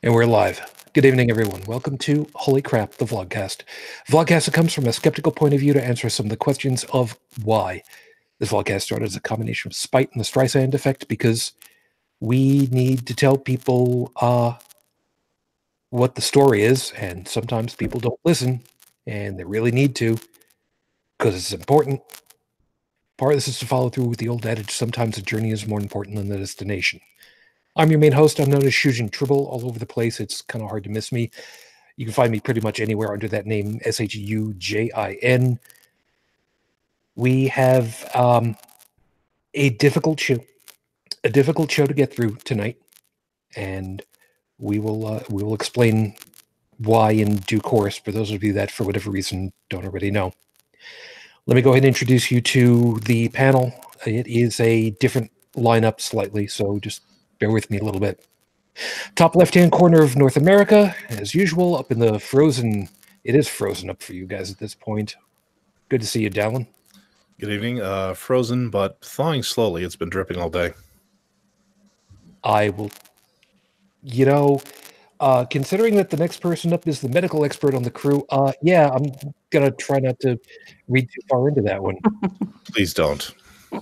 And we're live. Good evening, everyone. Welcome to Holy Crap, the Vlogcast. Vlogcast that comes from a skeptical point of view to answer some of the questions of why. This Vlogcast started as a combination of spite and the Streisand effect because we need to tell people what the story is, and sometimes people don't listen, and they really need to because it's important. Part of this is to follow through with the old adage, sometimes the journey is more important than the destination. I'm your main host. I'm known as Shujin Tribble all over the place. It's kind of hard to miss me. You can find me pretty much anywhere under that name, Shujin. We have a difficult show to get through tonight, and we will explain why in due course for those of you that, for whatever reason, don't already know. Let me go ahead and introduce you to the panel. It is a different lineup slightly, so just bear with me a little bit. Top left-hand corner of North America, as usual, up in the frozen... It is frozen up for you guys at this point. Good to see you, Dalan. Good evening. Frozen, but thawing slowly. It's been dripping all day. I will... You know, considering that the next person up is the medical expert on the crew, yeah, I'm going to try not to read too far into that one. Please don't.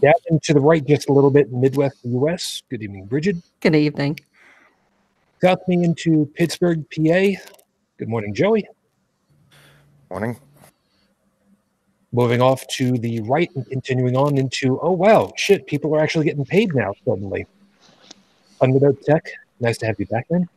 Down to the right just a little bit in Midwest U.S. Good evening, Brigid. Good evening. South me into Pittsburgh, PA. Good morning, Joey. Morning. Moving off to the right and continuing on into, oh, wow, shit, people are actually getting paid now suddenly. Underdog Tech, nice to have you back, man.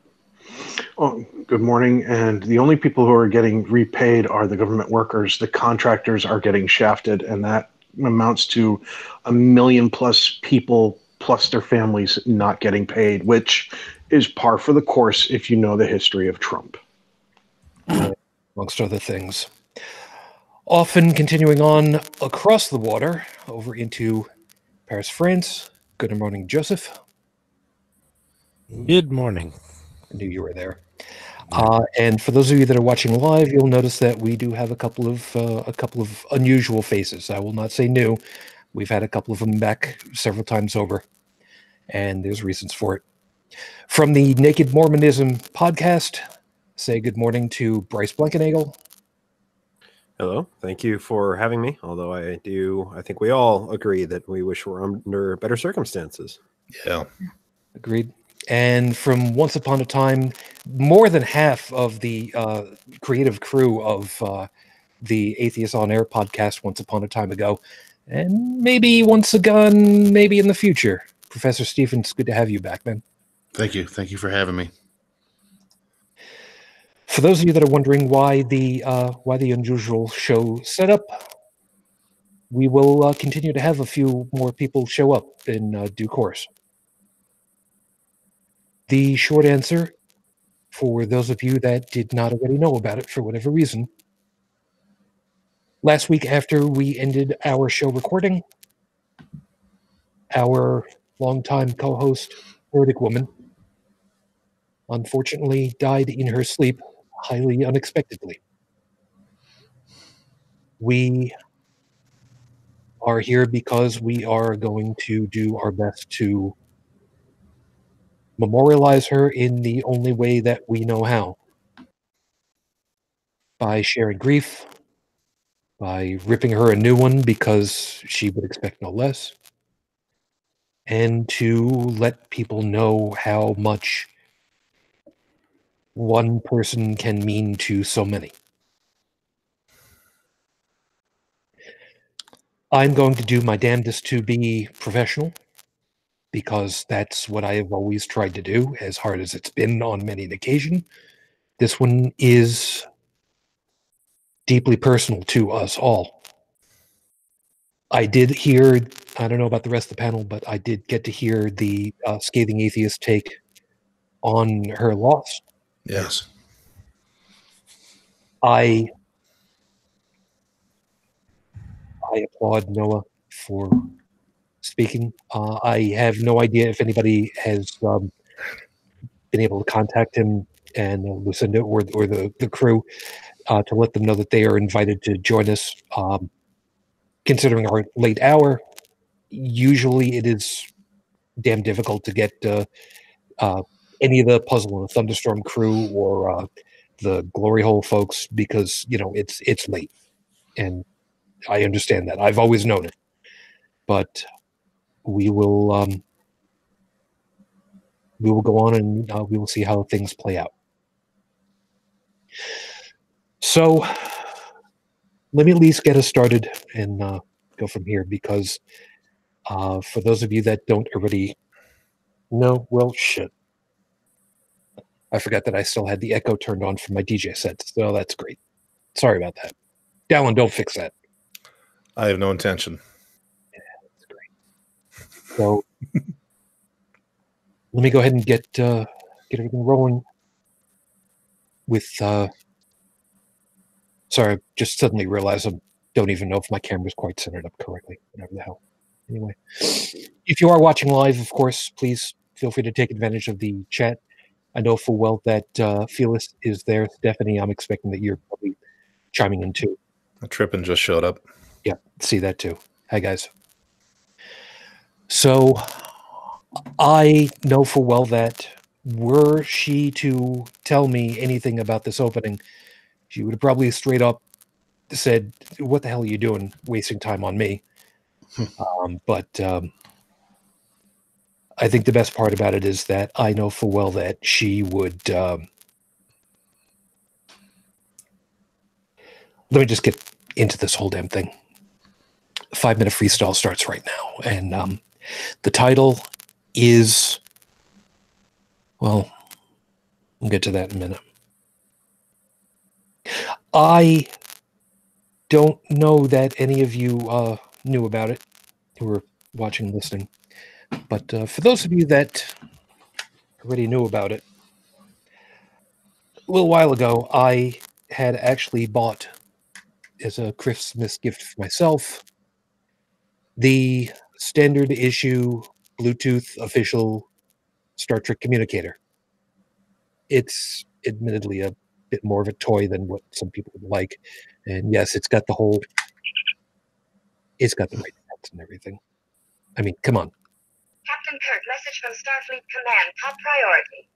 Oh, good morning. And the only people who are getting repaid are the government workers. The contractors are getting shafted, and that amounts to 1 million plus people plus their families not getting paid, which is par for the course if you know the history of Trump. Amongst other things. Often continuing on across the water over into Paris, France. Good morning, Joseph. Good morning. I knew you were there. And for those of you that are watching live, you'll notice that we do have a couple of unusual faces. I will not say new. We've had a couple of them back several times over, and there's reasons for it. From the Naked Mormonism podcast, say good morning to Bryce Blankenagel. Hello. Thank you for having me. Although I think we all agree that we wish we're under better circumstances. Yeah. Agreed. And from Once Upon a Time, more than half of the creative crew of the Atheist on Air podcast once upon a time ago, and maybe once again, maybe in the future. Professor Stevens, good to have you back, man. Thank you. Thank you for having me. For those of you that are wondering why the unusual show setup, we will continue to have a few more people show up in due course. The short answer, for those of you that did not already know about it for whatever reason, last week after we ended our show recording, our longtime co-host, Heretic Woman, unfortunately died in her sleep, highly unexpectedly. We are here because we are going to do our best to memorialize her in the only way that we know how. By sharing grief, by ripping her a new one because she would expect no less, and to let people know how much one person can mean to so many. I'm going to do my damnedest to be professional, because that's what I have always tried to do, as hard as it's been on many an occasion. This one is deeply personal to us all. I did hear, I don't know about the rest of the panel, but I did get to hear the scathing atheist take on her loss. Yes. I applaud Noah for speaking. I have no idea if anybody has been able to contact him and Lucinda or the crew to let them know that they are invited to join us. Considering our late hour, usually it is damn difficult to get any of the Puzzle and the Thunderstorm crew or the Glory Hole folks, because it's late, and I understand that. I've always known it, but we will go on, and we will see how things play out. So let me at least get us started and go from here, because for those of you that don't already know, well, shit. I forgot that I still had the echo turned on from my DJ set, so that's great. Sorry about that. Dalan, don't fix that. I have no intention. Yeah, that's great. So let me go ahead and get everything rolling with... sorry, I just suddenly realized I don't even know if my camera's quite centered up correctly. Whatever the hell. Anyway, if you are watching live, of course, please feel free to take advantage of the chat. I know full well that Felix is there. Stephanie, I'm expecting that you're probably chiming in too. Trippin just showed up. Yeah, see that too. Hi, guys. So I know full well that were she to tell me anything about this opening, she would have probably straight up said, "What the hell are you doing wasting time on me?" But I think the best part about it is that I know full well that she would... let me just get into this whole damn thing. 5-minute freestyle starts right now. And the title is... Well, we'll get to that in a minute. I don't know that any of you knew about it who were watching and listening. But for those of you that already knew about it, a little while ago, I had actually bought, as a Christmas gift for myself, the standard issue Bluetooth official Star Trek communicator. It's admittedly a bit more of a toy than what some people would like. And yes, it's got the right stats and everything. I mean, come on. Captain Kirk, message from Starfleet Command, top priority.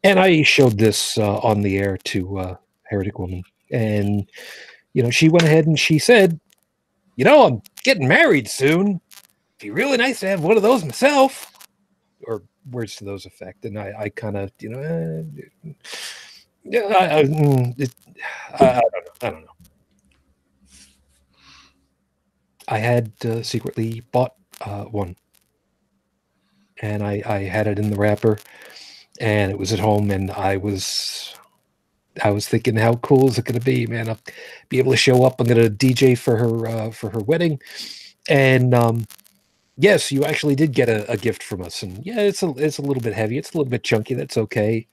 And I showed this on the air to Heretic Woman. And, she went ahead and she said, I'm getting married soon. It'd be really nice to have one of those myself. Or words to those effect. And I kind of, I don't know. I had secretly bought one. And I had it in the wrapper, and it was at home, and I was thinking, how cool is it going to be, man? I'll be able to show up. I'm going to DJ for her wedding, and yes, you actually did get a gift from us, and yeah, it's a little bit heavy, it's a little bit chunky. That's okay,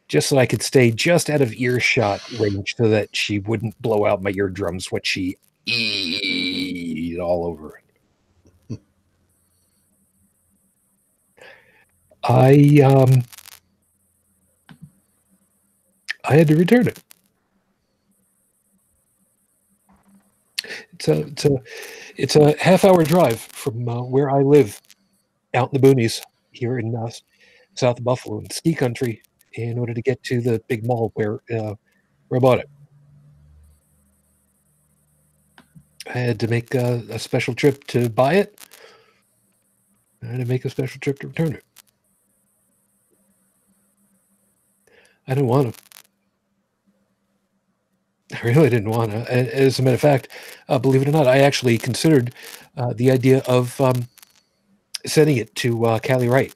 just so I could stay just out of earshot range, so that she wouldn't blow out my eardrums when she eat all over it. I had to return it. It's a half-hour drive from where I live, out in the boonies here in south of Buffalo in ski country, in order to get to the big mall where I bought it. I had to make a special trip to buy it. I had to make a special trip to return it. I didn't want to. I really didn't want to. As a matter of fact, believe it or not, I actually considered the idea of sending it to Callie Wright,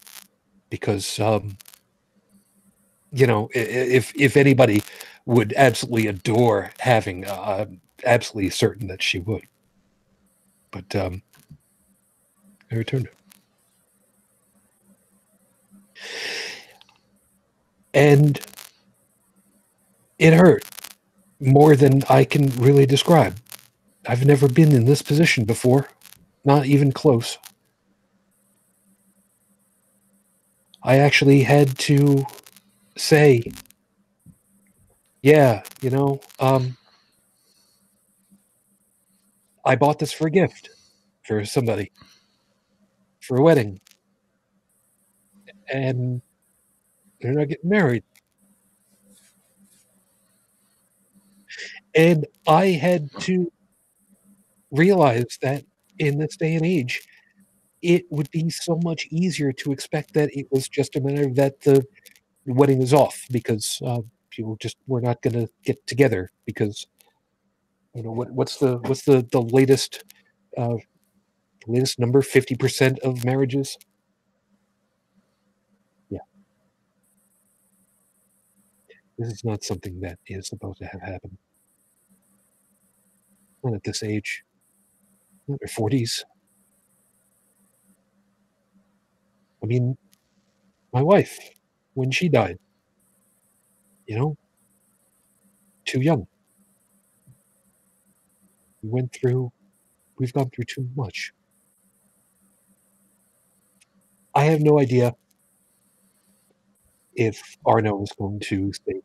because if anybody would absolutely adore having, I'm absolutely certain that she would. But I returned it. And it hurt more than I can really describe. I've never been in this position before, not even close. I actually had to say, yeah, I bought this for a gift for somebody, for a wedding. And They're not getting married. And I had to realize that in this day and age, it would be so much easier to expect that it was just a matter that the wedding is off because people just were not going to get together because what's the latest number? 50% of marriages. Yeah, this is not something that is supposed to have happened. Not at this age. Not in their 40s. I mean, my wife, when she died, too young. We've gone through too much. I have no idea if Arno is going to stay.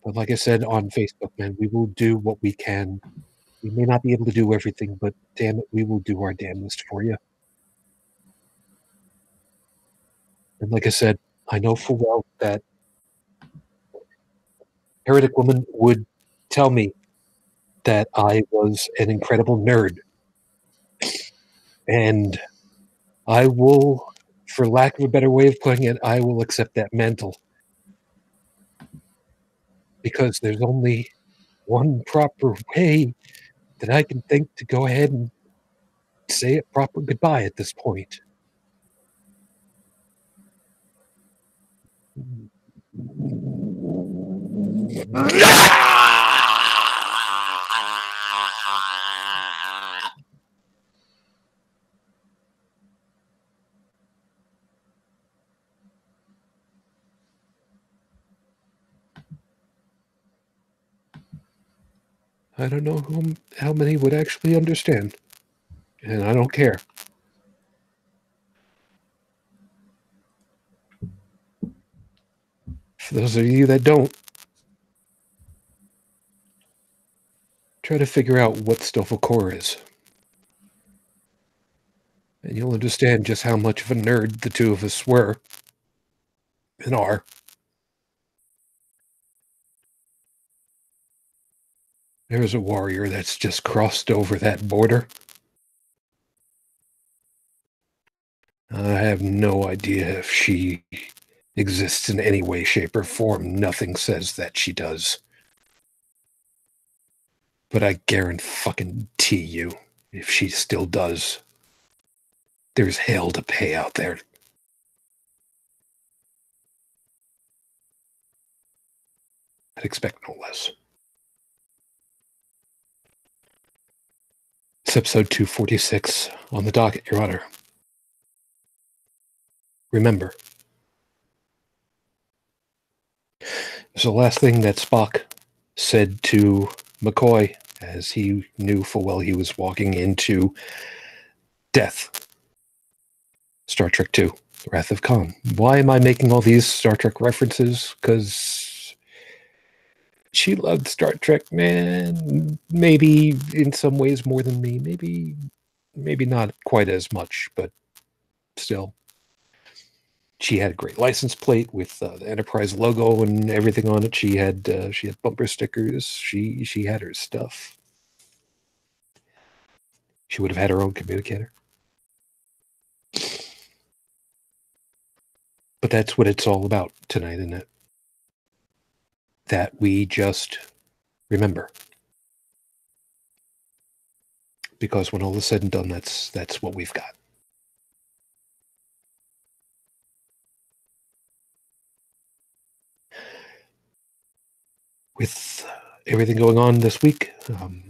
But like I said on Facebook, man, we will do what we can. We may not be able to do everything, but damn it, we will do our damnedest for you. And like I said, I know full well that Heretic Woman would tell me that I was an incredible nerd. And I will, for lack of a better way of putting it, I will accept that mantle. Because there's only one proper way that I can think to go ahead and say a proper goodbye at this point. I don't know how many would actually understand, and I don't care. For those of you that don't, try to figure out what Stoffel Core is. And you'll understand just how much of a nerd the two of us were and are. There's a warrior that's just crossed over that border. I have no idea if she exists in any way, shape, or form. Nothing says that she does. But I guarantee you, if she still does, there's hell to pay out there. I'd expect no less. It's episode 246 on the docket, Your Honor. Remember, it's the last thing that Spock said to McCoy as he knew full well he was walking into death. Star Trek II, Wrath of Khan. Why am I making all these Star Trek references? Because she loved Star Trek, man. Maybe in some ways more than me. Maybe not quite as much, but still. She had a great license plate with the Enterprise logo and everything on it. She had bumper stickers. She had her stuff. She would have had her own communicator. But that's what it's all about tonight, isn't it? That we just remember. Because when all is said and done, that's what we've got. With everything going on this week,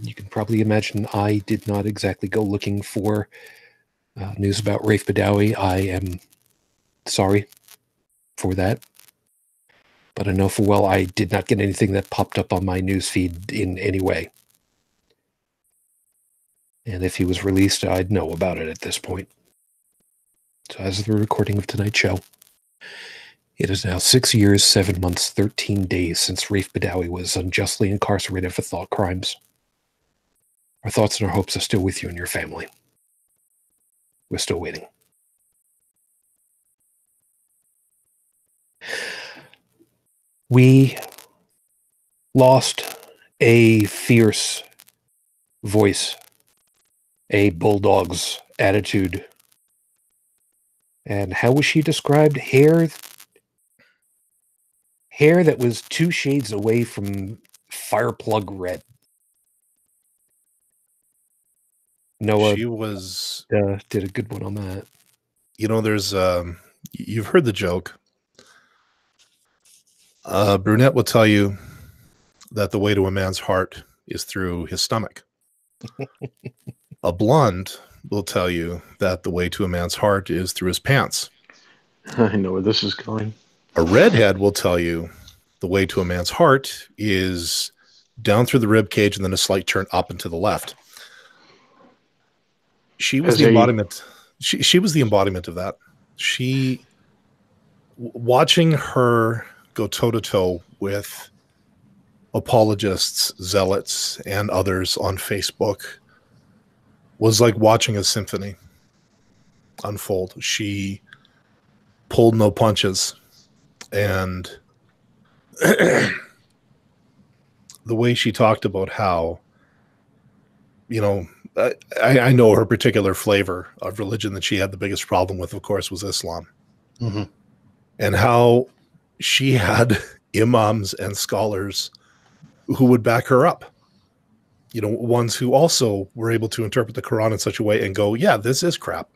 you can probably imagine I did not exactly go looking for news about Rafe Badawi. I am sorry for that. But I know for well I did not get anything that popped up on my news feed in any way. And if he was released, I'd know about it at this point. So as of the recording of tonight's show, it is now 6 years, 7 months, 13 days since Rafe Badawi was unjustly incarcerated for thought crimes. Our thoughts and our hopes are still with you and your family. We're still waiting. We lost a fierce voice, a bulldog's attitude. And how was she described? Hair that was 2 shades away from fireplug red. Noah She was, did a good one on that. you know, there's, you've heard the joke. Brunette will tell you that the way to a man's heart is through his stomach. A blonde will tell you that the way to a man's heart is through his pants. I know where this is going. A redhead will tell you the way to a man's heart is down through the rib cage and then a slight turn up and to the left. She was the embodiment. She was the embodiment of that. Watching her go toe to toe with apologists, zealots, and others on Facebook was like watching a symphony unfold. She pulled no punches, and the way she talked about how, you know, I know her particular flavor of religion that she had the biggest problem with, of course, was Islam. Mm-hmm. And how she had imams and scholars who would back her up. You know, ones who also were able to interpret the Quran in such a way and go, yeah, this is crap.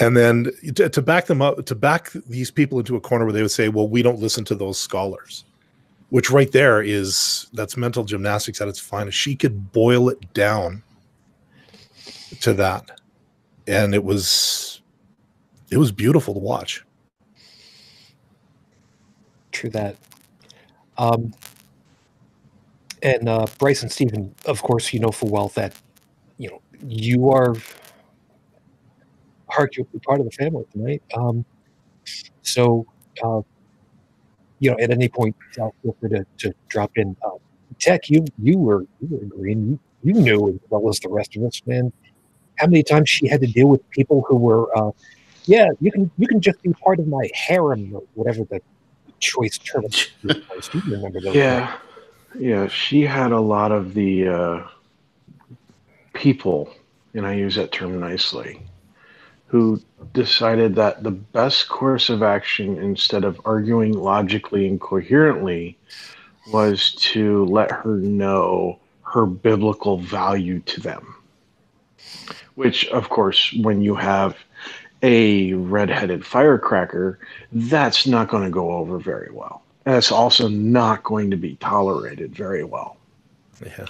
And then to back them up, to back these people into a corner where they would say, well, we don't listen to those scholars, which right there that's mental gymnastics at its finest. She could boil it down to that. And it was beautiful to watch. True that. And Bryce and Stephen, of course, you know full well that, you know, you are arguably part of the family tonight. So, you know, at any point, feel free to drop in. Tech, you were agreeing. You knew as well as the rest of us, man. How many times she had to deal with people who were, yeah, you can just be part of my harem or whatever the choice term is. Do you remember those? Yeah. Yeah, she had a lot of the people, and I use that term nicely, who decided that the best course of action, instead of arguing logically and coherently, was to let her know her biblical value to them. Which, of course, when you have a red-headed firecracker, that's not going to go over very well. And it's also not going to be tolerated very well. Yeah.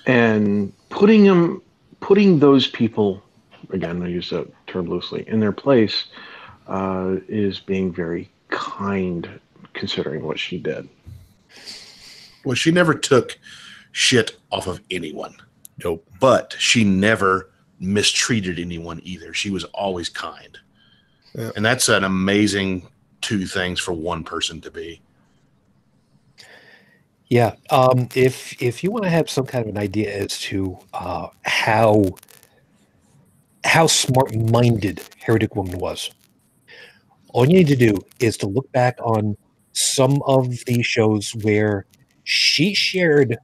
And putting those people, again, I use that term loosely, in their place is being very kind, considering what she did. Well, she never took shit off of anyone. Nope. But she never mistreated anyone either. She was always kind. Yeah. And that's an amazing 2 things for one person to be. Yeah. If you want to have some kind of an idea as to how smart-minded Heretic Woman was, all you need to do is to look back on some of the shows where she shared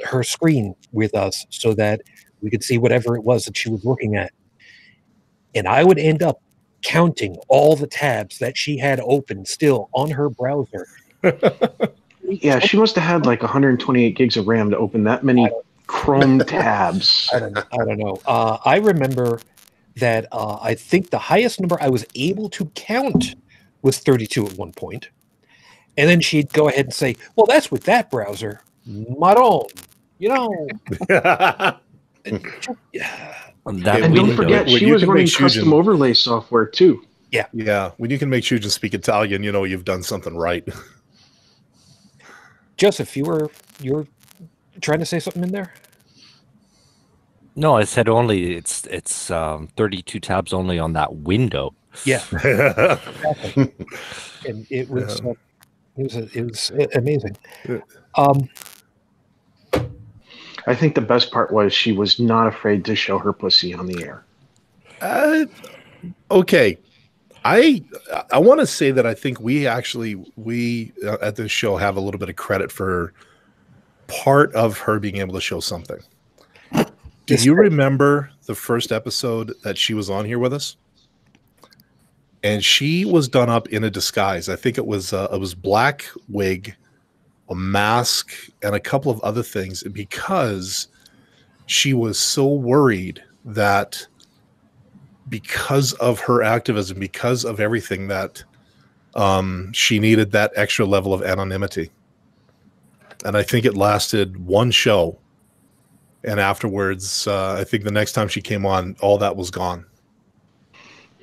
her screen with us so that we could see whatever it was that she was looking at. And I would end up counting all the tabs that she had open still on her browser. Yeah, she must have had like 128 gigs of RAM to open that many Chrome tabs. I don't know. I remember that I think the highest number I was able to count was 32 at one point. And then she'd go ahead and say, well, that's with that browser. Maron, you know. And don't forget, she was running custom overlay software too. Yeah. Yeah. When you can make Shujin speak Italian, you know you've done something right. Joseph, you were trying to say something in there? No, I said only it's 32 tabs only on that window. Yeah. Exactly. And it was amazing. I think the best part was she was not afraid to show her pussy on the air. Okay. I want to say that I think we at this show have a little bit of credit for part of her being able to show something. Do you remember the first episode that she was on here with us? And she was done up in a disguise. I think it was black wig, a mask, and a couple of other things, because she was so worried that because of her activism, because of everything, that she needed that extra level of anonymity. And I think it lasted one show. And afterwards, I think the next time she came on, all that was gone.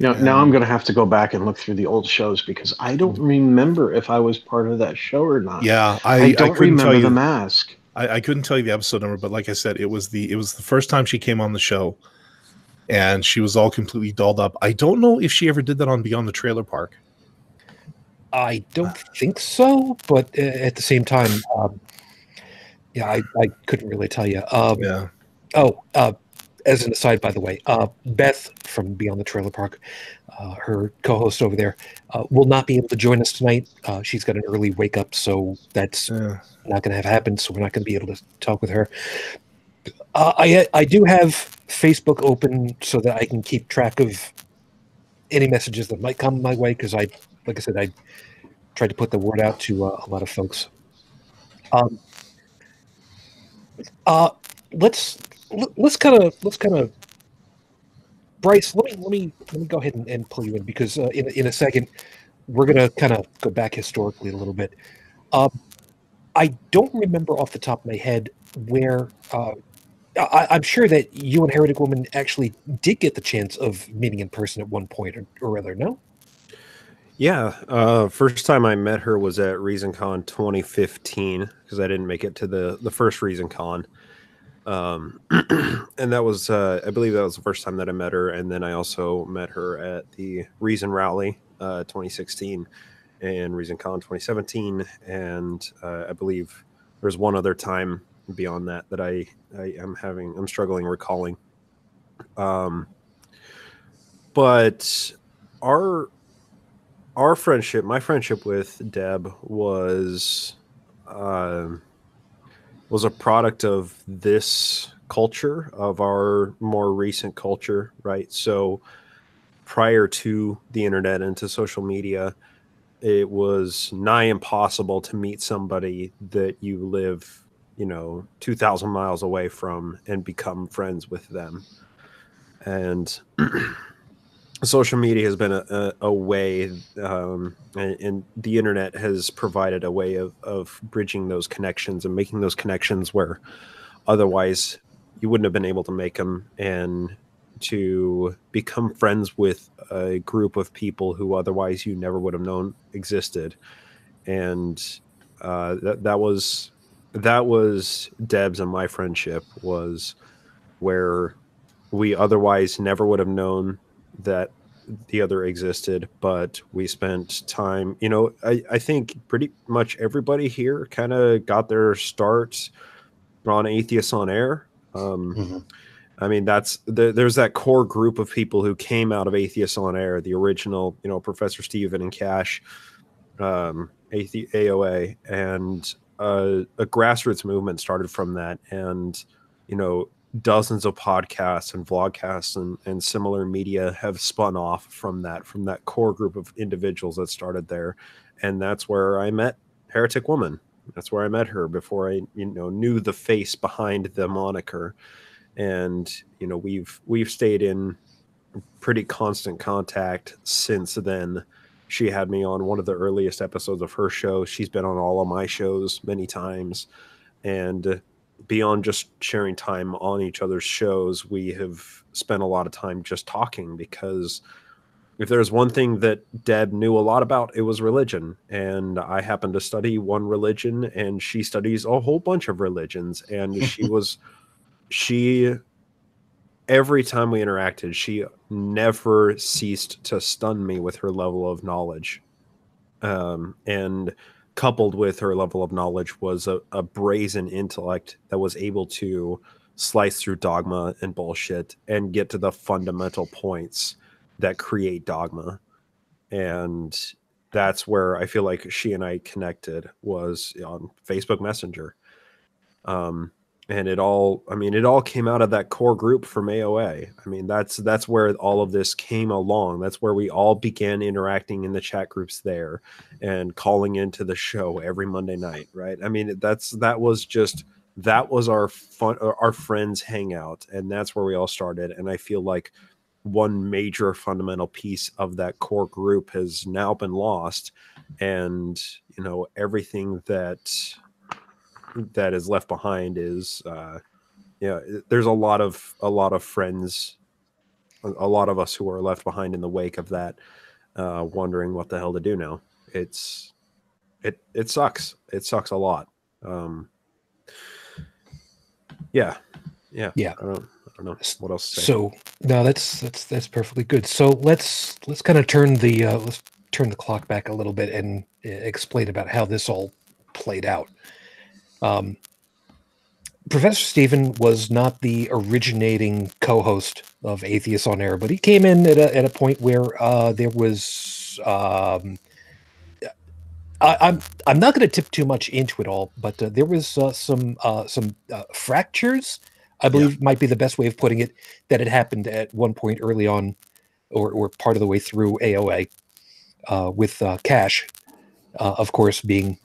Now I'm going to have to go back and look through the old shows because I don't remember if I was part of that show or not. Yeah, I don't remember the mask. I couldn't tell you the episode number, but like I said, it was the first time she came on the show, and she was all completely dolled up. I don't know if she ever did that on Beyond the Trailer Park. I don't think so, but at the same time, I couldn't really tell you. Yeah. Oh, as an aside, by the way, Beth from Beyond the Trailer Park, her co-host over there, will not be able to join us tonight. She's got an early wake up, so that's not going to have happened. So we're not going to be able to talk with her. I do have Facebook open so that I can keep track of any messages that might come my way, because like I said, I tried to put the word out to a lot of folks. Let's kind of Bryce, let me go ahead and pull you in, because in a second we're gonna kind of go back historically a little bit. I don't remember off the top of my head where I'm sure that you and Heretic Woman actually did get the chance of meeting in person at one point, or rather, no? Yeah, first time I met her was at ReasonCon 2015, because I didn't make it to the first ReasonCon. And that was, I believe that was the first time that I met her. And then I also met her at the Reason Rally, 2016, and ReasonCon 2017. And, I believe there's one other time beyond that I'm struggling recalling. But our friendship, my friendship with Deb was a product of this culture, of our more recent culture, right? So prior to the internet and to social media, it was nigh impossible to meet somebody that you live, 2,000 miles away from and become friends with them. And social media has been a way, and the internet has provided a way of bridging those connections and making those connections where otherwise you wouldn't have been able to make them, and to become friends with a group of people who otherwise you never would have known existed. And that was Deb's and my friendship, was where we otherwise never would have known that the other existed, but we spent time, I think pretty much everybody here kind of got their start on Atheists on Air. I mean, there's that core group of people who came out of Atheists on Air, the original, Professor Steven and Cash, AOA, and a grassroots movement started from that. And, dozens of podcasts and vlogcasts and similar media have spun off from that core group of individuals that started there. And that's where I met Heretic Woman. That's where I met her before I, knew the face behind the moniker. And, we've stayed in pretty constant contact since then. She had me on one of the earliest episodes of her show. She's been on all of my shows many times. And beyond just sharing time on each other's shows, we have spent a lot of time just talking, because if there's one thing that Deb knew a lot about, it was religion. And I happen to study one religion, and she studies a whole bunch of religions. And every time we interacted, she never ceased to stun me with her level of knowledge. And coupled with her level of knowledge was a brazen intellect that was able to slice through dogma and bullshit and get to the fundamental points that create dogma. And that's where I feel like she and I connected, was on Facebook Messenger. And it all came out of that core group from AOA. I mean, that's where all of this came along. That's where we all began interacting in the chat groups there and calling into the show every Monday night, right? I mean, that was our fun, our friends hangout, and that's where we all started. And I feel like one major fundamental piece of that core group has now been lost, and everything that is left behind is there's a lot of friends, a lot of us who are left behind in the wake of that, wondering what the hell to do now. It sucks a lot. Yeah I don't know what else to say. So no, that's perfectly good. So let's kind of turn the clock back a little bit and explain about how this all played out. Professor Stephen was not the originating co-host of Atheists on Air, but he came in at a point where there was I'm not going to tip too much into it all, but there was some fractures, I believe might be the best way of putting it, that had happened at one point early on, or part of the way through AOA, with Cash, of course, being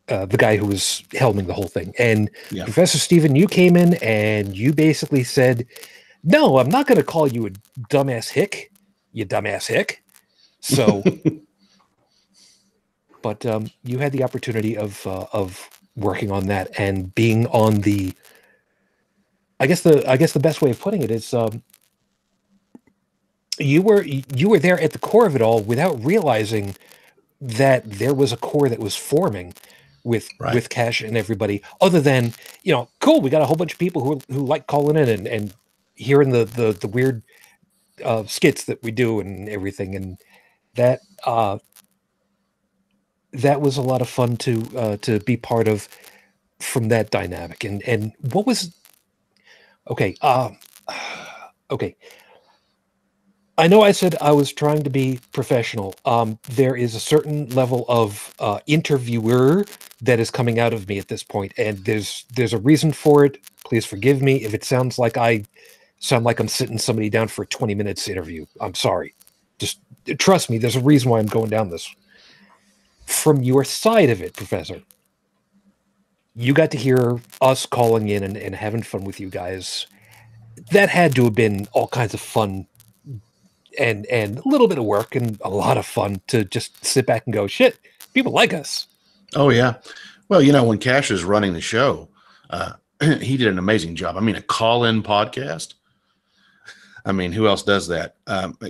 the guy who was helming the whole thing. And Professor Stephen, you came in and you basically said, "No, I'm not going to call you a dumbass hick, you dumbass hick." So, but you had the opportunity of working on that and being on the. I guess the best way of putting it is you were there at the core of it all without realizing that there was a core that was forming with Cash and everybody, other than, cool, we got a whole bunch of people who like calling in and hearing the weird skits that we do and everything, and that was a lot of fun to be part of from that dynamic. And what was okay. I know I said I was trying to be professional. There is a certain level of interviewer that is coming out of me at this point, and there's a reason for it. Please forgive me if it sounds like I'm sitting somebody down for a 20 minutes interview. I'm sorry. Just trust me, there's a reason why I'm going down this. From your side of it, Professor, you got to hear us calling in and having fun with you guys. That had to have been all kinds of fun and a little bit of work and a lot of fun to just sit back and go, shit, people like us. Oh, yeah. Well, when Cash was running the show, he did an amazing job. I mean, a call-in podcast. I mean, who else does that?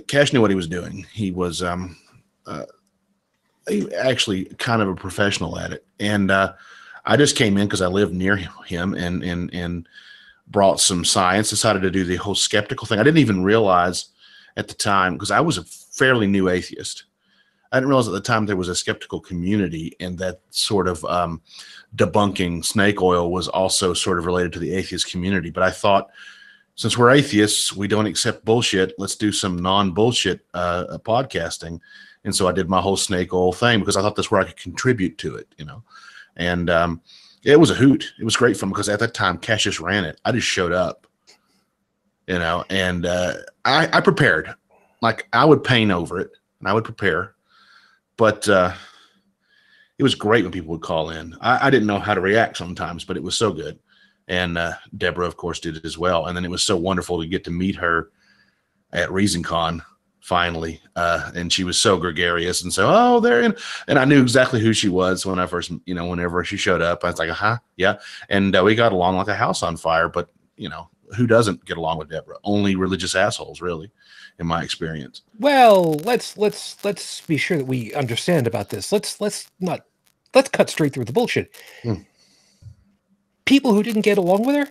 Cash knew what he was doing. He was actually kind of a professional at it. And I just came in because I lived near him and brought some science, decided to do the whole skeptical thing. I didn't even realize at the time, because I was a fairly new atheist. I didn't realize at the time there was a skeptical community, and that sort of debunking snake oil was also sort of related to the atheist community. But I thought, since we're atheists, we don't accept bullshit. Let's do some non-bullshit podcasting. And so I did my whole snake oil thing because I thought that's where I could contribute to it, And it was a hoot. It was great fun because at that time, Cash just ran it. I just showed up. And I prepared. Like, I would paint over it and I would prepare, but it was great when people would call in. I didn't know how to react sometimes, but it was so good. And Deborah, of course, did it as well. And then it was so wonderful to get to meet her at ReasonCon finally. And she was so gregarious and so, and I knew exactly who she was when I first, whenever she showed up. I was like, yeah. And we got along like a house on fire, but who doesn't get along with Deborah? Only religious assholes, really, in my experience. Well, let's be sure that we understand about this. Let's cut straight through the bullshit. People who didn't get along with her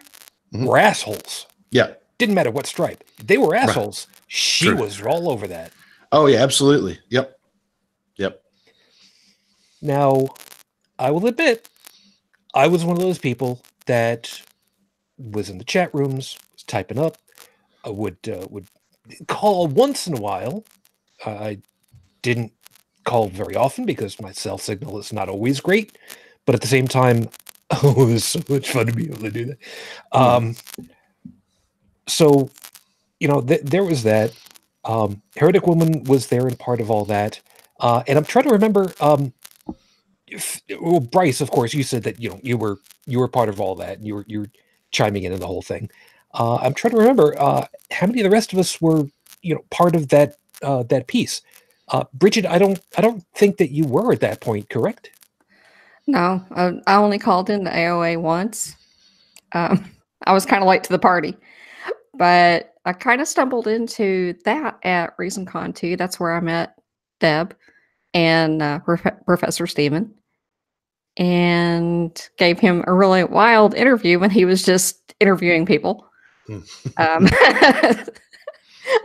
were assholes. Yeah. Didn't matter what stripe. They were assholes. Right. She True. was all over that. Oh, yeah, absolutely. Yep. Now, I will admit, I was one of those people that was in the chat rooms, was typing up. I would call once in a while. I didn't call very often because my cell signal is not always great. But at the same time, it was so much fun to be able to do that. So, there was that. Heretic Woman was there and part of all that. And I'm trying to remember. Bryce, of course, you said that you were part of all that. You were chiming in on the whole thing. I'm trying to remember how many of the rest of us were part of that piece. Brigid, I don't think that you were at that point, correct? No, I only called in the AOA once. I was kind of late to the party, but I kind of stumbled into that at ReasonCon 2. That's where I met Deb and Professor Stephen, and gave him a really wild interview when he was just interviewing people. I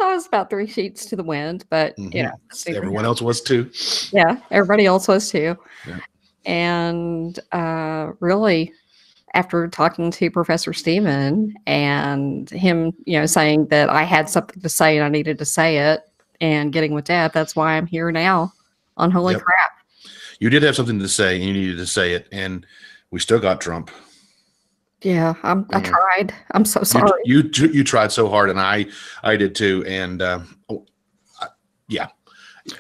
was about 3 sheets to the wind, but everyone else was too. Yeah, everybody else was too. Yeah. And really, after talking to Professor Stephen and him, saying that I had something to say and I needed to say it, and getting with Deb, that's why I'm here now on Holy Crap. You did have something to say, and you needed to say it, and we still got Trump. Yeah, I tried. I'm so sorry. You tried so hard, and I did too. And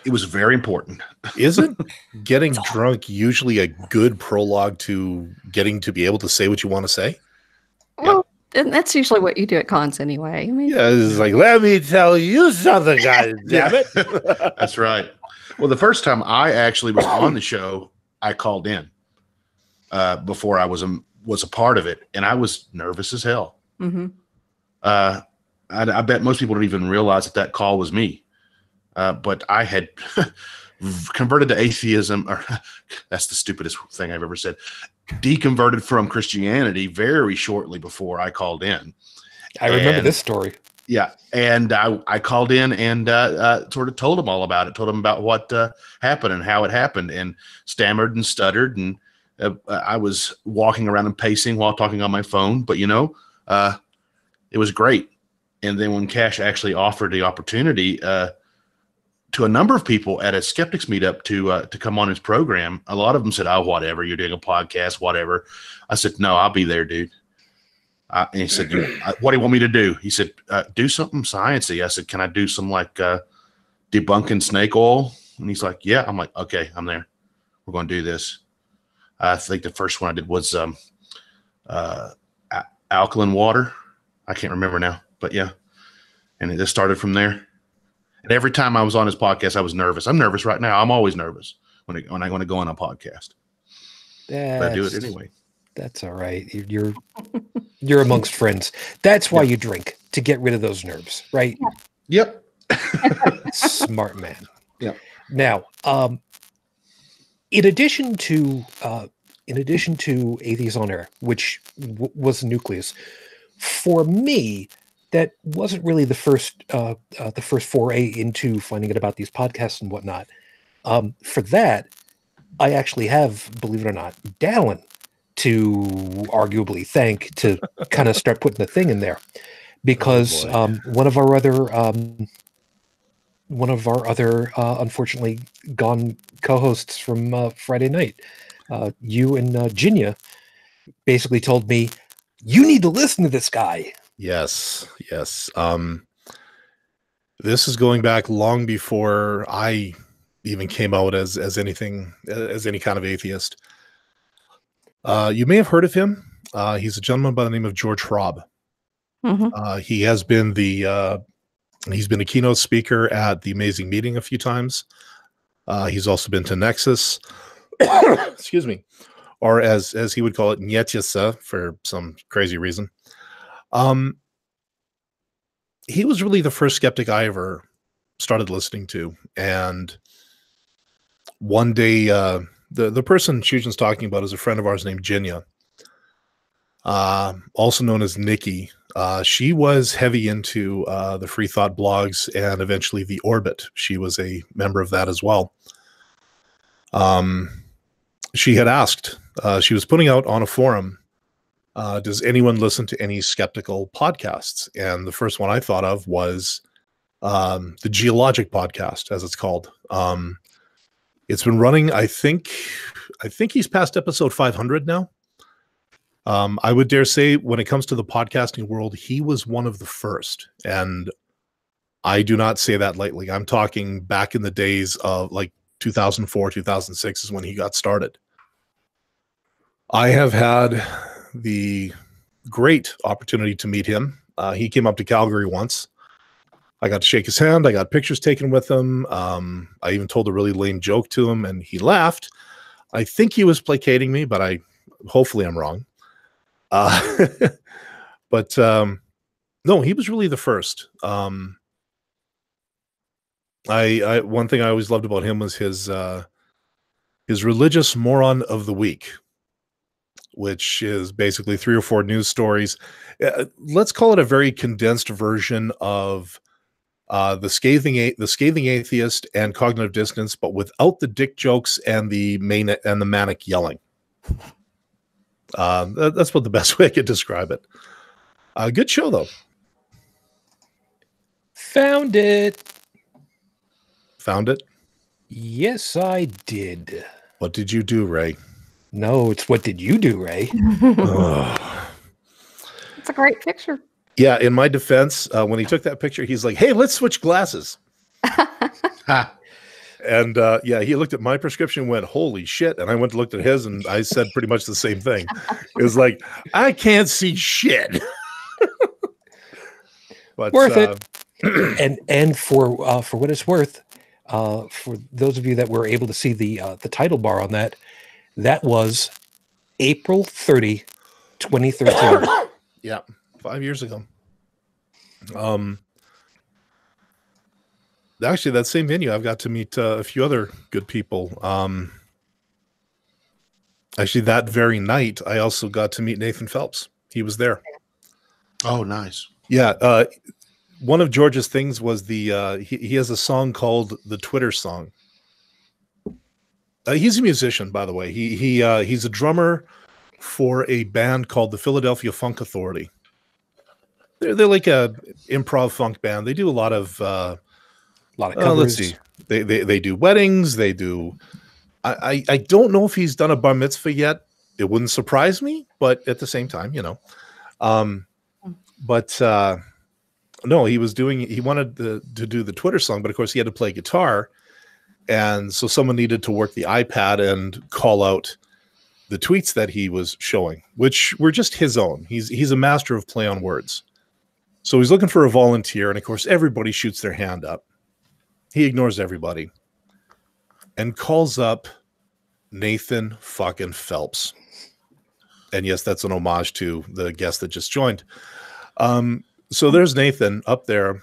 it was very important. Isn't getting drunk usually a good prologue to getting to be able to say what you want to say? Well, and that's usually what you do at cons anyway. I mean, it's like, let me tell you something, guys. Damn it. That's right. Well, the first time I actually was on the show, I called in before I was a part of it, and I was nervous as hell. Mm-hmm. I bet most people don't even realize that call was me. But I had converted to atheism, or that's the stupidest thing I've ever said, deconverted from Christianity very shortly before I called in. I remember this story. Yeah. And I called in and sort of told them all about it, told them about what happened and how it happened, and stammered and stuttered. And I was walking around and pacing while talking on my phone, but it was great. And then when Cash actually offered the opportunity to a number of people at a skeptics meetup to come on his program, a lot of them said, "Oh, whatever, you're doing a podcast, whatever." I said, "No, I'll be there, dude." And he said, "What do you want me to do?" He said, "Do something sciencey." I said, "Can I do some debunking snake oil?" And he's like, "Yeah." I'm like, "Okay, I'm there. We're going to do this." I think the first one I did was alkaline water. I can't remember now, but yeah. And it just started from there. And every time I was on his podcast, I was nervous. I'm nervous right now. I'm always nervous when I want to go on a podcast. But I do it anyway. That's all right. You're amongst friends. That's why you drink, to get rid of those nerves, right? Yep. Smart man. Yeah. Now, in addition to Atheists on Air, which was the nucleus, for me, that wasn't really the first foray into finding out about these podcasts and whatnot. For that, I actually have, believe it or not, Dalan to arguably thank to kind of start putting the thing in there, because one of our other unfortunately gone co-hosts from Friday night, you and Jinya, basically told me, you need to listen to this guy. Yes. This is going back long before I even came out as any kind of atheist. You may have heard of him. He's a gentleman by the name of George Hrab. Mm-hmm. He has been he's been a keynote speaker at the Amazing Meeting a few times. He's also been to Nexus, excuse me, or as he would call it, Nyetyasa, for some crazy reason. He was really the first skeptic I ever started listening to. And one day, the person Shujin's talking about is a friend of ours named Jinya, also known as Nikki. She was heavy into the free thought blogs and eventually the Orbit. She was a member of that as well. She had asked, she was putting out on a forum, does anyone listen to any skeptical podcasts? And the first one I thought of was the Geologic podcast, as it's called. It's been running. I think he's past episode 500 now. I would dare say, when it comes to the podcasting world, he was one of the first, and I do not say that lightly. I'm talking back in the days of like 2004, 2006 is when he got started. I have had the great opportunity to meet him. He came up to Calgary once. I got to shake his hand. I got pictures taken with him. I even told a really lame joke to him, and he laughed. I think he was placating me, but hopefully I'm wrong. But no, he was really the first. One thing I always loved about him was his religious moron of the week, which is basically 3 or 4 news stories. Let's call it a very condensed version of the scathing atheist and cognitive dissonance, but without the dick jokes and the manic yelling. That's what the best way I could describe it. Good show, though. Found it. Found it? Yes, I did. What did you do, Ray? No, it's what did you do, Ray? It's a great picture. Yeah, in my defense, when he took that picture, he's like, hey, let's switch glasses. And yeah, he looked at my prescription and went, holy shit. And I went to look at his, and I said pretty much the same thing. It was like, I can't see shit. But, worth it. And for what it's worth, for those of you that were able to see the title bar on that, that was April 30, 2013. Yeah, 5 years ago. Actually, that same venue, I've got to meet a few other good people. Actually, that very night, I also got to meet Nathan Phelps. He was there. Oh, nice. Yeah. One of George's things was he has a song called the Twitter Song. He's a musician, by the way. He's a drummer for a band called the Philadelphia Funk Authority. They're like a improv funk band. They do a lot of covers. Let's see. They do weddings. They do. I don't know if he's done a bar mitzvah yet. It wouldn't surprise me, but at the same time, you know. No, he wanted to do the Twitter song, but of course he had to play guitar. And so someone needed to work the iPad and call out the tweets that he was showing, which were just his own. He's a master of play on words. So he's looking for a volunteer. And of course, everybody shoots their hand up. He ignores everybody and calls up Nathan fucking Phelps. And yes, that's an homage to the guest that just joined. So there's Nathan up there.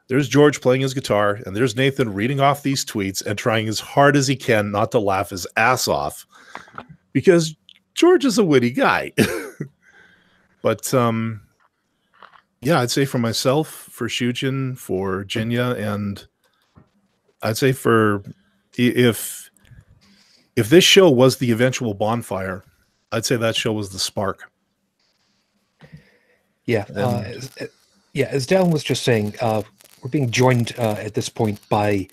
There's George playing his guitar, and there's Nathan reading off these tweets and trying as hard as he can not to laugh his ass off, because George is a witty guy. But yeah, I'd say for myself, for Shujin, for Jinya, and I'd say for if this show was the eventual bonfire, I'd say that show was the spark. Yeah, as Dalan was just saying, we're being joined at this point by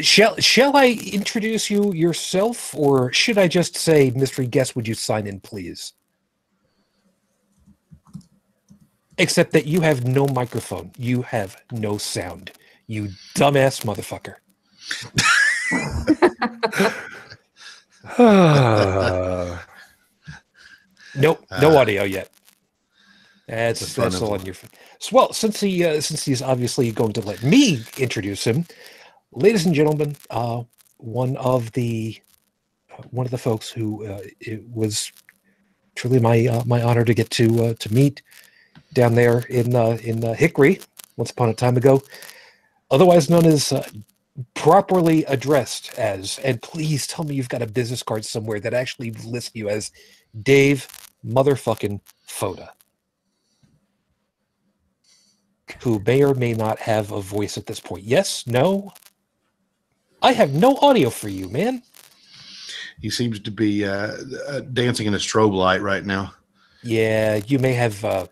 shall I introduce you yourself, or should I just say, mystery guest, would you sign in, please? Except that you have no microphone, you have no sound, you dumbass motherfucker. Nope, no audio yet. That's all on your. Well, since he's obviously going to let me introduce him, ladies and gentlemen, one of the folks who it was truly my honor to get to meet down there in Hickory once upon a time ago, otherwise known as properly addressed as, and please tell me you've got a business card somewhere that actually lists you as Dave motherfucking Foda, who may or may not have a voice at this point. Yes? No? I have no audio for you, man. He seems to be dancing in a strobe light right now. Yeah, you may have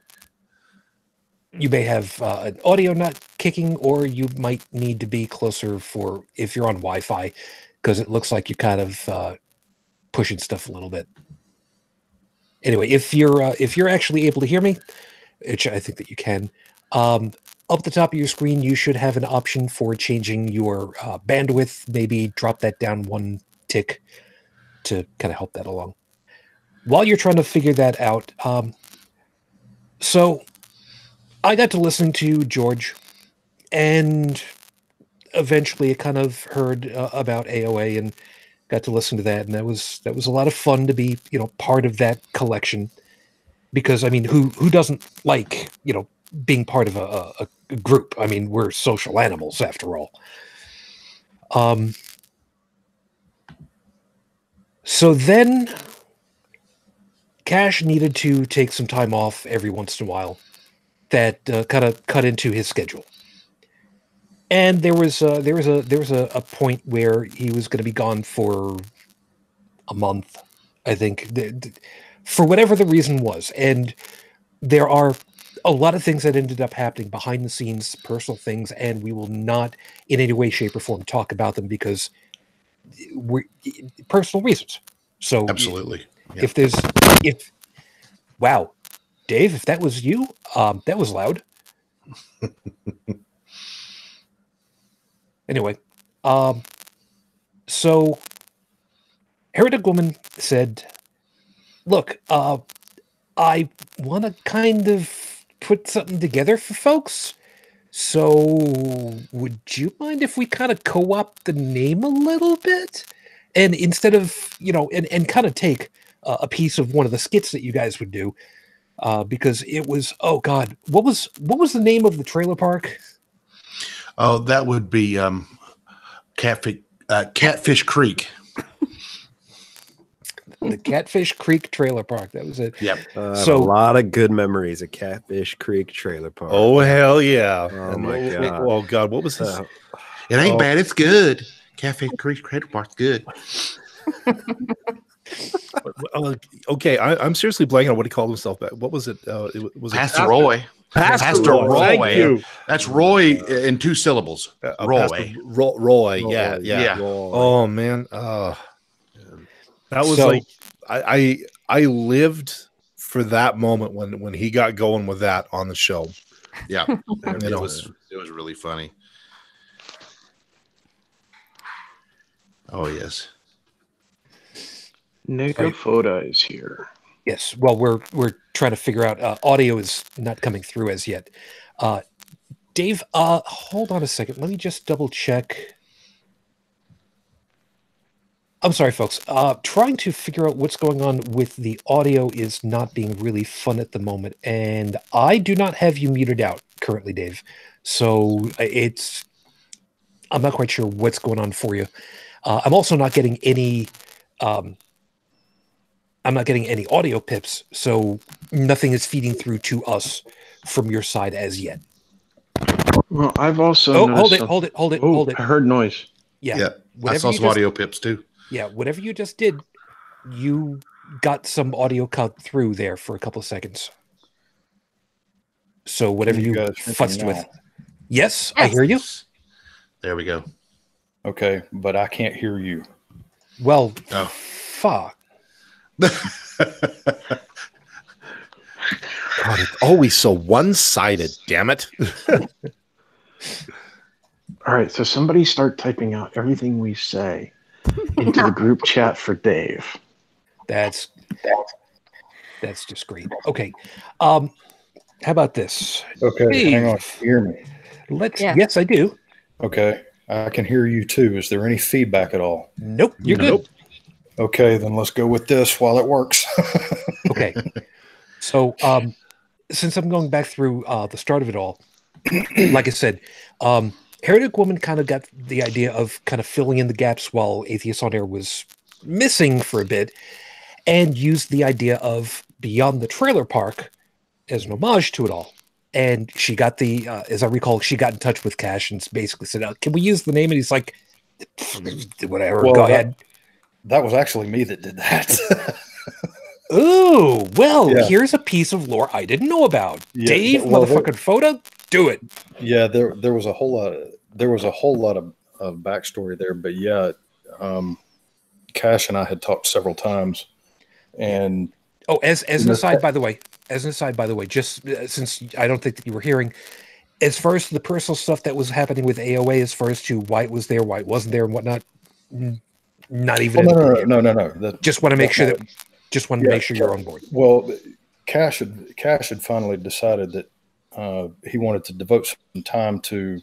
you may have an audio not kicking, or you might need to be closer for if you're on Wi-Fi, because it looks like you're kind of pushing stuff a little bit. Anyway, if you're actually able to hear me, which I think that you can, up the top of your screen, you should have an option for changing your bandwidth. Maybe drop that down one tick to kind of help that along. While you're trying to figure that out, so I got to listen to George, and eventually I kind of heard about AOA and got to listen to that, and that was a lot of fun to be, part of that collection. Because, I mean, who doesn't like, being part of a group? I mean, we're social animals after all. So then Cash needed to take some time off every once in a while. That kind of cut into his schedule. And there was a point where he was going to be gone for a month, I think, for whatever the reason was. And there are a lot of things that ended up happening behind the scenes, personal things, and we will not in any way, shape, or form talk about them because we're personal reasons. So absolutely. Yeah. Wow, Dave, if that was you, that was loud. Anyway, so Heretic Woman said, look, I want to kind of put something together for folks. So would you mind if we kind of co-opt the name a little bit? And instead of, and kind of take a piece of one of the skits that you guys would do, because it was, oh God, what was the name of the trailer park? Oh, that would be Catfish Creek. The Catfish Creek Trailer Park. That was it. Yep. So a lot of good memories of Catfish Creek Trailer Park. Oh hell yeah! Oh my god! Oh god! What was this? It ain't bad. It's good. Catfish Creek Trailer Park's good. Okay, I'm seriously blanking on what he called himself back. What was it? Was Pastor Roy. Pastor Roy. Thank you. That's Roy in 2 syllables. Roy. Roy. Yeah. Roy. Oh man. That was like I lived for that moment when he got going with that on the show. Yeah, it was really funny. Oh yes. Nico Foda is here. Yes. Well, we're trying to figure out. Audio is not coming through as yet. Dave, hold on a second. Let me just double check. I'm sorry, folks. Trying to figure out what's going on with the audio is not being really fun at the moment, and I do not have you muted out currently, Dave. So I'm not quite sure what's going on for you. I'm also not getting any. I'm not getting any audio pips, so nothing is feeding through to us from your side as yet. Well, I've also hold it. I heard noise. Yeah. I saw some audio pips too. Yeah, whatever you just did, you got some audio cut through there for a couple of seconds. So whatever you futzed with. Yes, I hear you. There we go. Okay, but I can't hear you. Well, fuck. God, it's always so one-sided, damn it. All right, so somebody start typing out everything we say into the group chat for Dave. That's just great. Okay. How about this? Okay, Dave, hang on. Can you hear me? Yes, I do. Okay, I can hear you too. Is there any feedback at all? Nope, you're good. Okay, then let's go with this while it works. Okay. So, since I'm going back through the start of it all, like I said, Heretic Woman kind of got the idea of kind of filling in the gaps while Atheist on Air was missing for a bit, and used the idea of Beyond the Trailer Park as an homage to it all. And she got the, as I recall, she got in touch with Cash and basically said, "Can we use the name?" And he's like, "Whatever, go ahead." That was actually me that did that. Ooh, well, Yeah. here's a piece of lore I didn't know about. Yeah, Dave, well, motherfucking Foda, do it. Yeah, there was a whole lot of backstory there, but yeah, Cash and I had talked several times, and Oh, as an aside, by the way, just since I don't think that you were hearing, as far as the personal stuff that was happening with AOA, as far as to why it was there, why it wasn't there, and whatnot, not even. No. Just want to make sure that. Just wanted to make sure you're on board. Well, Cash had finally decided that he wanted to devote some time to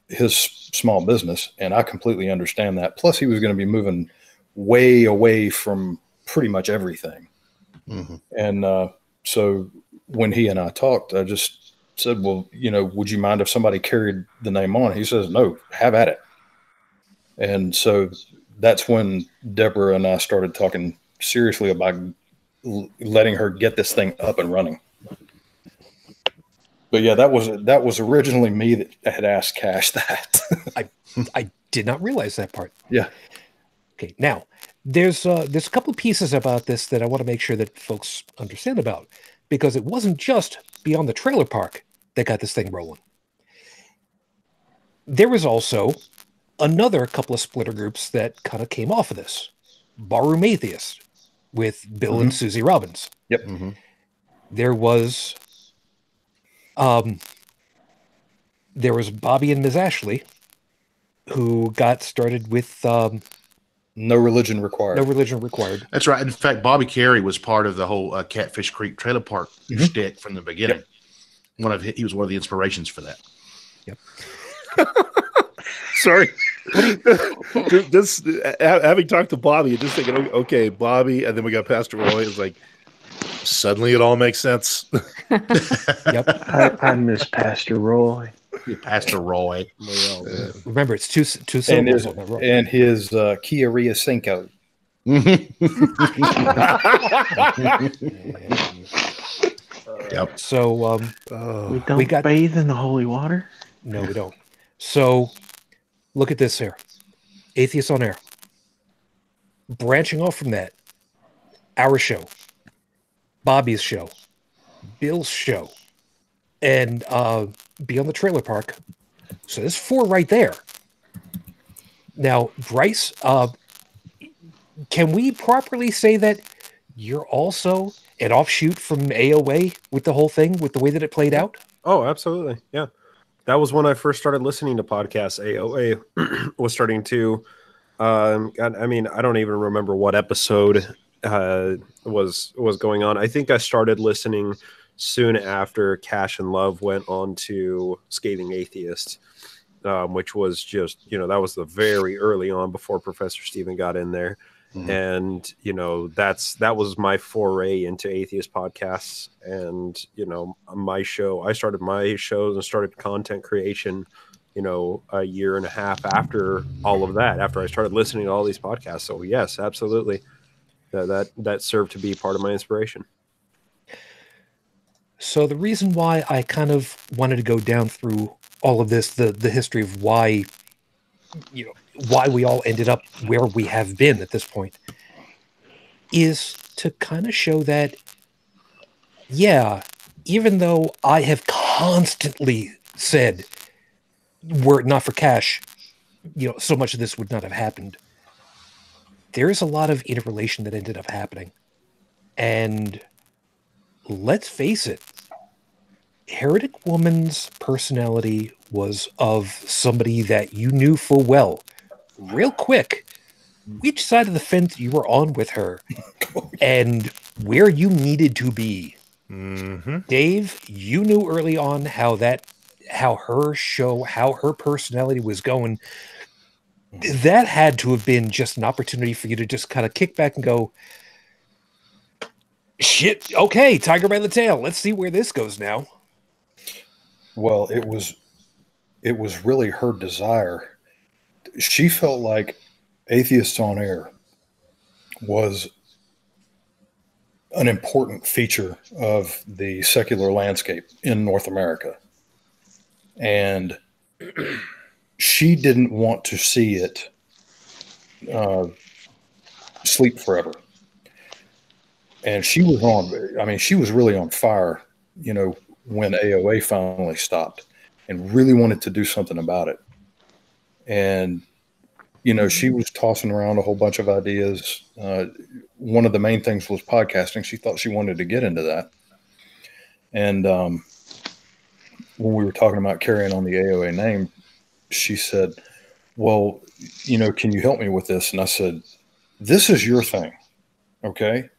his small business, and I completely understand that. Plus, he was going to be moving way away from pretty much everything. Mm-hmm. And so when he and I talked, I just said, well, would you mind if somebody carried the name on? He says, no, have at it. And so that's when Deborah and I started talking seriously about letting her get this thing up and running. But yeah, that was originally me that had asked Cash that. I did not realize that part. Yeah. Okay. Now there's a couple of pieces about this that I want to make sure that folks understand about, because it wasn't just Beyond the Trailer Park that got this thing rolling. There was also another couple of splitter groups that kind of came off of this. Barroom Atheist with Bill and Susie Robbins. Yep. Mm-hmm. There was Bobby and Ms. Ashley, who got started with No religion required. No religion required. That's right. In fact, Bobby Carey was part of the whole Catfish Creek Trailer Park shtick from the beginning. Yep. He was one of the inspirations for that. Yep. Sorry. Just having talked to Bobby and just thinking, okay, Bobby, and then we got Pastor Roy. It's like suddenly it all makes sense. Yep. I miss Pastor Roy. Pastor Roy. Remember, it's two syllables on that roll. And his Kia Rio Cinco. Yep. So we don't bathe in the holy water? No, we don't. So look at this here. Atheists on Air. Branching off from that, our show, Bobby's show, Bill's show, and Beyond the Trailer Park. So there's 4 right there. Now, Bryce, can we properly say that you're also an offshoot from AOA with the whole thing, with the way that it played out? Oh, absolutely. Yeah. That was when I first started listening to podcasts. AOA was starting to, I don't even remember what episode was going on. I think I started listening soon after Cash and Love went on to Scathing Atheist, which was just, that was the very early on before Professor Stephen got in there. Mm-hmm. And, that was my foray into atheist podcasts. And, my show, I started my shows and started content creation, a year and a half after all of that, after I started listening to all these podcasts. So yes, absolutely. That served to be part of my inspiration. So the reason why I kind of wanted to go down through all of this, the history of why we all ended up where we have been at this point, is to kind of show that, yeah, even though I have constantly said, were it not for Cash, so much of this would not have happened. There is a lot of interrelation that ended up happening. And let's face it, Heretic Woman's personality was of somebody that you knew full well, real quick, which side of the fence you were on with her and where you needed to be. Mm-hmm. Dave, you knew early on how her personality was going. That had to have been just an opportunity for you to just kind of kick back and go, shit, okay, tiger by the tail. Let's see where this goes now. Well, it was really her desire. She felt like Atheists on Air was an important feature of the secular landscape in North America. And she didn't want to see it sleep forever. and she was on. I mean, she was really on fire, you know, when AOA finally stopped, and really wanted to do something about it. And you know, she was tossing around a whole bunch of ideas. One of the main things was podcasting. She thought she wanted to get into that. And when we were talking about carrying on the AOA name, she said, well, you know, can you help me with this? And I said, this is your thing. Okay.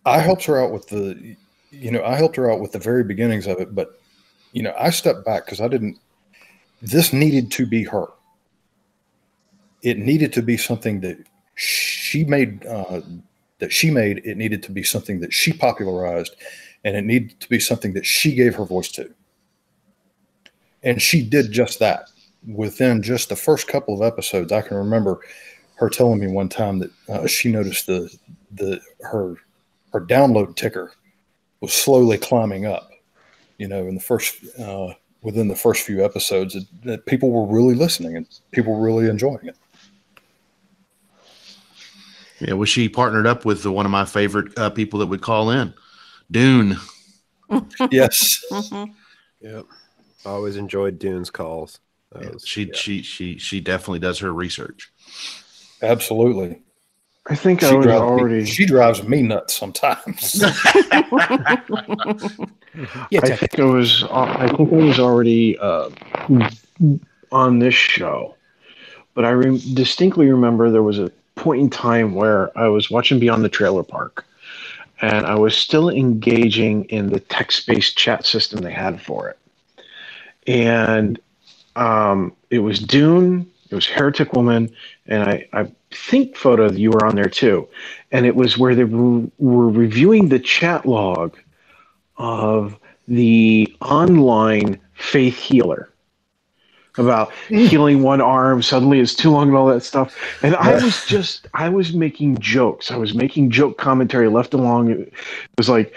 I helped her out with the very beginnings of it, but, you know, I stepped back because this needed to be her. It needed to be something that she made, it needed to be something that she popularized, and it needed to be something that she gave her voice to. And she did just that. Within just the first couple of episodes, I can remember her telling me one time that she noticed her download ticker was slowly climbing up, you know, within the first few episodes, that people were really listening and people were really enjoying it. Yeah, well, she partnered up with one of my favorite people that would call in, Dune. Yes. Yep. I always enjoyed Dune's calls. She definitely does her research. Absolutely. I think she drives me nuts sometimes. I think I was already on this show, but I distinctly remember there was a point in time where I was watching Beyond the Trailer Park, and I was still engaging in the text-based chat system they had for it. And it was Dune, it was Heretic Woman, and I think, Foda, you were on there too. And it was where they were reviewing the chat log of the online faith healer, about healing one arm, suddenly it's too long and all that stuff. And I was making jokes. I was making joke commentary left along. It was like,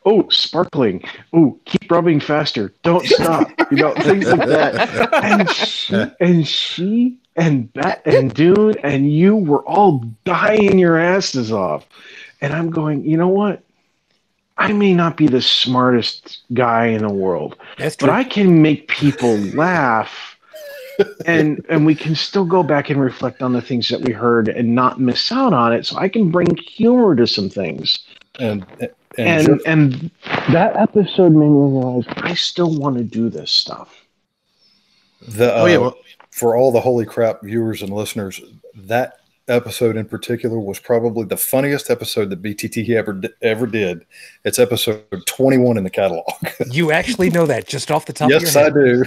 oh, sparkling. Oh, keep rubbing faster. Don't stop. You know, things like that. And she and Bet and Dune and you were all dying your asses off. And I'm going, you know what? I may not be the smartest guy in the world, but I can make people laugh. And we can still go back and reflect on the things that we heard and not miss out on it. So I can bring humor to some things. And that episode made me realize I still want to do this stuff. For all the holy crap viewers and listeners, that episode in particular was probably the funniest episode that BTT ever did. It's episode 21 in the catalog. You actually know that just off the top of your head? Yes, I do.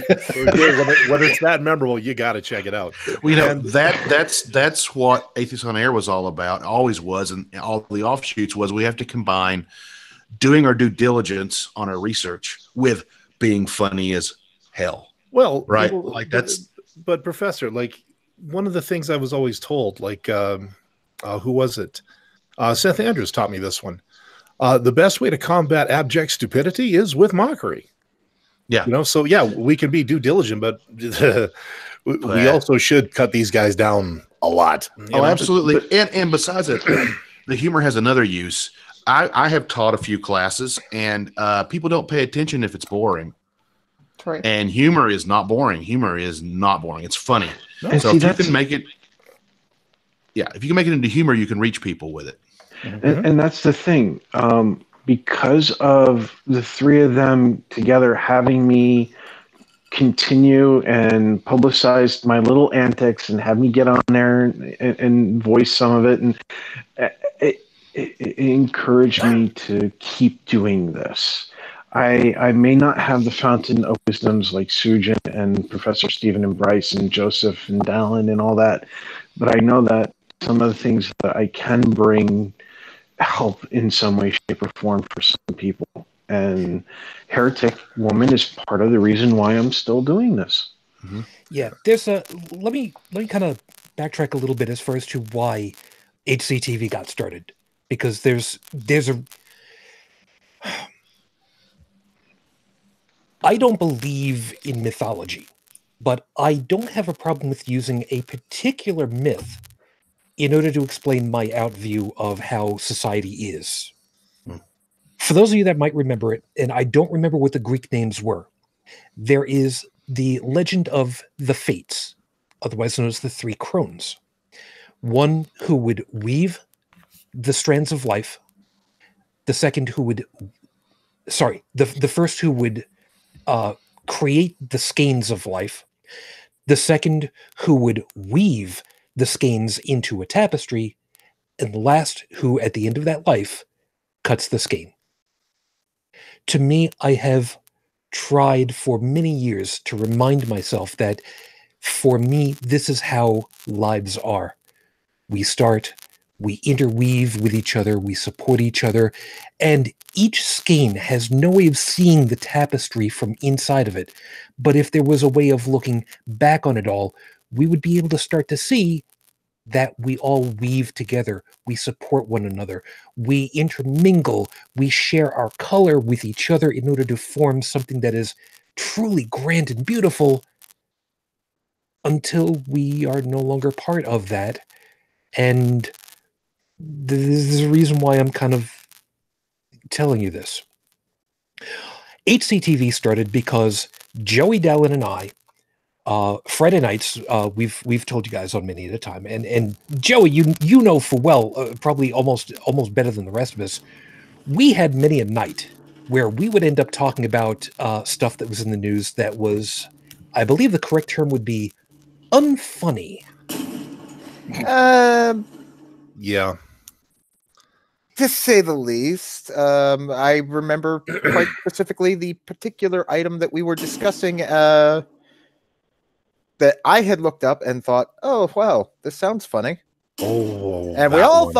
Whether it's that memorable, you got to check it out. Well, you know, that's what Atheists on Air was all about, always was, and all the offshoots was we have to combine doing our due diligence on our research with being funny as hell. Well, right? But Professor, like, one of the things I was always told, like, who was it? Seth Andrews taught me this one. The best way to combat abject stupidity is with mockery. Yeah. You know, so yeah, we can be due diligent, but we also should cut these guys down a lot. Oh, absolutely. And besides it, the humor has another use. I have taught a few classes, and people don't pay attention if it's boring. Right. And humor is not boring. Humor is not boring. It's funny. No. So if you can make it, if you can make it into humor, you can reach people with it. And that's the thing. Because of the three of them together having me continue and publicize my little antics and have me get on there and voice some of it, and it encouraged me to keep doing this. I may not have the fountain of wisdoms like Shujin and Professor Stephen and Bryce and Joseph and Dalan and all that, but I know that some of the things that I can bring help in some way, shape, or form for some people. And Heretic Woman is part of the reason why I'm still doing this. Mm-hmm. Yeah, there's a let me kind of backtrack a little bit as far as to why HCTV got started, because there's a I don't believe in mythology, but I don't have a problem with using a particular myth in order to explain my outview of how society is. For those of you that might remember it, and I don't remember what the Greek names were, there is the legend of the Fates, otherwise known as the three crones. One who would weave the strands of life, the second who would, the first who would create the skeins of life, the second who would weave the skeins into a tapestry, and the last who, at the end of that life, cuts the skein. To me, I have tried for many years to remind myself that for me, this is how lives are. We start, we interweave with each other, we support each other, and each skein has no way of seeing the tapestry from inside of it. But if there was a way of looking back on it all, we would be able to start to see that we all weave together, we support one another, we intermingle, we share our color with each other in order to form something that is truly grand and beautiful until we are no longer part of that. And this is the reason why I'm kind of telling you this. HCTV started because Joey, Dalan, and I, Friday nights, we've told you guys on many at a time, and Joey, you know full well, probably almost better than the rest of us, we had many a night where we would end up talking about stuff that was in the news that was, I believe the correct term would be unfunny. Yeah. To say the least. I remember quite specifically the particular item that we were discussing that I had looked up and thought, oh, wow, this sounds funny. Oh, and we all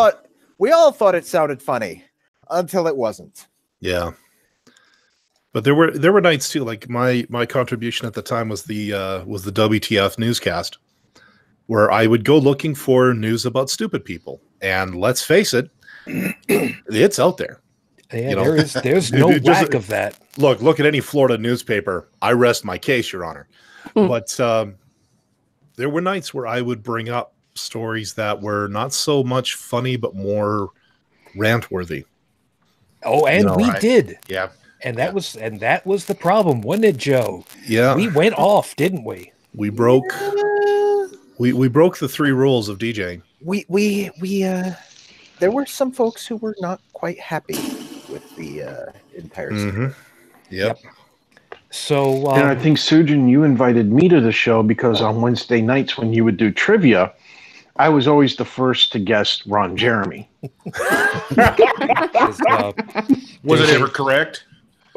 thought it sounded funny until it wasn't. Yeah. But there were nights too, like my contribution at the time was the WTF newscast, where I would go looking for news about stupid people. And let's face it, it's out there. Yeah, you know? there's no lack of that. Look at any Florida newspaper. I rest my case, Your Honor. But there were nights where I would bring up stories that were not so much funny, but more rant-worthy. Oh, and we did. Yeah. And that was the problem, wasn't it, Joe? Yeah. We went off, didn't we? We broke we broke the 3 rules of DJing. We there were some folks who were not quite happy with the entire system. Yep. So and I think, Shujin, you invited me to the show because on Wednesday nights when you would do trivia, I was always the first to guess Ron Jeremy. Was it ever correct?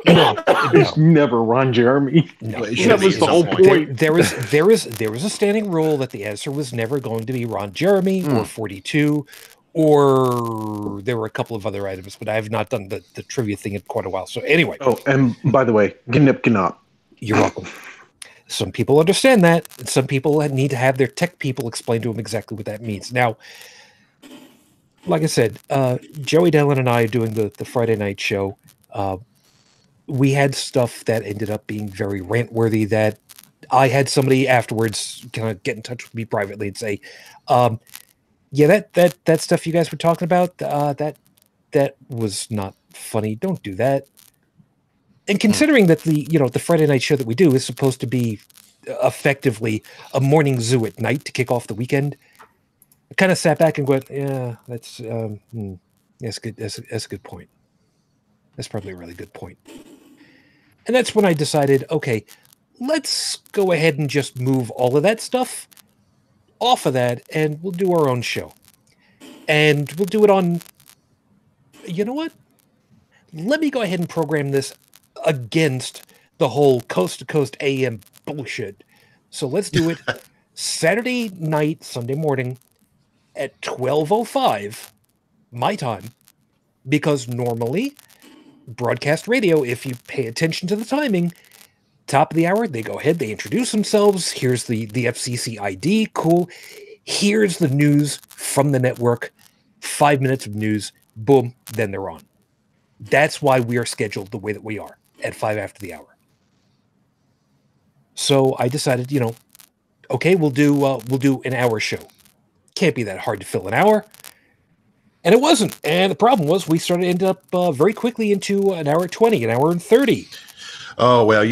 No, it's never Ron Jeremy. No, that was the whole point. There was a standing rule that the answer was never going to be Ron Jeremy or 42, or there were a couple of other items, but I have not done the trivia thing in quite a while. So anyway. Oh, and by the way, gnip gnop. You're welcome. Some people understand that, and some people need to have their tech people explain to them exactly what that means. Now, like I said, Joey, Dalan, and I doing the Friday night show, we had stuff that ended up being very rant-worthy that I had somebody afterwards kind of get in touch with me privately and say, yeah, that stuff you guys were talking about, that was not funny. Don't do that. And considering that the Friday night show that we do is supposed to be effectively a morning zoo at night to kick off the weekend, I kind of sat back and went, yeah, that's good. That's a good point. That's probably a really good point. And that's when I decided, okay, let's go ahead and just move all of that stuff off of that, and we'll do our own show. And we'll do it on, you know what? Let me go ahead and program this against the whole coast-to-coast AM bullshit. So let's do it Saturday night, Sunday morning at 12:05 my time, because normally broadcast radio, if you pay attention to the timing, top of the hour, they go ahead, they introduce themselves. Here's the FCC ID. Cool. Here's the news from the network. 5 minutes of news. Boom. Then they're on. That's why we are scheduled the way that we are at 5 after the hour. So I decided, okay, we'll do an hour show. can't be that hard to fill an hour. And it wasn't. And the problem was we started to end up very quickly into an hour 20, an hour and 30. Oh, well,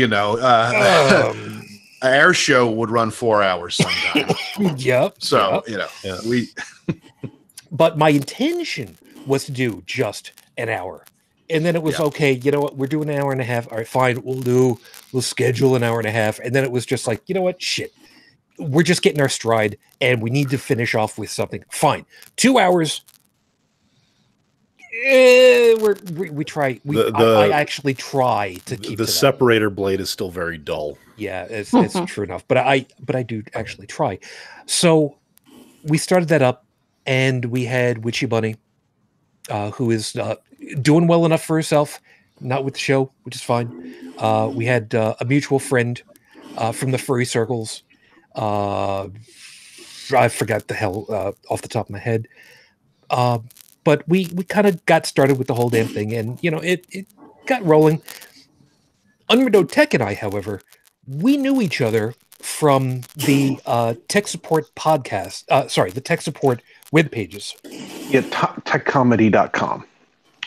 our show would run 4 hours sometimes. Yep. So, we. But my intention was to do just an hour. And then it was, okay, you know what? We're doing an hour and a half. All right, fine. We'll schedule an hour and a half. And then it was just like, you know what? Shit. We're just getting our stride and we need to finish off with something. Fine. 2 hours. We try. I actually try to keep the separator blade is still very dull. Yeah, it's true enough. But I do actually try. So we started that up, and we had Witchy Bunny, who is doing well enough for herself, not with the show, which is fine. We had a mutual friend from the furry circles. I forgot the hell off the top of my head. But we kind of got started with the whole damn thing, and it got rolling. Unredo Tech and I, however, we knew each other from the tech support podcast. The tech support web pages. Yeah, techcomedy.com,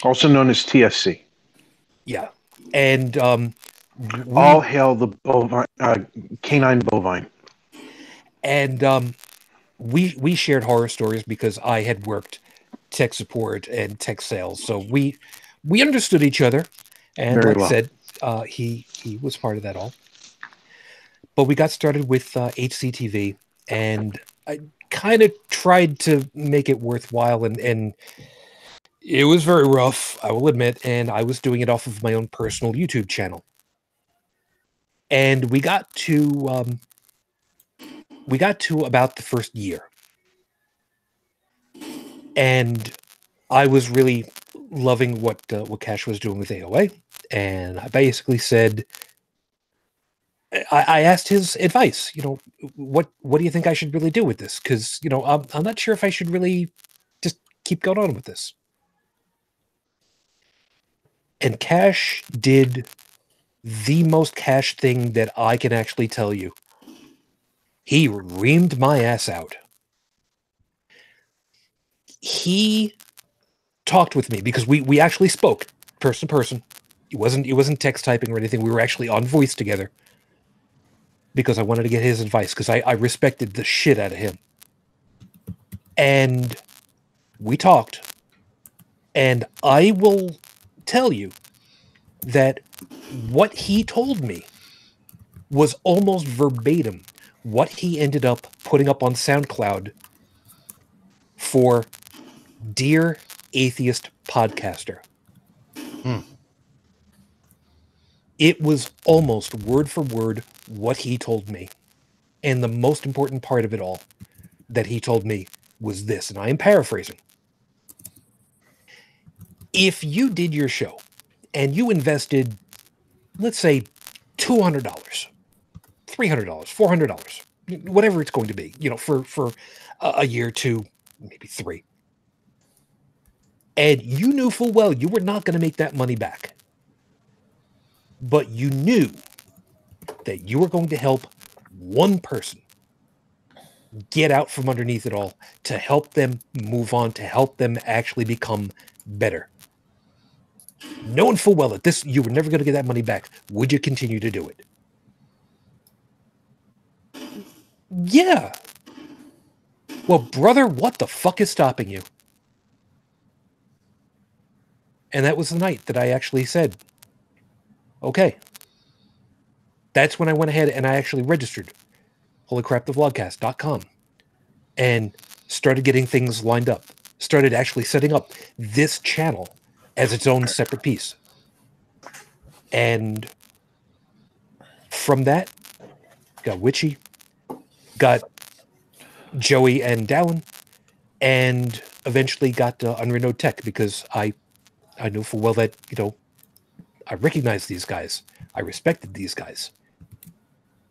also known as TSC. Yeah, and all hail the bovine, canine bovine. And we shared horror stories because I had worked tech support and tech sales, so we understood each other, and Very like well. I said, he was part of that all. But we got started with HCTV, and I kind of tried to make it worthwhile, and it was very rough, I will admit, and I was doing it off of my own personal YouTube channel. And we got to about the first year. And I was really loving what Cash was doing with AOA, and I basically said, I asked his advice. What do you think I should really do with this? Because I'm not sure if I should really just keep going on with this. And Cash did the most Cash thing that I can actually tell you. He reamed my ass out. He talked with me because we actually spoke person to person. It wasn't text typing or anything. We were actually on voice together because I wanted to get his advice because I respected the shit out of him. And we talked, and I will tell you that what he told me was almost verbatim what he ended up putting up on SoundCloud for Dear Atheist Podcaster. It was almost word for word what he told me. And the most important part of it all that he told me was this, and I am paraphrasing. If you did your show and you invested, let's say, $200, $300, $400, whatever it's going to be, for a year, 2, maybe 3. And you knew full well you were not going to make that money back. But you knew that you were going to help one person get out from underneath it all, to help them move on, to help them actually become better. Knowing full well that you were never going to get that money back, would you continue to do it? Yeah. Well, brother, what the fuck is stopping you? And that was the night that I actually said, okay. That's when I went ahead and I actually registered holycrapthevlogcast.com and started getting things lined up. Started actually setting up this channel as its own separate piece. And from that, got Witchy, got Joey and Dalan, and eventually got Unrenewed Tech, because I knew full well that, I recognized these guys. I respected these guys.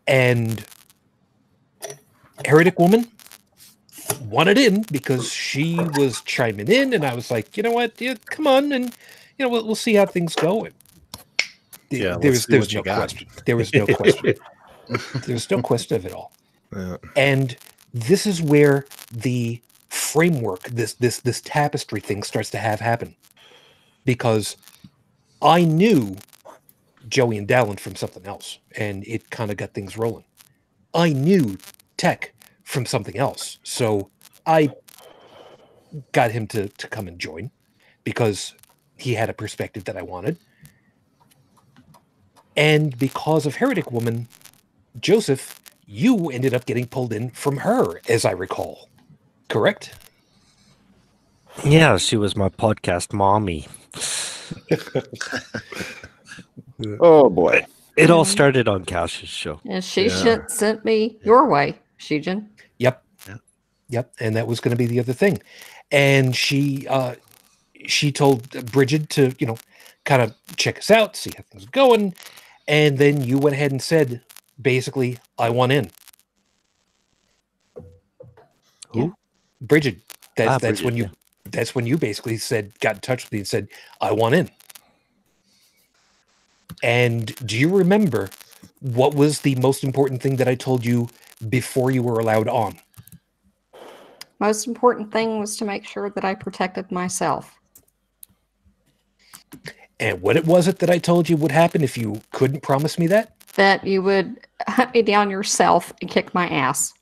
And Heretic Woman wanted in because she was chiming in, and I was like, you know what, come on, and we'll see how things go. And there's no question. There was no question. There's no question of it all. Yeah. And this is where the framework, this tapestry thing starts to happen, because I knew Joey and Dalan from something else, and it kind of got things rolling. I knew Tech from something else, so I got him to come and join because he had a perspective that I wanted. And because of Heretic Woman, Joseph, you ended up getting pulled in from her, as I recall. Correct? Yeah, she was my podcast mommy. Oh boy. It all started on Cash's show. And she sent me your way, Shujin. Yep. Yep. And that was going to be the other thing. And she told Brigid to, kind of check us out, see how things are going. And then you went ahead and said, basically, I want in. Who? Brigid. That's Brigid, when you that's when you basically got in touch with me and said, I want in. And do you remember what was the most important thing that I told you before you were allowed on? Most important thing was to make sure that I protected myself. And what was it that I told you would happen if you couldn't promise me that? That you would hunt me down yourself and kick my ass.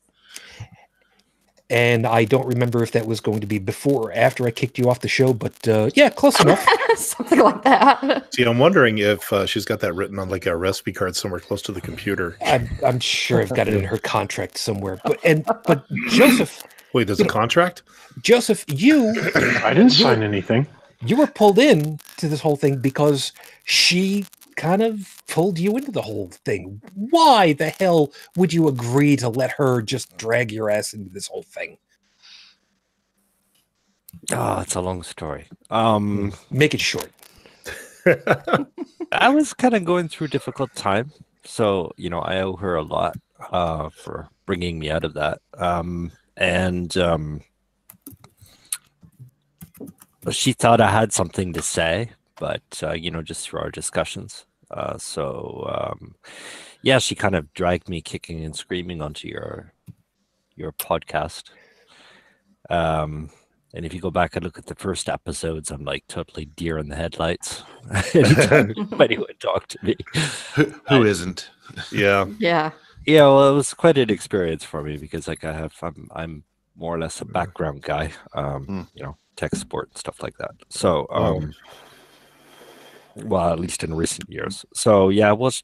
And I don't remember if that was going to be before or after I kicked you off the show, but yeah, close enough. Something like that. See, I'm wondering if she's got that written on like a recipe card somewhere close to the computer. I'm sure I've got it in her contract somewhere. But Joseph. Wait, there's a contract? Joseph, I didn't sign anything. You were pulled in to this whole thing because she kind of pulled you into the whole thing. Why the hell would you agree to let her just drag your ass into this whole thing? Oh, it's a long story. Make it short. I was kind of going through a difficult time, so I owe her a lot for bringing me out of that. She thought I had something to say, but just through our discussions. She kind of dragged me kicking and screaming onto your podcast. And if you go back and look at the first episodes, I'm like totally deer in the headlights. Anytime anybody would talk to me. Who isn't? Yeah. Yeah. Yeah, well, it was quite an experience for me because I'm more or less a background guy, tech support and stuff like that. So, well, at least in recent years. So yeah, it was.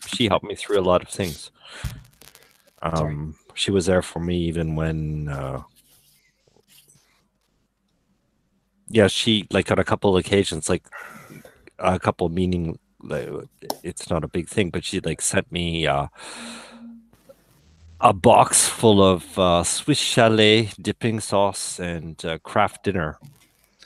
She helped me through a lot of things. She was there for me even when. She on a couple of occasions, meaning it's not a big thing, but she sent me a box full of Swiss chalet dipping sauce and craft dinner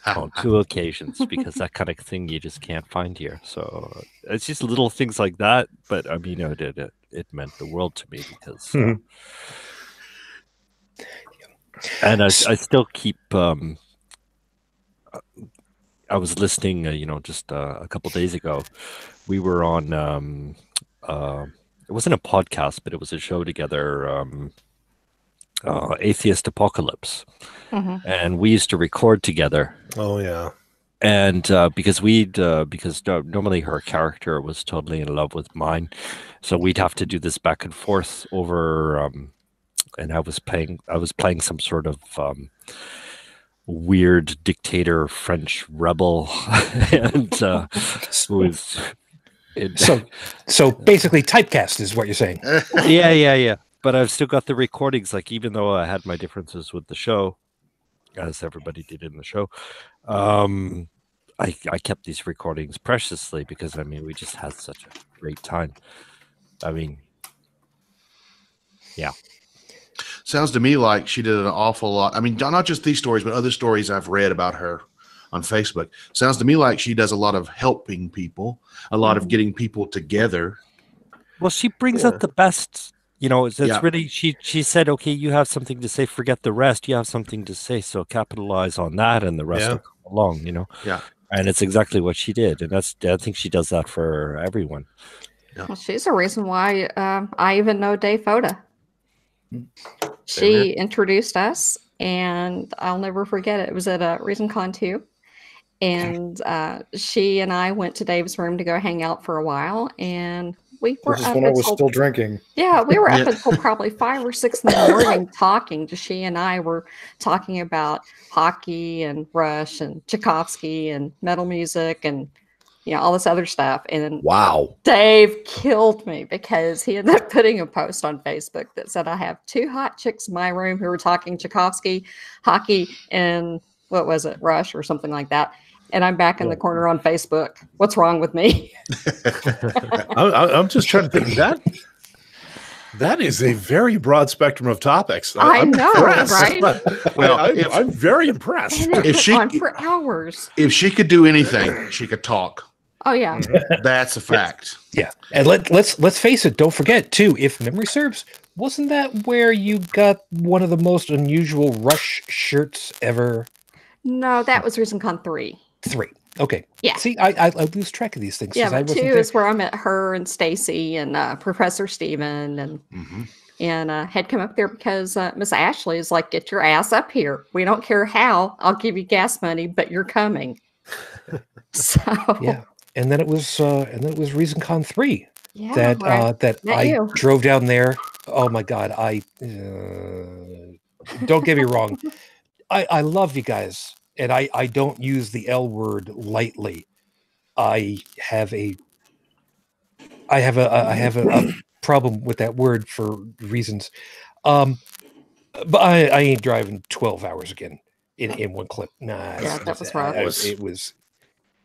on 2 occasions because that kind of thing you just can't find here. So it's just little things like that, but I mean, it meant the world to me because, and I still keep. I was listening, just a couple days ago. We were on. It wasn't a podcast, but it was a show together. Atheist Apocalypse, and we used to record together. Oh yeah, and because normally her character was totally in love with mine, so we'd have to do this back and forth over. And I was playing some sort of weird dictator French rebel, and was. So basically, typecast is what you're saying. Yeah. But I've still got the recordings. Even though I had my differences with the show, as everybody did in the show, I kept these recordings preciously because we just had such a great time. Yeah. Sounds to me like she did an awful lot. Not just these stories, but other stories I've read about her on Facebook. Sounds to me like she does a lot of helping people, a lot of getting people together. Well, she brings out the best. It's really, she said, okay, you have something to say, forget the rest. You have something to say, so capitalize on that, and the rest will come along, Yeah. And it's exactly what she did. And I think she does that for everyone. Yeah. Well, she's the reason why I even know Dave Foda. She introduced us, and I'll never forget it. It was at a ReasonCon 2. And she and I went to Dave's room to go hang out for a while, and we were This is up when I was until still drinking. yeah, we were up Yeah. until probably 5 or 6 in the morning talking. Just she and I were talking about hockey and Rush and Tchaikovsky and metal music and all this other stuff. And Wow. Dave killed me because he ended up putting a post on Facebook that said, I have 2 hot chicks in my room who were talking Tchaikovsky, hockey, and what was it, Rush or something like that. And I'm back in the corner on Facebook. What's wrong with me? I'm just trying to think that is a very broad spectrum of topics. I I'm know, impressed. right? Well, I'm very impressed. And it If went she- on for hours. If she could do anything, she could talk. Oh yeah. That's a fact. Yeah, and let's face it. Don't forget too. If memory serves, wasn't that where you got one of the most unusual Rush shirts ever? No, that was ReasonCon 3. 3. Okay. Yeah. See, I lose track of these things. Yeah, 'cause I but wasn't 2 there. is where I met her and Stacy and Professor Steven and had come up there because Miss Ashley is like, get your ass up here. We don't care how. I'll give you gas money, but you're coming. So Yeah, and then it was ReasonCon 3 yeah, that where that met I you. drove down there. Oh my God, don't get me wrong. I love you guys, and I don't use the L word lightly. I have a problem with that word for reasons. But I ain't driving 12 hours again in one clip. Nah, Yeah, that was rough. it was.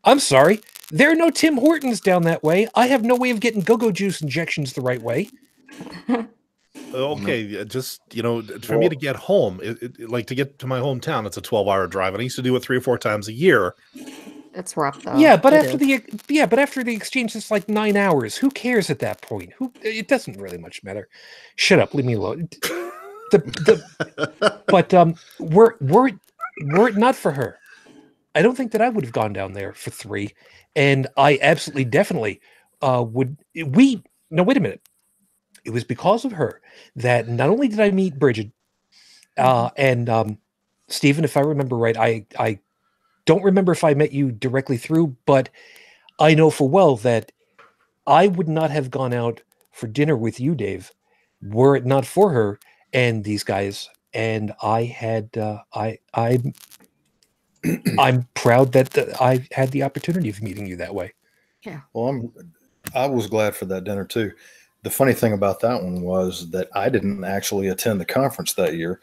I'm sorry. There are no Tim Hortons down that way. I have no way of getting go-go juice injections the right way. Okay, just for me to get home, like to get to my hometown, it's a 12-hour drive, and I used to do it 3 or 4 times a year. It's rough though. Yeah, but It after is. the exchange, it's like 9 hours. Who cares at that point? It doesn't really much matter. Shut up, leave me alone. But were it not for her, I don't think that I would have gone down there for 3, and I absolutely definitely would. No, wait a minute. It was because of her that not only did I meet Brigid and Stephen, if I remember right, I don't remember if I met you directly through, but I know for well that I would not have gone out for dinner with you, Dave, were it not for her and these guys. And I had I'm proud that I had the opportunity of meeting you that way. Yeah. Well, I was glad for that dinner too. The funny thing about that one was that I didn't actually attend the conference that year.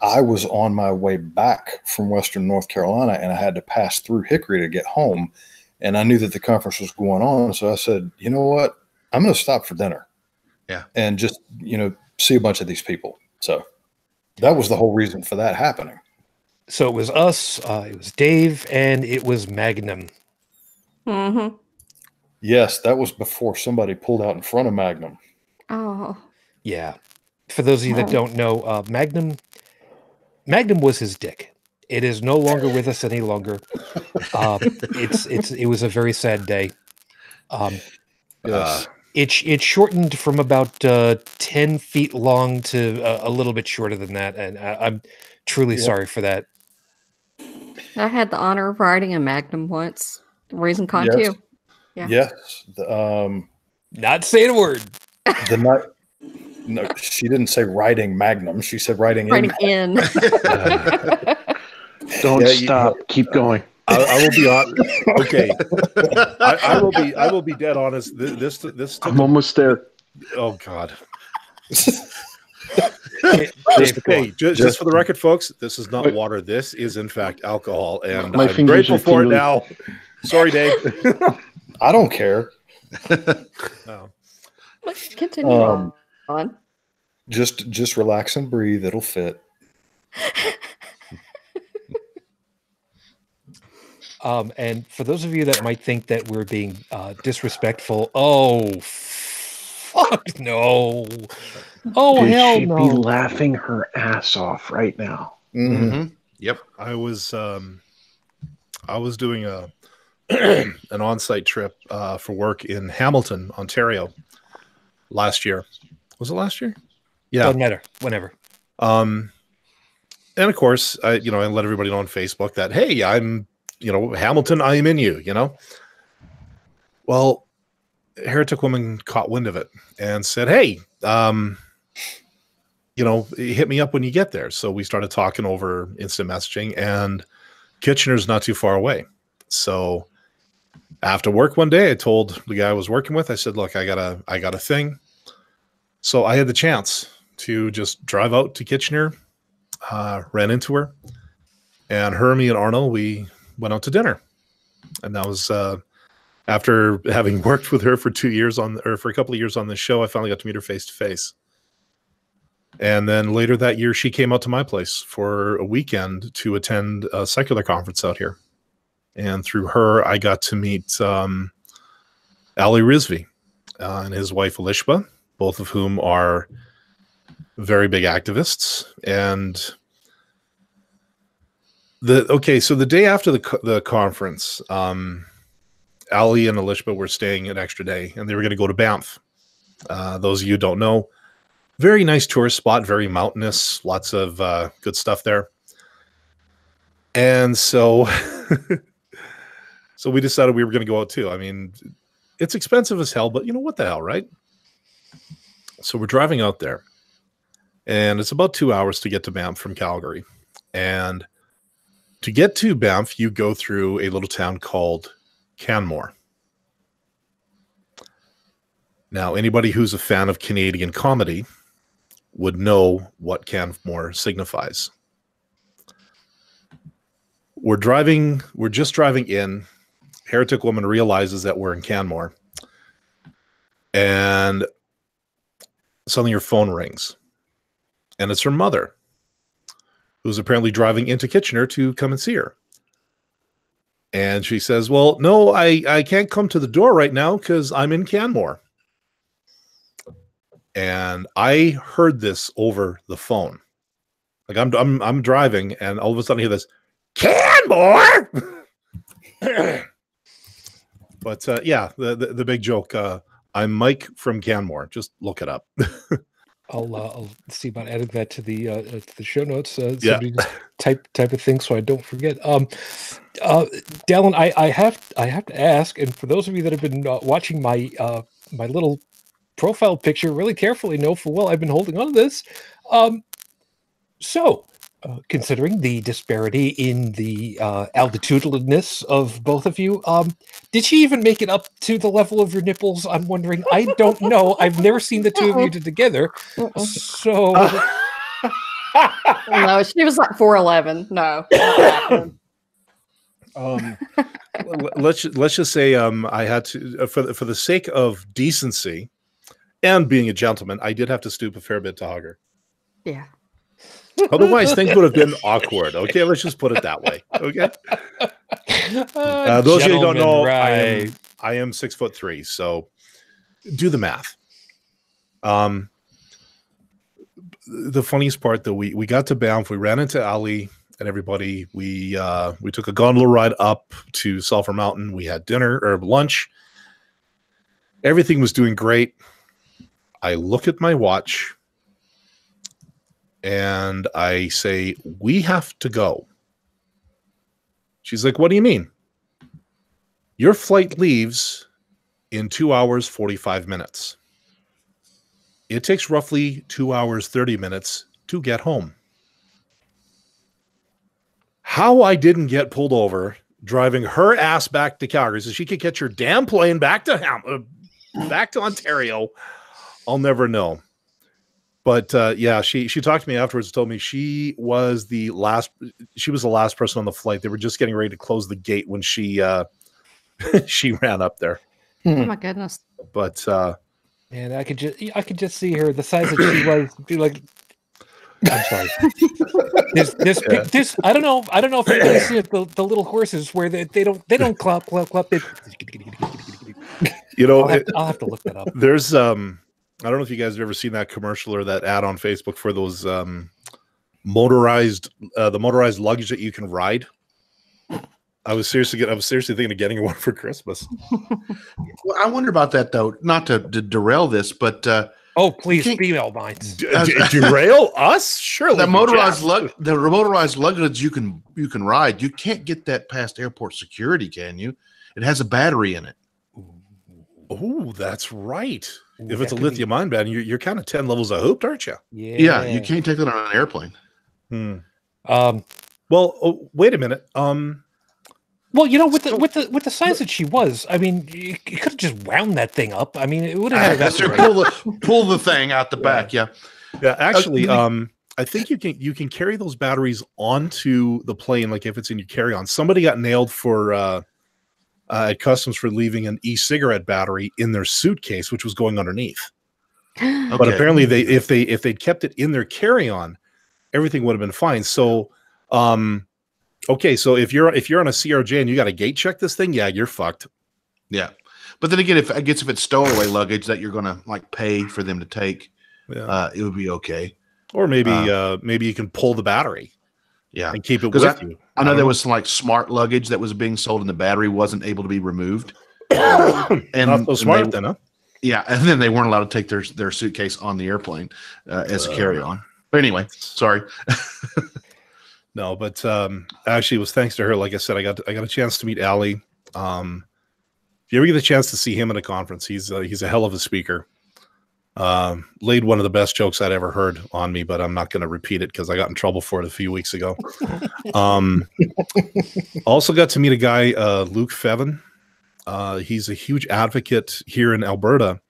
I was on my way back from Western North Carolina, and I had to pass through Hickory to get home. And I knew that the conference was going on. So I said, you know what? I'm going to stop for dinner. Yeah. And just, see a bunch of these people. So that was the whole reason for that happening. So it was us, it was Dave, and it was Magnum. Mm-hmm. Yes, that was before somebody pulled out in front of Magnum. Oh. Yeah. For those of you that don't know, Magnum was his dick. It is no longer with us any longer. It was a very sad day. Yes. It shortened from about 10 feet long to a little bit shorter than that, and I'm truly sorry for that. I had the honor of riding a Magnum once. ReasonCon Yes. 2. Yeah. Yes. Not saying a word. The night. No, she didn't say riding Magnum. She said riding in. Don't stop. Keep going. I will be on. Okay, I will be dead honest. This took, I'm almost there. oh God. Okay, just for the record, folks, this is not water. This is in fact alcohol, and My I'm fingers grateful are for it tingling. now. Sorry, Dave. I don't care. No. Let's continue on. Just relax and breathe. It'll fit. And for those of you that might think that we're being disrespectful, oh, fuck no. Oh, hell She'd no. be laughing her ass off right now. Mm-hmm. Yep. I was doing an on-site trip for work in Hamilton, Ontario last year. Was it last year? Yeah. Doesn't matter. Whenever. And of course, I let everybody know on Facebook that, hey, I'm, Hamilton, I am in you, Well, Heretic Woman caught wind of it and said, hey, hit me up when you get there. So we started talking over instant messaging, and Kitchener's not too far away. So after work one day, I told the guy I was working with, I said, look, I got a thing. So I had the chance to just drive out to Kitchener, ran into her, and me and Arnold, we went out to dinner. And that was after having worked with her for for a couple of years on this show, I finally got to meet her face to face. And then later that year, she came out to my place for a weekend to attend a secular conference out here. And through her, I got to meet Ali Rizvi and his wife, Elishba, both of whom are very big activists. And so the day after the conference, Ali and Elishba were staying an extra day, and they were going to go to Banff. Those of you who don't know, very nice tourist spot, very mountainous, lots of good stuff there. And so, so we decided we were going to go out too. I mean, it's expensive as hell, but what the hell, right? So we're driving out there, and it's about 2 hours to get to Banff from Calgary. And to get to Banff, you go through a little town called Canmore. Now, anybody who's a fan of Canadian comedy would know what Canmore signifies. We're just driving in. Heretic Woman realizes that we're in Canmore, and suddenly your phone rings, and it's her mother, who's apparently driving into Kitchener to come and see her. And she says, well, no, I can't come to the door right now because I'm in Canmore. And I heard this over the phone. Like I'm driving, and all of a sudden I hear this, Canmore! But yeah, the big joke, I'm Mike from Canmore. Just look it up. I'll see about adding that to the show notes. Yeah. Just type of thing so I don't forget. Dalan, I have to ask, and for those of you that have been watching my my little profile picture really carefully, know full well I've been holding on to this. So, considering the disparity in the altitudinalness of both of you, did she even make it up to the level of your nipples? I'm wondering. I don't know. I've never seen the two of you together. So, no, she was like 4'11". No. Let's just say I had to for the sake of decency and being a gentleman, I did have to stoop a fair bit to hug her. Yeah. Otherwise, things would have been awkward. Okay, let's just put it that way. Okay. Those of you who don't know, right. I am 6'3", so do the math. The funniest part, though, we got to Banff, we ran into Ali and everybody. We took a gondola ride up to Sulphur Mountain. We had dinner or lunch. Everything was doing great. I look at my watch and I say, we have to go. She's like, what do you mean? Your flight leaves in 2 hours, 45 minutes. It takes roughly 2 hours, 30 minutes to get home. How I didn't get pulled over driving her ass back to Calgary so she could catch her damn plane back to Ontario, I'll never know. But yeah, she talked to me afterwards and told me she was the last person on the flight. They were just getting ready to close the gate when she she ran up there. Oh my goodness. But and I could just see her, the size that she was, be like, I'm sorry. This I don't know if you guys see the little horses where they don't clap. You know, I'll have to look that up. There's I don't know if you guys have ever seen that commercial or that ad on Facebook for those motorized luggage that you can ride. I was seriously thinking of getting one for Christmas. Well, I wonder about that though. Not to derail this, but Oh, please, female minds. Derail us? Surely. The motorized luggage you can ride. You can't get that past airport security, can you? It has a battery in it. Oh, that's right. If it's a lithium-ion battery, you're kind of 10 levels of hooped, aren't you? Yeah, you can't take that on an airplane. Well, wait a minute. Well, you know, with the size that she was, I mean, you could have just wound that thing up. I mean, it would have had pull the thing out the back. Yeah. Actually, I think you can carry those batteries onto the plane, like if it's in your carry-on. Somebody got nailed for at customs for leaving an e-cigarette battery in their suitcase, which was going underneath. Okay. But apparently, if they'd kept it in their carry-on, everything would have been fine. So, okay, so if you're on a CRJ and you got to gate check this thing, yeah, you're fucked. Yeah, but then again, if it's stowaway luggage that you're gonna like pay for them to take, it would be okay. Or maybe you can pull the battery. Yeah, and keep it with you. I know there was some like smart luggage that was being sold and the battery wasn't able to be removed. And not so smart then, huh? Yeah, and then they weren't allowed to take their suitcase on the airplane as a carry-on. But anyway, sorry. No, but actually, it was thanks to her. Like I said, I got a chance to meet Allie. If you ever get a chance to see him at a conference, he's a hell of a speaker. Laid one of the best jokes I'd ever heard on me, but I'm not going to repeat it because I got in trouble for it a few weeks ago. Also got to meet a guy, Luke Fevin. He's a huge advocate here in Alberta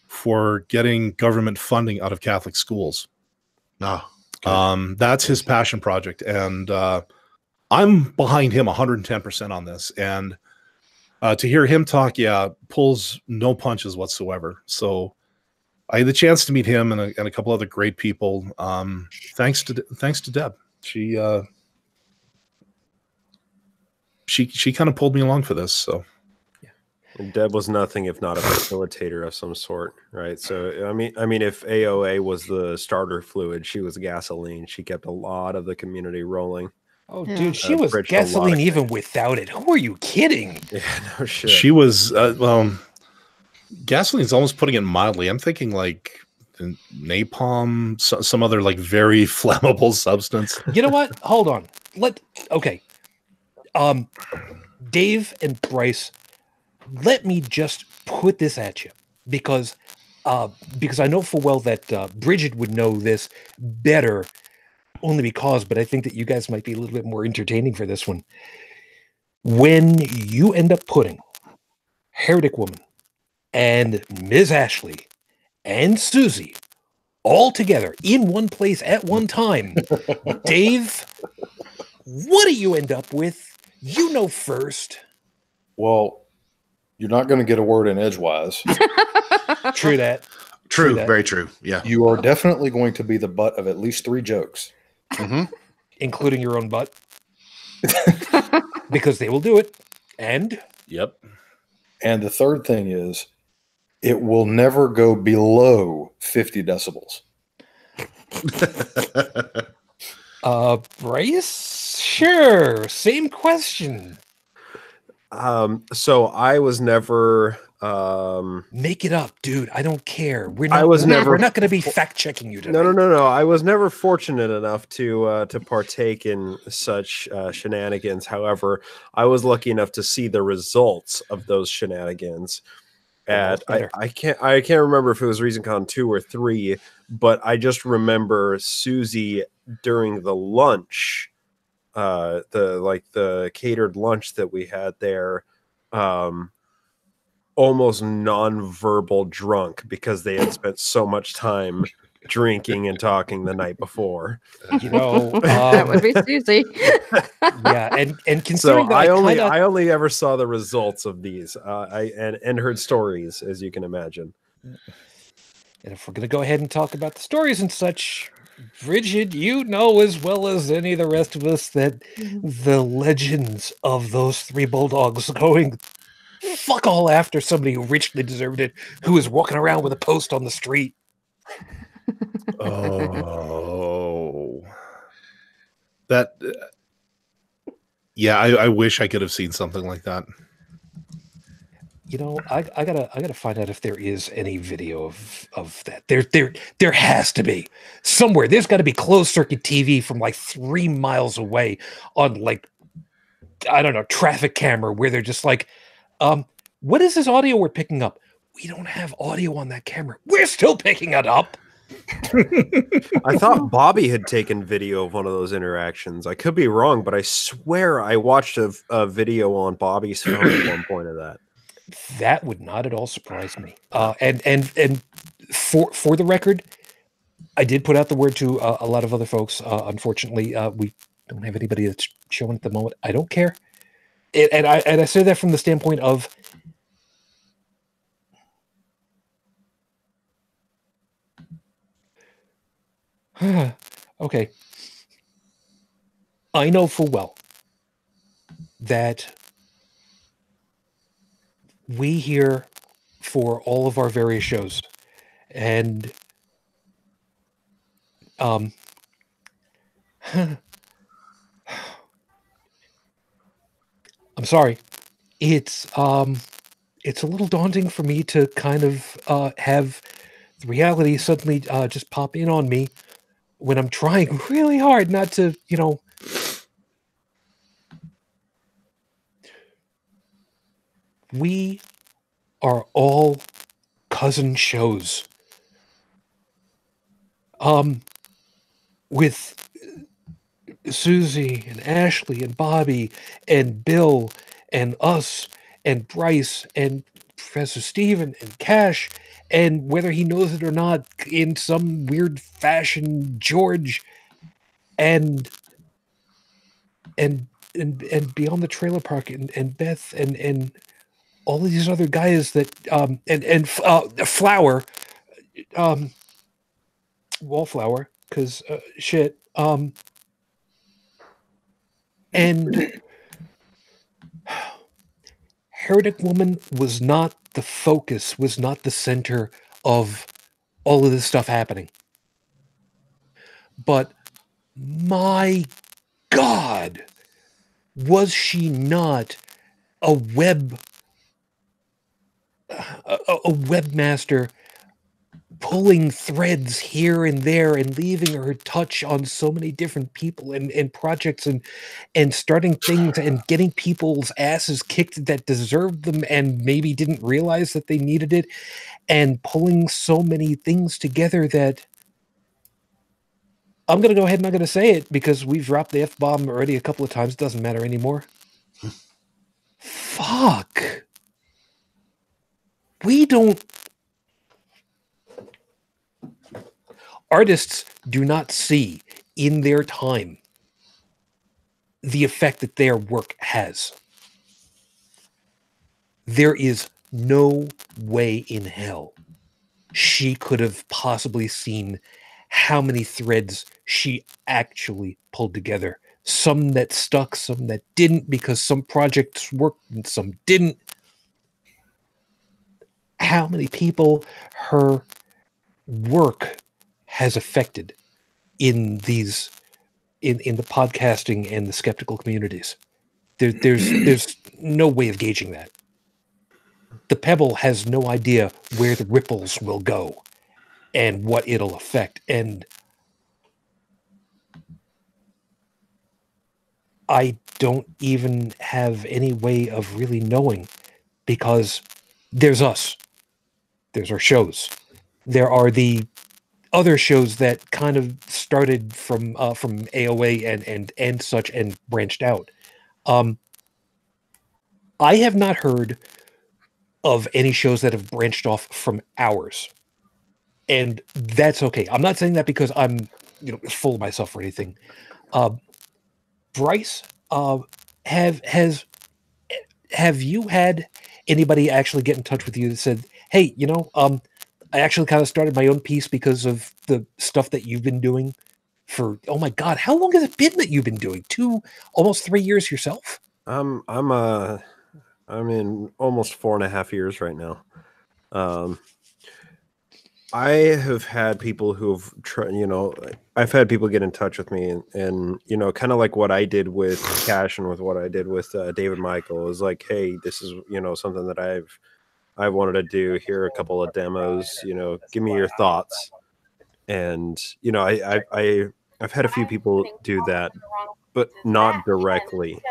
for getting government funding out of Catholic schools. That's his passion project, and I'm behind him 110% on this. And to hear him talk, pulls no punches whatsoever. So I had the chance to meet him and a couple other great people. Thanks to Deb. She kind of pulled me along for this. So. And Deb was nothing if not a facilitator of some sort, right? So, I mean, if AOA was the starter fluid, she was gasoline. She kept a lot of the community rolling. Oh, dude, she was gasoline even without it. Who are you kidding? Yeah, no shit. She was, gasoline's almost putting it mildly. I'm thinking like napalm, some other like very flammable substance. You know what? Hold on. Okay. Dave and Bryce, let me just put this at you because I know full well that Brigid would know this better only because, but I think that you guys might be a little bit more entertaining for this one. When you end up putting Heretic Woman and Ms. Ashley and Susie all together in one place at one time, Dave, what do you end up with? You know first. Well, you're not going to get a word in edgewise. True that. True, very true. Yeah. You are definitely going to be the butt of at least 3 jokes. Including your own butt. Because they will do it. And? Yep. And the third thing is, it will never go below 50 decibels. Bryce? Sure. Same question. So I was never make it up, dude. I don't care. We're not going to be fact checking you today. No. I was never fortunate enough to partake in such shenanigans. However, I was lucky enough to see the results of those shenanigans. I can't remember if it was ReasonCon 2 or 3, but I just remember Susie during the lunch. The catered lunch that we had there, almost non-verbal drunk because they had spent so much time drinking and talking the night before. You know, that would be Susie. Yeah, and considering so I only ever saw the results of these, and heard stories, as you can imagine. And if we're gonna go ahead and talk about the stories and such, Brigid, you know as well as any of the rest of us that the legends of those 3 bulldogs going fuck all after somebody who richly deserved it, who was walking around with a post on the street. Oh, that. Yeah, I wish I could have seen something like that. You know, I gotta find out if there is any video of that. There has to be somewhere. There's got to be closed circuit TV from like 3 miles away on like, I don't know, traffic camera where they're just like, what is this audio we're picking up? We don't have audio on that camera. We're still picking it up. I thought Bobby had taken video of one of those interactions. I could be wrong, but I swear I watched a video on Bobby's phone at one point of that. That would not at all surprise me. And for the record, I did put out the word to a lot of other folks. Unfortunately, we don't have anybody that's showing at the moment. I don't care, and I say that from the standpoint of okay. I know full well that we here for all of our various shows, and I'm sorry, it's a little daunting for me to kind of have the reality suddenly just pop in on me when I'm trying really hard not to, you know, we are all cousin shows. With Susie and Ashley and Bobby and Bill and us and Bryce and Professor Steven and Cash, and whether he knows it or not, in some weird fashion, George and Beyond the Trailer Park and Beth and all of these other guys that Flower, Wallflower, because shit, and Heretic Woman was not the focus, was not the center of all of this stuff happening. But my God, was she not a webmaster, pulling threads here and there and leaving her touch on so many different people and projects and starting things and getting people's asses kicked that deserved them and maybe didn't realize that they needed it, and pulling so many things together that I'm going to go ahead and I'm going to say it because we've dropped the F-bomb already a couple of times. It doesn't matter anymore. Fuck. We don't... Artists do not see in their time the effect that their work has. There is no way in hell she could have possibly seen how many threads she actually pulled together. Some that stuck, some that didn't, because some projects worked and some didn't. How many people her work has affected in these in the podcasting and the skeptical communities. There's no way of gauging that. The pebble has no idea where the ripples will go and what it'll affect. And I don't even have any way of really knowing, because there's us. There's our shows. There are the other shows that kind of started from AOA and such and branched out. I have not heard of any shows that have branched off from ours, and that's okay. I'm not saying that because I'm full of myself or anything. Bryce, have you had anybody actually get in touch with you that said, hey, I actually kind of started my own piece because of the stuff that you've been doing for, oh my God, how long has it been that you've been doing? Almost 3 years yourself? I'm in almost 4.5 years right now. I have had people who've I've had people get in touch with me and kind of like what I did with Cash and with what I did with David Michael is like, hey, this is, something that I've I wanted to do here a couple of demos. Give me your thoughts. And I've had a few people do that, but not directly.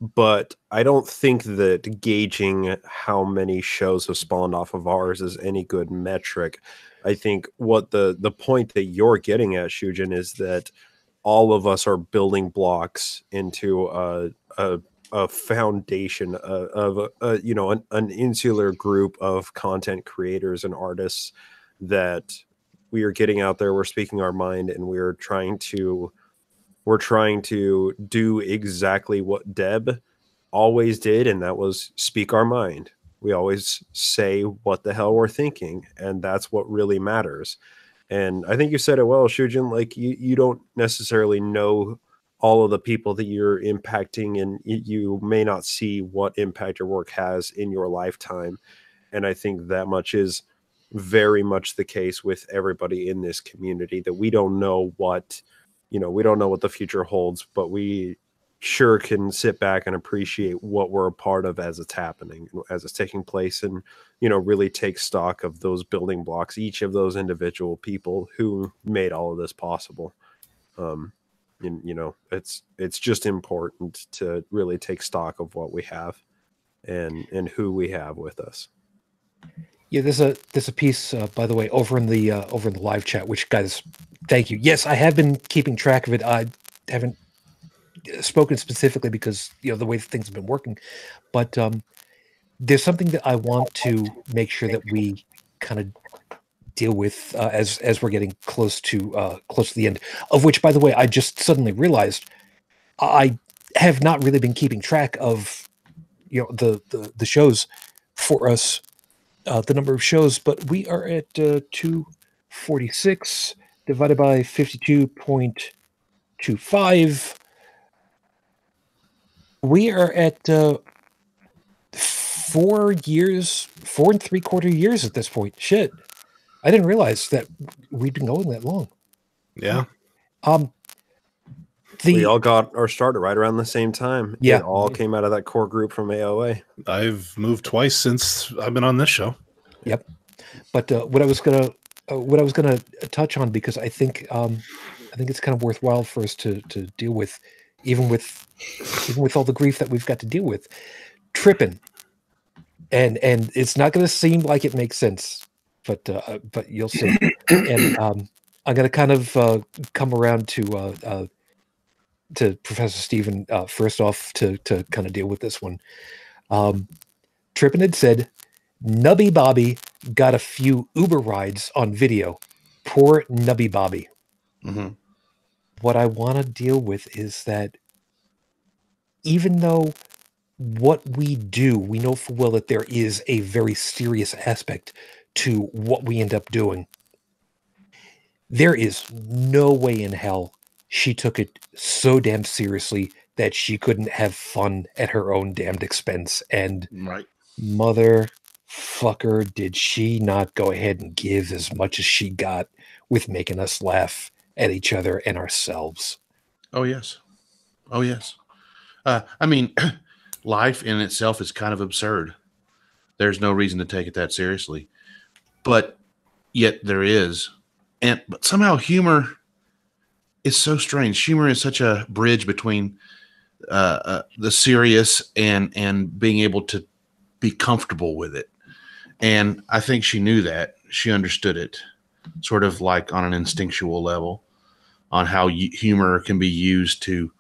But I don't think that gauging how many shows have spawned off of ours is any good metric. I think what the point that you're getting at, Shujin, is that all of us are building blocks into a foundation of an insular group of content creators and artists that we are getting out there. We're speaking our mind, and we're trying to do exactly what Deb always did, and that was speak our mind. We always say what the hell we're thinking, and that's what really matters. And I think you said it well, Shujin. Like, you don't necessarily know all of the people that you're impacting, and you may not see what impact your work has in your lifetime. And I think that much is very much the case with everybody in this community, that we don't know what the future holds, but we sure can sit back and appreciate what we're a part of as it's happening, as it's taking place, and really take stock of those building blocks, each of those individual people who made all of this possible. It's just important to really take stock of what we have and who we have with us. Yeah, there's a piece, by the way, over in the live chat, which, guys, thank you. Yes, I have been keeping track of it. I haven't spoken specifically because the way things have been working, but there's something that I want to make sure that we kind of deal with as we're getting close to the end. Of which, by the way, I just suddenly realized I have not really been keeping track of the shows for us. The number of shows, but we are at 246 divided by 52.25. We are at 4 years, 4 3/4 years at this point. Shit, I didn't realize that we'd been going that long. Yeah. We all got our started right around the same time. Yeah. It all came out of that core group from AOA. I've moved twice since I've been on this show. Yep. But what I was gonna touch on, because I think it's kind of worthwhile for us to deal with, even with all the grief that we've got to deal with, tripping, and it's not going to seem like it makes sense, but you'll see. And I'm going to kind of come around to Professor Stephen first off to kind of deal with this one. Trippin had said, Nubby Bobby got a few Uber rides on video. Poor Nubby Bobby. Mm-hmm. What I want to deal with is that even though what we do, we know full well that there is a very serious aspect to what we end up doing. There is no way in hell she took it so damn seriously that she couldn't have fun at her own damned expense. And Right. motherfucker, did she not go ahead and give as much as she got with making us laugh at each other and ourselves. Oh, yes. Oh, yes. I mean, life in itself is kind of absurd. There's no reason to take it that seriously. But yet there is. But somehow humor is so strange. Humor is such a bridge between the serious and being able to be comfortable with it. And I think she knew that. She understood it, sort of like on an instinctual level, on how humor can be used to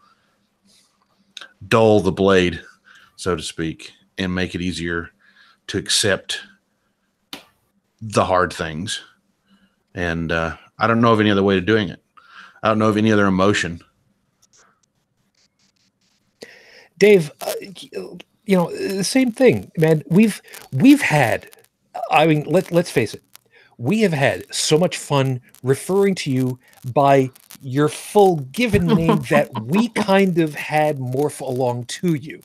dull the blade, so to speak, and make it easier to accept the hard things. And I don't know of any other way of doing it. I don't know of any other emotion. Dave, the same thing, man. We've had, I mean, let's face it, we have had so much fun referring to you by your full given name that we kind of had morph along to you.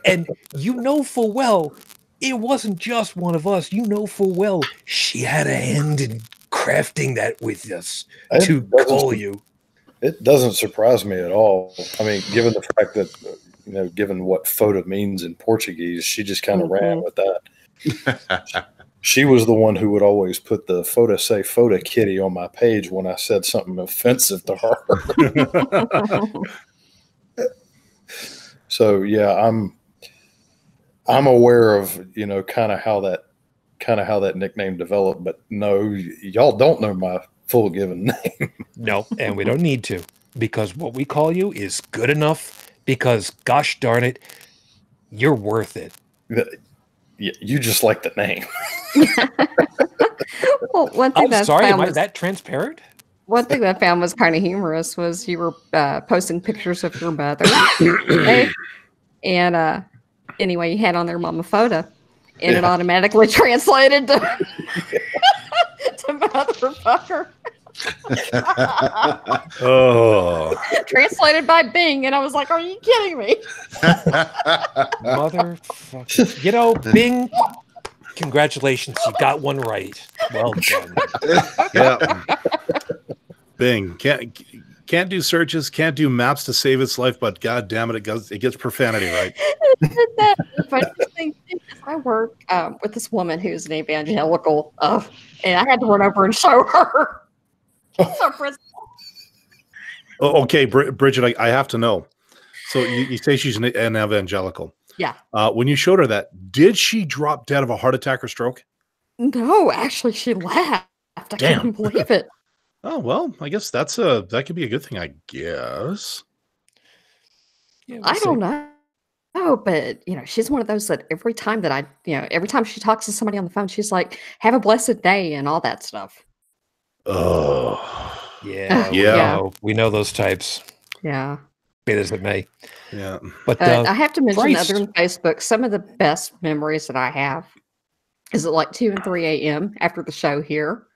And you know full well, it wasn't just one of us. You know full well, she had a hand in crafting that with us to call you. It doesn't surprise me at all. I mean, given the fact that given what Foda means in Portuguese, she just kind of ran with that. She was the one who would always put the Foda kitty on my page when I said something offensive to her. So yeah, I'm aware of kind of how that nickname developed, but no, y'all don't know my full given name. No, and we don't need to, because what we call you is good enough, because gosh darn it, you're worth it. Yeah, you just like the name. Well, one thing I'm sorry, am I that transparent? One thing that I found was kind of humorous was you were posting pictures of your mother. And anyway, you had on there Mama Foda, and it automatically translated to, to motherfucker. Oh, Translated by Bing, and I was like, "Are you kidding me?" Motherfucker! Bing. Congratulations, you got one right. Well done. Yeah. Bing can't do searches, can't do maps to save its life, but god damn it, it gets profanity right. The funniest thing is I work with this woman who's an evangelical, and I had to run over and show her. Oh, okay, Brigid, I have to know. So you say she's an evangelical. Yeah. When you showed her that, did she drop dead of a heart attack or stroke? No, actually, she laughed. I couldn't believe it. Oh well, I guess that could be a good thing, I guess. Yeah, I don't know. Oh, but she's one of those that every time she talks to somebody on the phone, she's like, "Have a blessed day" and all that stuff. Oh, yeah. We know those types. Yeah. Be it as it may. Yeah. But I have to mention other than Facebook, some of the best memories that I have is at like 2 and 3 a.m. after the show here,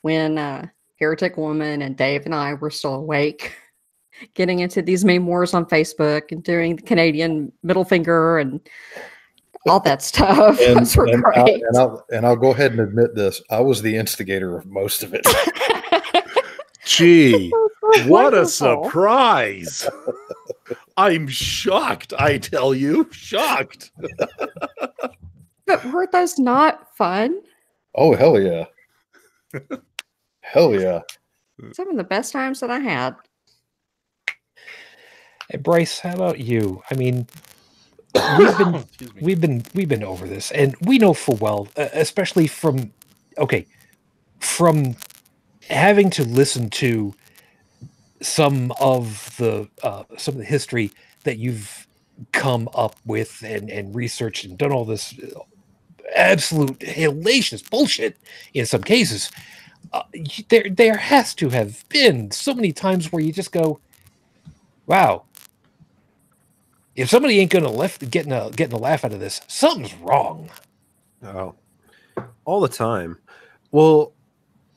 when Heretic Woman and Dave and I were still awake, getting into these meme wars on Facebook and doing the Canadian middle finger and all that stuff. Those were great. I'll go ahead and admit this. I was the instigator of most of it. Gee, what a surprise. I'm shocked, I tell you. Shocked. But were those not fun? Oh, hell yeah. Hell yeah. Some of the best times that I had. Hey, Bryce, how about you? I mean, we've been over this, and we know full well, especially from having to listen to some of the history that you've come up with and researched and done all this absolute hellacious bullshit in some cases. There has to have been so many times where you just go, wow, if somebody ain't gonna getting a laugh out of this, something's wrong. Oh, all the time. Well,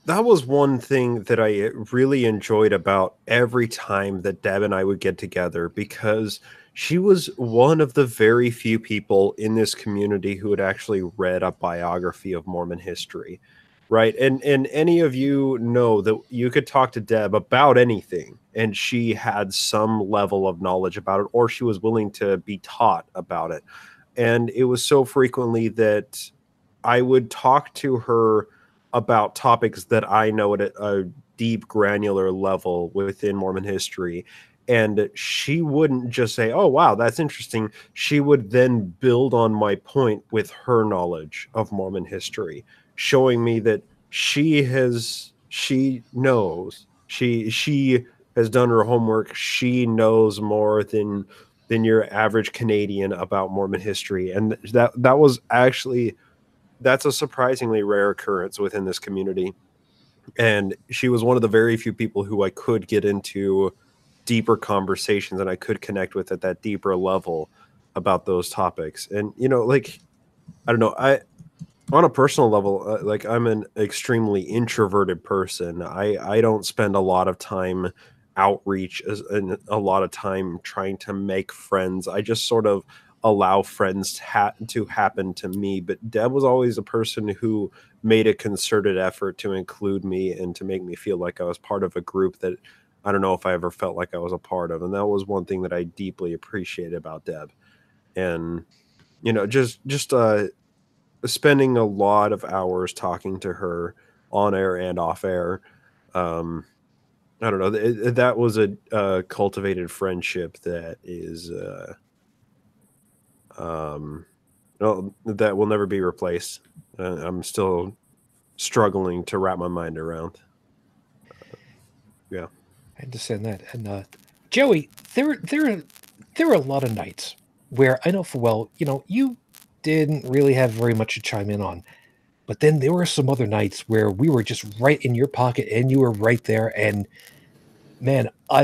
that was one thing that I really enjoyed about every time that Deb and I would get together, because she was one of the very few people in this community who had actually read a biography of Mormon history, right? And any of you know that you could talk to Deb about anything, and she had some level of knowledge about it, or she was willing to be taught about it. And it was so frequently that I would talk to her about topics that I know at a deep granular level within Mormon history. And she wouldn't just say, "Oh, wow, that's interesting." She would then build on my point with her knowledge of Mormon history, showing me that she knows, she has done her homework. She knows more than your average Canadian about Mormon history. And that was actually, that's a surprisingly rare occurrence within this community. And she was one of the very few people who I could get into deeper conversations and I could connect with at that deeper level about those topics. And, like, I don't know, on a personal level, like, I'm an extremely introverted person. I don't spend a lot of time outreach and a lot of time trying to make friends. I just sort of allow friends to happen to me. But Deb was always a person who made a concerted effort to include me and to make me feel like I was part of a group that I don't know if I ever felt like I was a part of. And that was one thing that I deeply appreciated about Deb. And, you know, just spending a lot of hours talking to her on air and off air. I don't know. That was a cultivated friendship that is, that will never be replaced. I'm still struggling to wrap my mind around. Yeah, I understand that. And Joey, there are a lot of nights where I know for well, you know, you didn't really have very much to chime in on. But then there were some other nights where we were just right in your pocket and you were right there. And man, I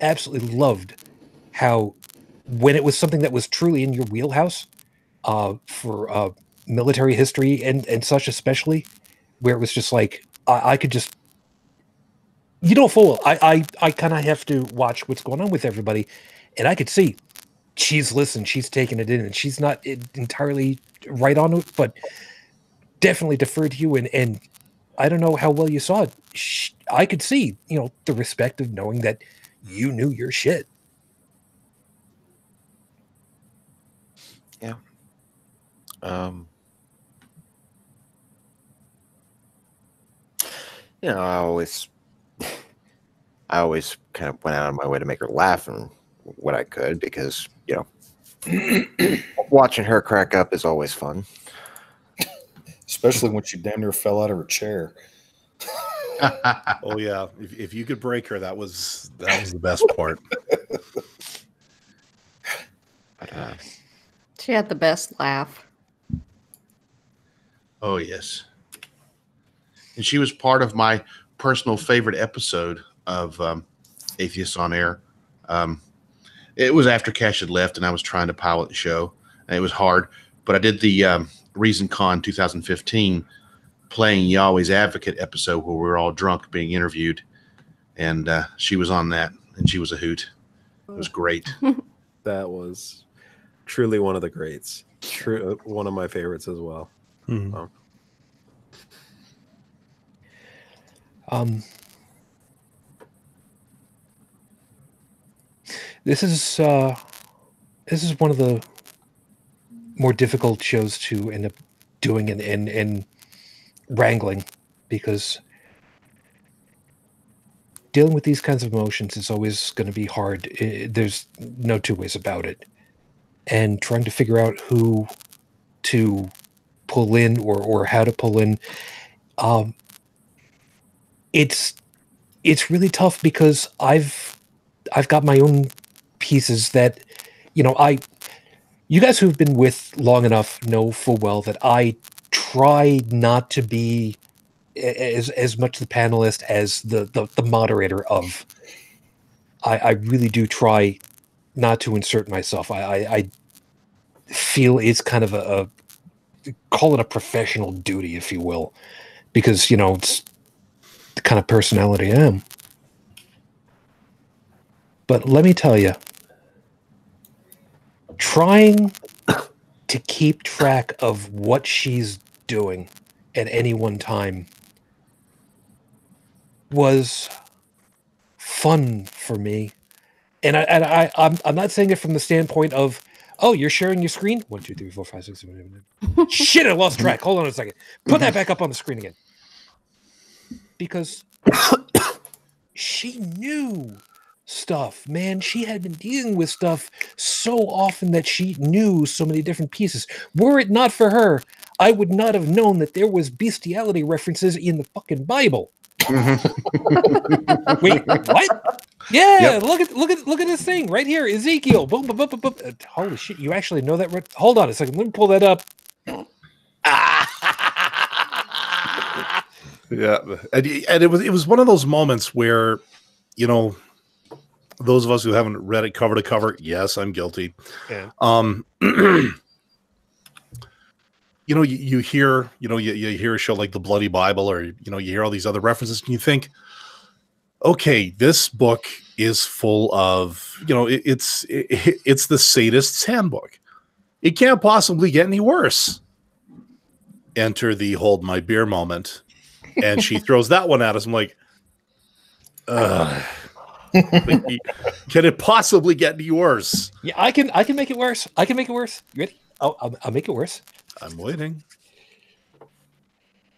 absolutely loved how when it was something that was truly in your wheelhouse for military history and such, especially where it was just like, I could just, you know, full well, I kind of have to watch what's going on with everybody. And I could see she's listened, she's taken it in, and she's not entirely right on it, but definitely deferred to you. And I don't know how well you saw it. I could see, you know, the respect of knowing that you knew your shit. Yeah. You know, I always kind of went out of my way to make her laugh and what I could, because, you know, watching her crack up is always fun. Especially when she damn near fell out of her chair. Oh yeah, if you could break her, that was the best part. But, She had the best laugh. Oh, yes. And she was part of my personal favorite episode of Atheists on Air. It was after Cash had left and I was trying to pilot the show. And it was hard. But I did the Reason Con 2015 playing Yahweh's Advocate episode where we were all drunk being interviewed. And she was on that. And she was a hoot. It was great. That was truly one of the greats. True, one of my favorites as well. Mm-hmm. This is one of the more difficult shows to end up doing and wrangling, because dealing with these kinds of emotions is always going to be hard. There's no two ways about it. And trying to figure out who to pull in or how to pull in, it's really tough, because I've got my own pieces that, you know, you guys who've been with long enough know full well that I try not to be as much the panelist as the moderator of. I really do try not to insert myself. I feel it's kind of a call it a professional duty, if you will, because, you know, it's the kind of personality I am. But let me tell you, trying to keep track of what she's doing at any one time was fun for me. And I'm not saying it from the standpoint of, oh, you're sharing your screen? 1, 2, 3, 4, 5, 6, 7, 8, 9. Shit, I lost track. Hold on a second. Put that back up on the screen again. Because she knew stuff, man. She had been dealing with stuff so often that she knew so many different pieces. Were it not for her, I would not have known that there was bestiality references in the fucking Bible. Wait, what? Yeah, yep. Look at this thing right here, Ezekiel. Boom, boom, boom, boom, boom. Holy shit! You actually know that? Hold on a second. Let me pull that up. Yeah, and it was one of those moments where, you know, those of us who haven't read it cover to cover, yes, I'm guilty. Yeah. You know, you hear, you know, you hear a show like the Bloody Bible, or, you know, you hear all these other references, and you think, okay, this book is full of, you know, it's the sadist's handbook. It can't possibly get any worse. Enter the hold my beer moment, and she throws that one at us. I'm like, Can it possibly get any worse? Yeah, I can make it worse. I can make it worse. You ready? I'll make it worse. I'm waiting.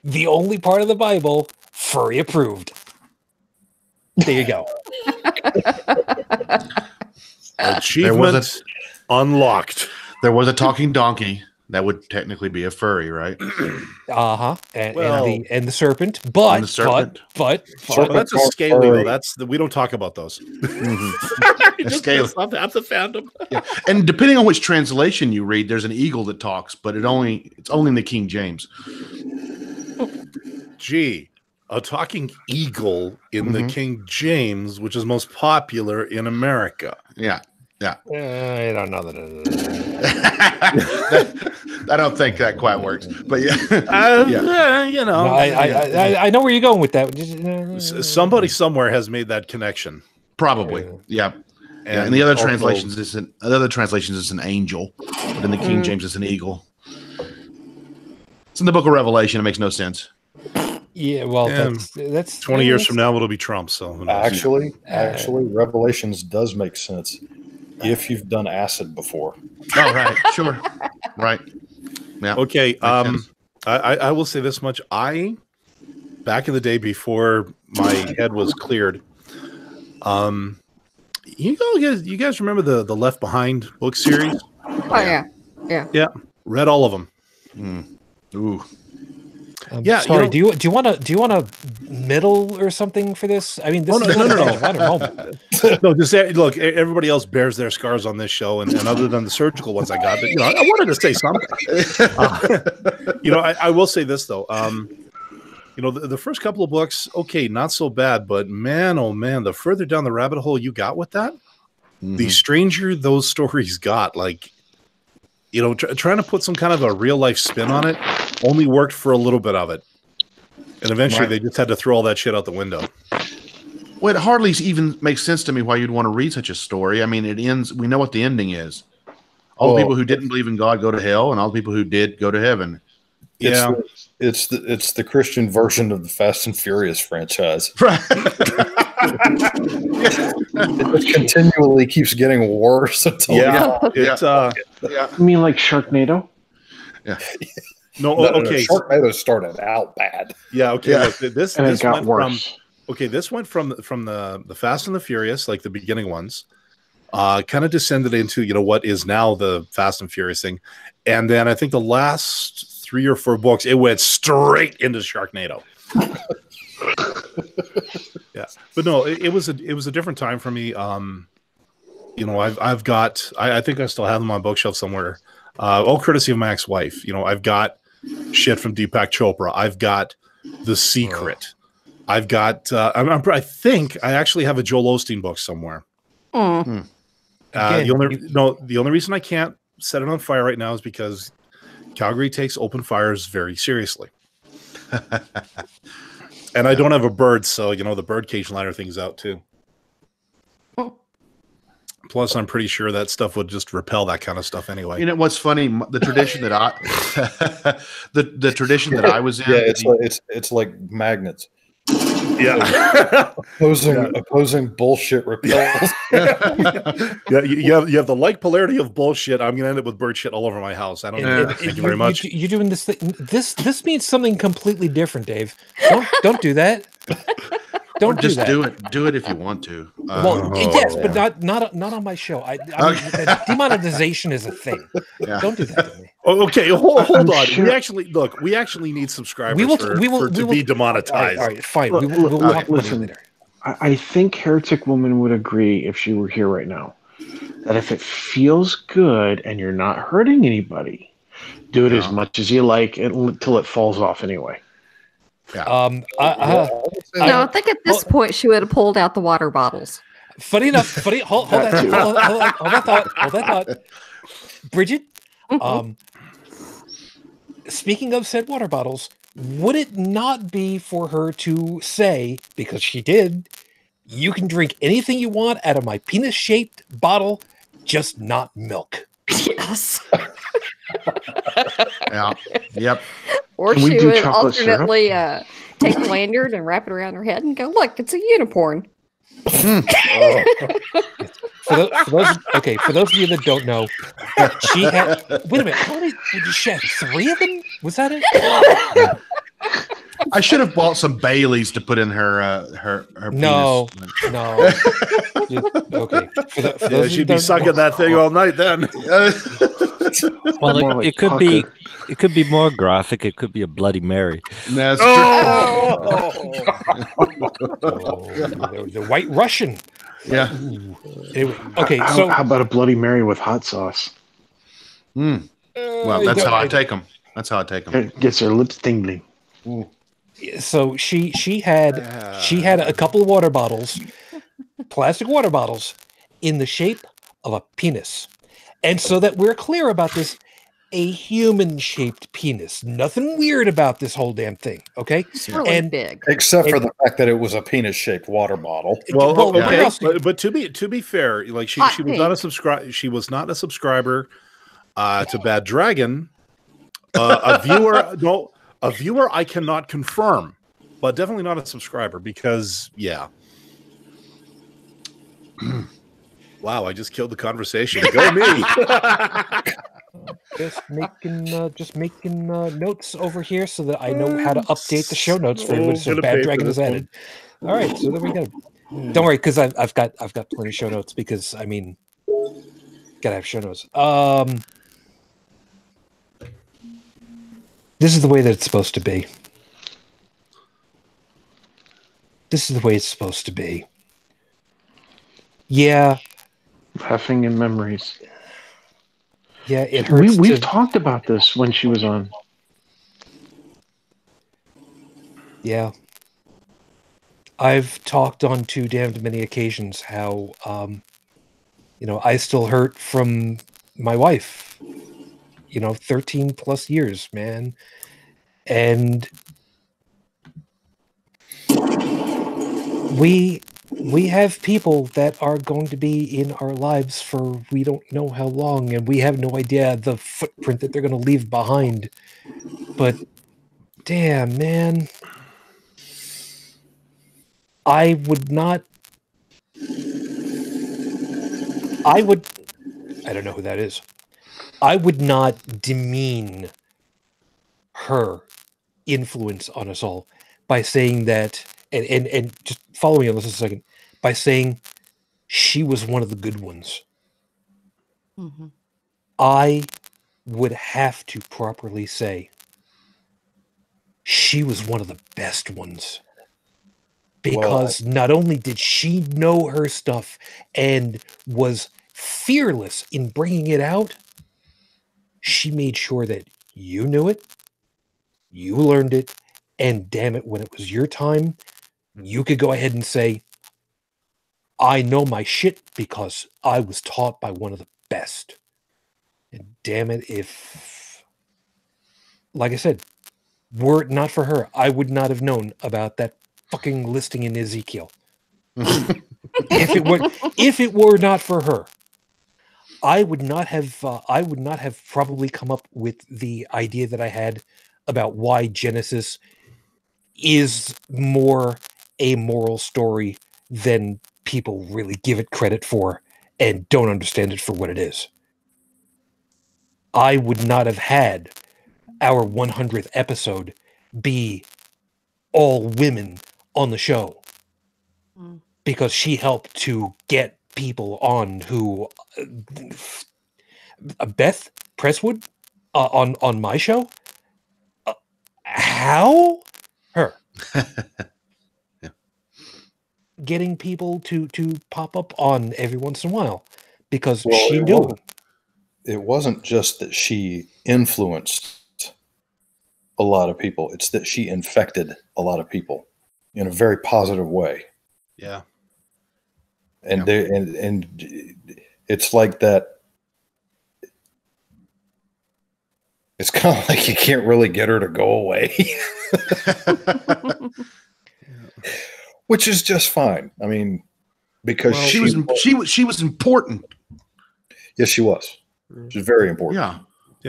The only part of the Bible furry approved. There you go. Achievement unlocked. There was a talking donkey. That would technically be a furry, right? Uh-huh. And the serpent. And the serpent. But that's a scaly though. We don't talk about those. Scaly. I'm the fandom. Yeah. And depending on which translation you read, there's an eagle that talks, but it's only in the King James. Gee, a talking eagle in the King James, which is most popular in America. Yeah. Yeah. I don't know that. I don't think that quite works, but yeah, you know, I know where you're going with that. Somebody somewhere has made that connection. Probably, yeah. And the other translations is an angel, but in the King James it's an eagle. It's in the Book of Revelation. It makes no sense. Yeah, well, that's 20 years from now it'll be Trump. So who knows? Actually, Revelations does make sense if you've done acid before. Oh, right, sure, right. Yeah. Okay. I will say this much. Back in the day before my head was cleared, you guys remember the Left Behind book series? Oh yeah. Read all of them. Ooh. Yeah. Sorry. Do you want a middle or something for this? I mean, this is no. I don't know. No, just look. Everybody else bears their scars on this show, and other than the surgical ones I got, but, I wanted to say something. I will say this though. The first couple of books, okay, not so bad, but man, oh man, the further down the rabbit hole you got with that, the stranger those stories got. Like, trying to put some kind of a real life spin on it only worked for a little bit of it, and eventually they just had to throw all that shit out the window. Well, it hardly even makes sense to me why you'd want to read such a story. I mean, it ends. We know what the ending is. All the people who didn't believe in God go to hell, and all the people who did go to heaven. It's the Christian version of the Fast and Furious franchise. Right. It continually keeps getting worse until You mean like Sharknado? Yeah. No, okay. Sharknado started out bad. Yeah, okay. Yeah. Look, this got went worse. This went from the Fast and the Furious, like the beginning ones, kind of descended into what is now the Fast and Furious thing, and then I think the last 3 or 4 books it went straight into Sharknado. Yeah, but no, it was a different time for me. I've got I think I still have them on bookshelf somewhere. All courtesy of my ex-wife. I've got shit from Deepak Chopra. I've got The Secret. I've got. I think I actually have a Joel Osteen book somewhere. The only reason I can't set it on fire right now is because Calgary takes open fires very seriously, and I don't have a bird, so the bird cage liner thing's out too. Plus, I'm pretty sure that stuff would just repel that kind of stuff anyway. What's funny? The tradition that the tradition that I was in. Yeah, it's like magnets. Yeah, opposing bullshit repels. Yeah, you have the like polarity of bullshit. I'm gonna end up with bird shit all over my house. I don't know. Thank you very much. You're doing this thing. This means something completely different, Dave. Don't do that. Don't just do that. Do it if you want to. Yes, but not on my show. I mean, demonetization is a thing. Yeah. Don't do that to me. Oh, okay, hold on. Sure. We actually need subscribers We will to be demonetized. All right, fine. We'll talk about it later. I think Heretic Woman would agree if she were here right now that if it feels good and you're not hurting anybody, do it as much as you like until it falls off anyway. Yeah. I think at this point she would have pulled out the water bottles. Funny enough. Hold that thought. Brigid, speaking of said water bottles, would it not be for her to say, because she did, you can drink anything you want out of my penis-shaped bottle, just not milk? Yes. Yeah. Yep. Or Can we she do would chocolate syrup? alternately take the lanyard and wrap it around her head and go, look, it's a unicorn. For those of you that don't know, she had. Wait a minute. How many? Did she have 3 of them? Was that it? I should have bought some Baileys to put in her No, penis. no. Okay. For those she'd be sucking that thing all night then. Well, it could be. It could be more graphic. It could be a Bloody Mary. That's true. The White Russian. Yeah. Anyway, okay. How about a Bloody Mary with hot sauce? Well, that's how I take them. That's how I take them. It gets her lips tingling. So she had a couple of water bottles, plastic water bottles, in the shape of a penis, and so that we're clear about this, a human-shaped penis. Nothing weird about this whole damn thing. Okay, it's really big, except for the fact that it was a penis-shaped water bottle. Well, okay, but to be fair, like she was not a subscriber. She was not a subscriber to Bad Dragon. A viewer I cannot confirm, but definitely not a subscriber because, yeah. Wow, I just killed the conversation. Go me. Just making notes over here so that I know how to update the show notes for everybody. So Bad Dragon is added. All right, so there we go. Don't worry, because I've got plenty of show notes because I mean, gotta have show notes. This is the way that it's supposed to be. This is the way it's supposed to be. Yeah. Laughing in memories. Yeah, it hurts. We've talked about this when she was on. Yeah. I've talked on too damned many occasions how, I still hurt from my wife. 13 plus years, man. And we have people that are going to be in our lives for we don't know how long, and we have no idea the footprint that they're going to leave behind. But damn, man, I don't know who that is. I would not demean her influence on us all by saying that, and just follow me on this a second, by saying she was one of the good ones. Mm-hmm. I would have to properly say she was one of the best ones. Because not only did she know her stuff and was fearless in bringing it out, she made sure that you knew it, you learned it, and damn it, when it was your time, you could go ahead and say, I know my shit because I was taught by one of the best. And damn it, if, like I said, were it not for her, I would not have known about that fucking listing in Ezekiel. If it were not for her, I would not have probably come up with the idea that I had about why Genesis is more a moral story than people really give it credit for and don't understand it for what it is. I would not have had our 100th episode be all women on the show because she helped to get people on who Beth Presswood on my show. How her yeah. Getting people to pop up on every once in a while because she knew it wasn't just that she influenced a lot of people, it's that she infected a lot of people in a very positive way. Yeah. And and it's like that. It's kind of like you can't really get her to go away, which is just fine. I mean, because she was important. Yes, she was. She's very important. Yeah,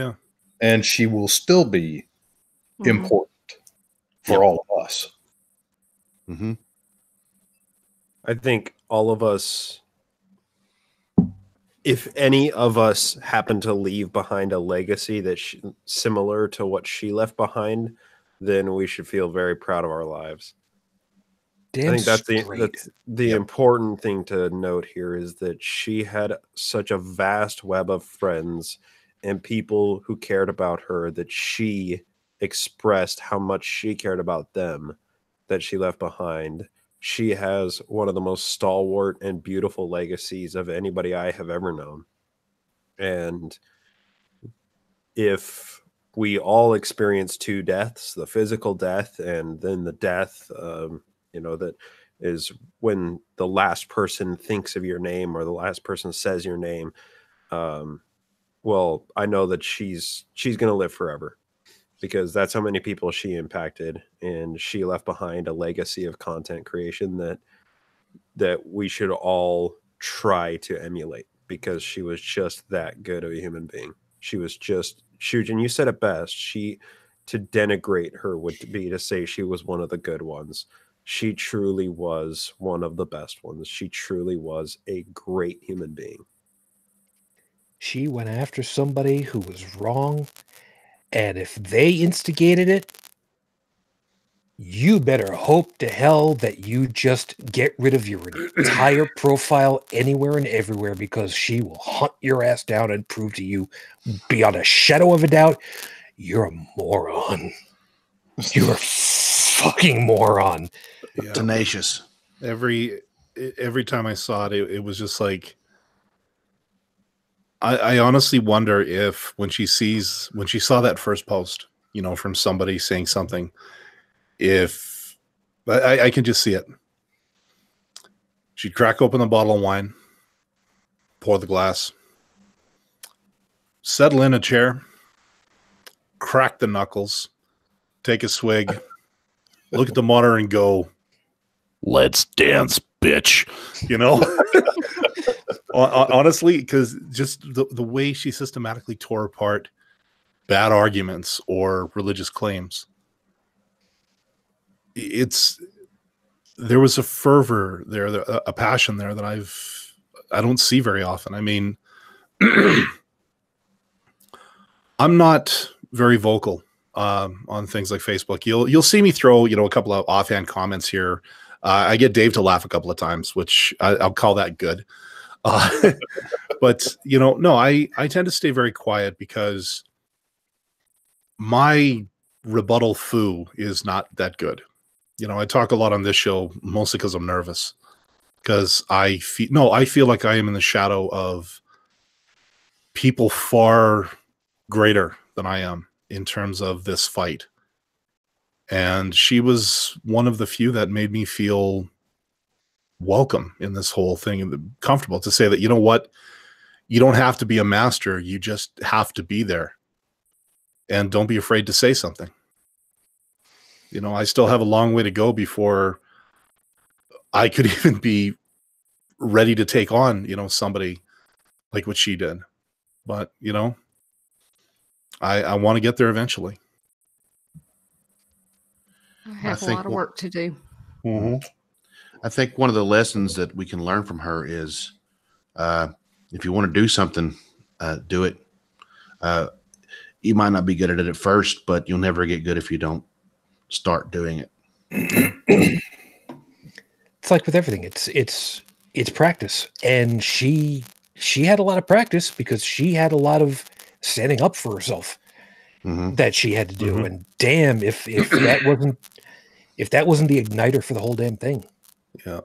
yeah, and she will still be important for all of us. Mm-hmm. I think all of us, if any of us happen to leave behind a legacy that's similar to what she left behind, then we should feel very proud of our lives. Damn I think that's straight. the important thing to note here is that she had such a vast web of friends and people who cared about her, that she expressed how much she cared about them, that she left behind. She has one of the most stalwart and beautiful legacies of anybody I have ever known. And if we all experience two deaths, the physical death and then the death, that is when the last person thinks of your name or the last person says your name. Well, I know that she's going to live forever, because that's how many people she impacted, and she left behind a legacy of content creation that we should all try to emulate, because she was just that good of a human being. She was just, Shujin, you said it best. To denigrate her would be to say she was one of the good ones. She truly was one of the best ones. She truly was a great human being. She went after somebody who was wrong, and if they instigated it, you better hope to hell that you just get rid of your entire profile anywhere and everywhere, because she will hunt your ass down and prove to you beyond a shadow of a doubt you're a moron. You're a fucking moron. Yeah. Tenacious. Every time I saw it, it was just like, I honestly wonder if when she saw that first post, from somebody saying something, if I can just see it. She'd crack open the bottle of wine, pour the glass, settle in a chair, crack the knuckles, take a swig, look at the monitor and go, "Let's dance, bitch." Honestly, because just the way she systematically tore apart bad arguments or religious claims, there was a fervor there, a passion there that I don't see very often. I mean, I'm not very vocal on things like Facebook. You'll see me throw a couple of offhand comments here. I get Dave to laugh a couple of times, which I'll call that good. But no, I tend to stay very quiet, because my rebuttal foo is not that good. I talk a lot on this show mostly because I'm nervous, because I feel like I am in the shadow of people far greater than I am in terms of this fight. And she was one of the few that made me feel welcome in this whole thing, and comfortable to say that, you know what, you don't have to be a master, you just have to be there, and don't be afraid to say something. I still have a long way to go before I could even be ready to take on somebody like what she did, but I want to get there eventually. I have a lot of work to do. Mm-hmm. I think one of the lessons that we can learn from her is, if you want to do something, do it. You might not be good at it at first, but you'll never get good if you don't start doing it. It's like with everything. It's practice, and she had a lot of practice, because she had a lot of standing up for herself that she had to do. Mm-hmm. And damn, if that wasn't the igniter for the whole damn thing. Yeah.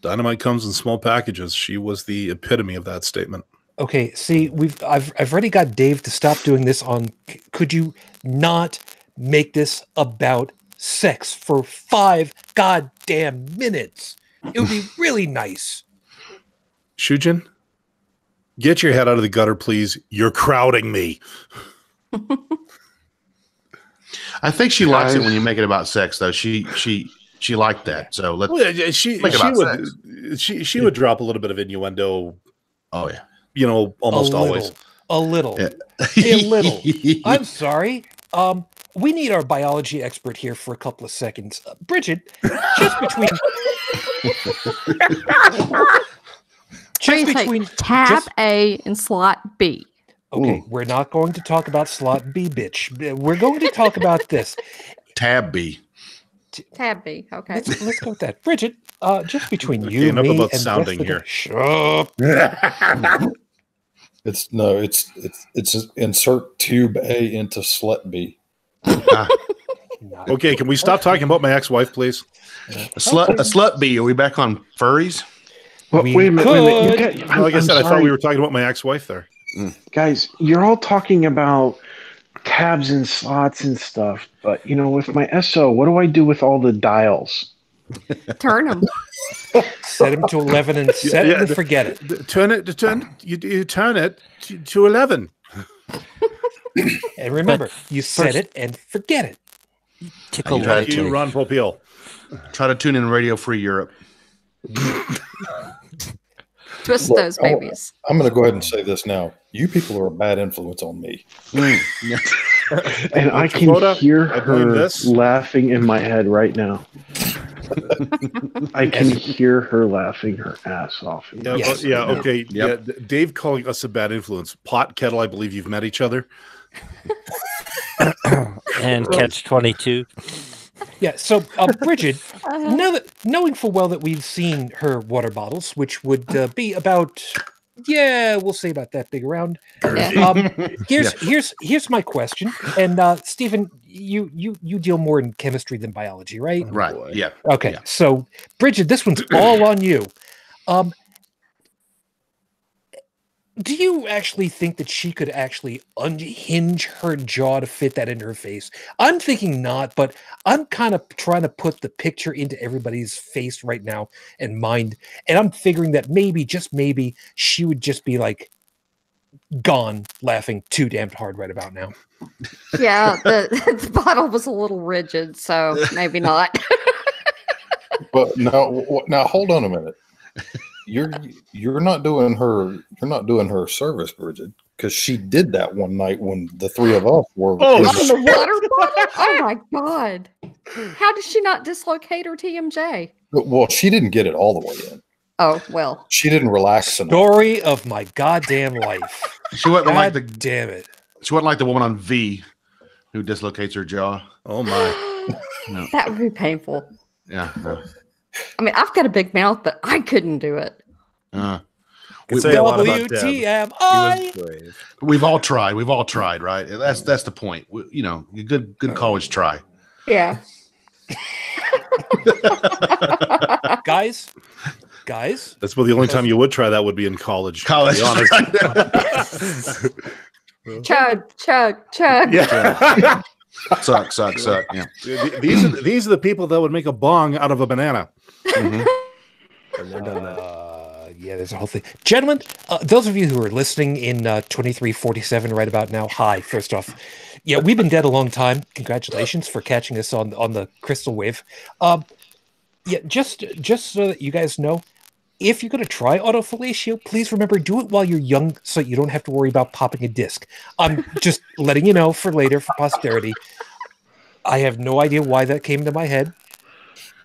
Dynamite comes in small packages. She was the epitome of that statement. Okay, see, I've already got Dave to stop doing this on. Could you not make this about sex for 5 goddamn minutes? It would be really nice. Shujin, get your head out of the gutter, please. You're crowding me. I think she likes it when you make it about sex, though. She liked that. So let's. Well, she would drop a little bit of innuendo. Oh yeah. Almost always. A little. Yeah. A little. I'm sorry. We need our biology expert here for a couple of seconds. Brigid, just between Just between tab A and slot B. Okay, we're not going to talk about slot B, bitch. We're going to talk about this. Tab B. Tab B. Okay. Let's go with that. Bridget, just between Okay, you, enough me, about and sounding the here. Shut up. It's insert tube A into slut B. Okay, can we stop talking about my ex-wife, please? A slut B. Are we back on furries? Well, wait a minute. You Like I said, I thought we were talking about my ex-wife there. Guys, you're all talking about tabs and slots and stuff, but with my SO, what do I do with all the dials? Turn them. Set him to 11 and set it and forget it. You turn it to 11. And remember, you set it and forget it. Tickle You Ron Popeil. Try to tune in Radio Free Europe. Twist those babies. I'm going to go ahead and say this now. You people are a bad influence on me. And I can hear her laughing in my head right now. I can hear her laughing her ass off. Okay. Yeah, Dave calling us a bad influence. Pot Kettle, I believe you've met each other. And Catch 22. Yeah, so Brigid, knowing full well that we've seen her water bottles, which would be about, we'll say about that big around. Here's my question, and Stephen, you deal more in chemistry than biology, right? Right. Yeah. Okay. Yeah. So, Brigid, this one's all on you. Do you actually think that she could actually unhinge her jaw to fit that in her face? I'm thinking not, but I'm kind of trying to put the picture into everybody's face right now and mind. And I'm figuring that maybe, just maybe, she would just be like gone laughing too damn hard right about now. Yeah, the bottle was a little rigid, so maybe not. But now hold on a minute. You're not doing her service, Brigid, because she did that one night when the three of us were on the water bottle. Oh my god! How did she not dislocate her TMJ? Well, she didn't get it all the way in. Oh well, she didn't relax enough. Story of my goddamn life. She wasn't like the damn it. She wasn't like the woman on V who dislocates her jaw. Oh my! No. That would be painful. Yeah. No. I mean, I've got a big mouth, but I couldn't do it. WTMI. We've all tried. We've all tried, right? That's the point. Good college try. Yeah. Guys. That's the only time you would try that would be in college. College. To be honest. Chug. Yeah. Suck. Yeah. These are the people that would make a bong out of a banana. Mm-hmm. There's a whole thing. Gentlemen, those of you who are listening in 2347 right about now, hi, first off. Yeah, we've been dead a long time. Congratulations for catching us on the crystal wave. Just so that you guys know, if you're going to try autofellatio, please remember, do it while you're young so you don't have to worry about popping a disc. I'm just letting you know for later, for posterity. I have no idea why that came to my head.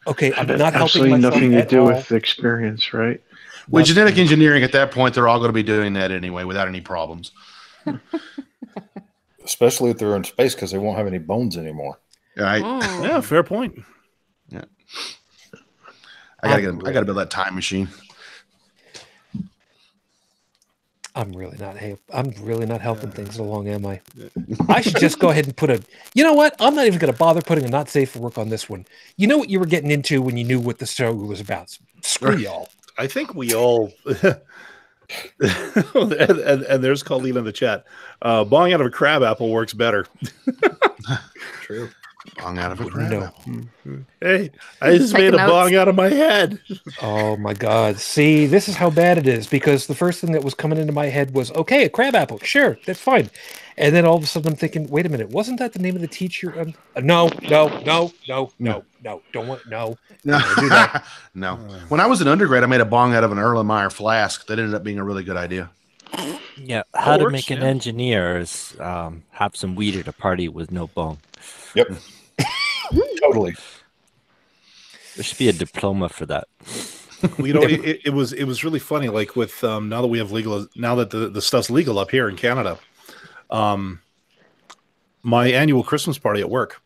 Okay, I'm not helping myself nothing to do all. with experience, right? With genetic engineering, at that point, they're all going to be doing that anyway without any problems. Especially if they're in space, because they won't have any bones anymore. Right? Mm. Yeah, fair point. Yeah. I gotta build that time machine. I'm really not helping things along, am I? I should just go ahead and put a. You know what? I'm not even going to bother putting a not safe for work on this one. You know what you were getting into when you knew what the show was about. Screw y'all. I think we all. and there's Colleen in the chat. Bong out of a crab apple works better. True. Bong out of a crab apple. Hey, I just made a bong out of my head. Oh my god. See, this is how bad it is, because the first thing that was coming into my head was, okay, a crab apple. Sure, that's fine. And then all of a sudden I'm thinking, wait a minute, wasn't that the name of the teacher? No. Don't want, no. Do that. No. When I was an undergrad, I made a bong out of an Erlenmeyer flask. That ended up being a really good idea. Yeah, how to make an engineer is have some weed at a party with no bone. Yep. Totally. There should be a diploma for that. Well, it was really funny. Like with now that we have now that the stuff's legal up here in Canada, my annual Christmas party at work.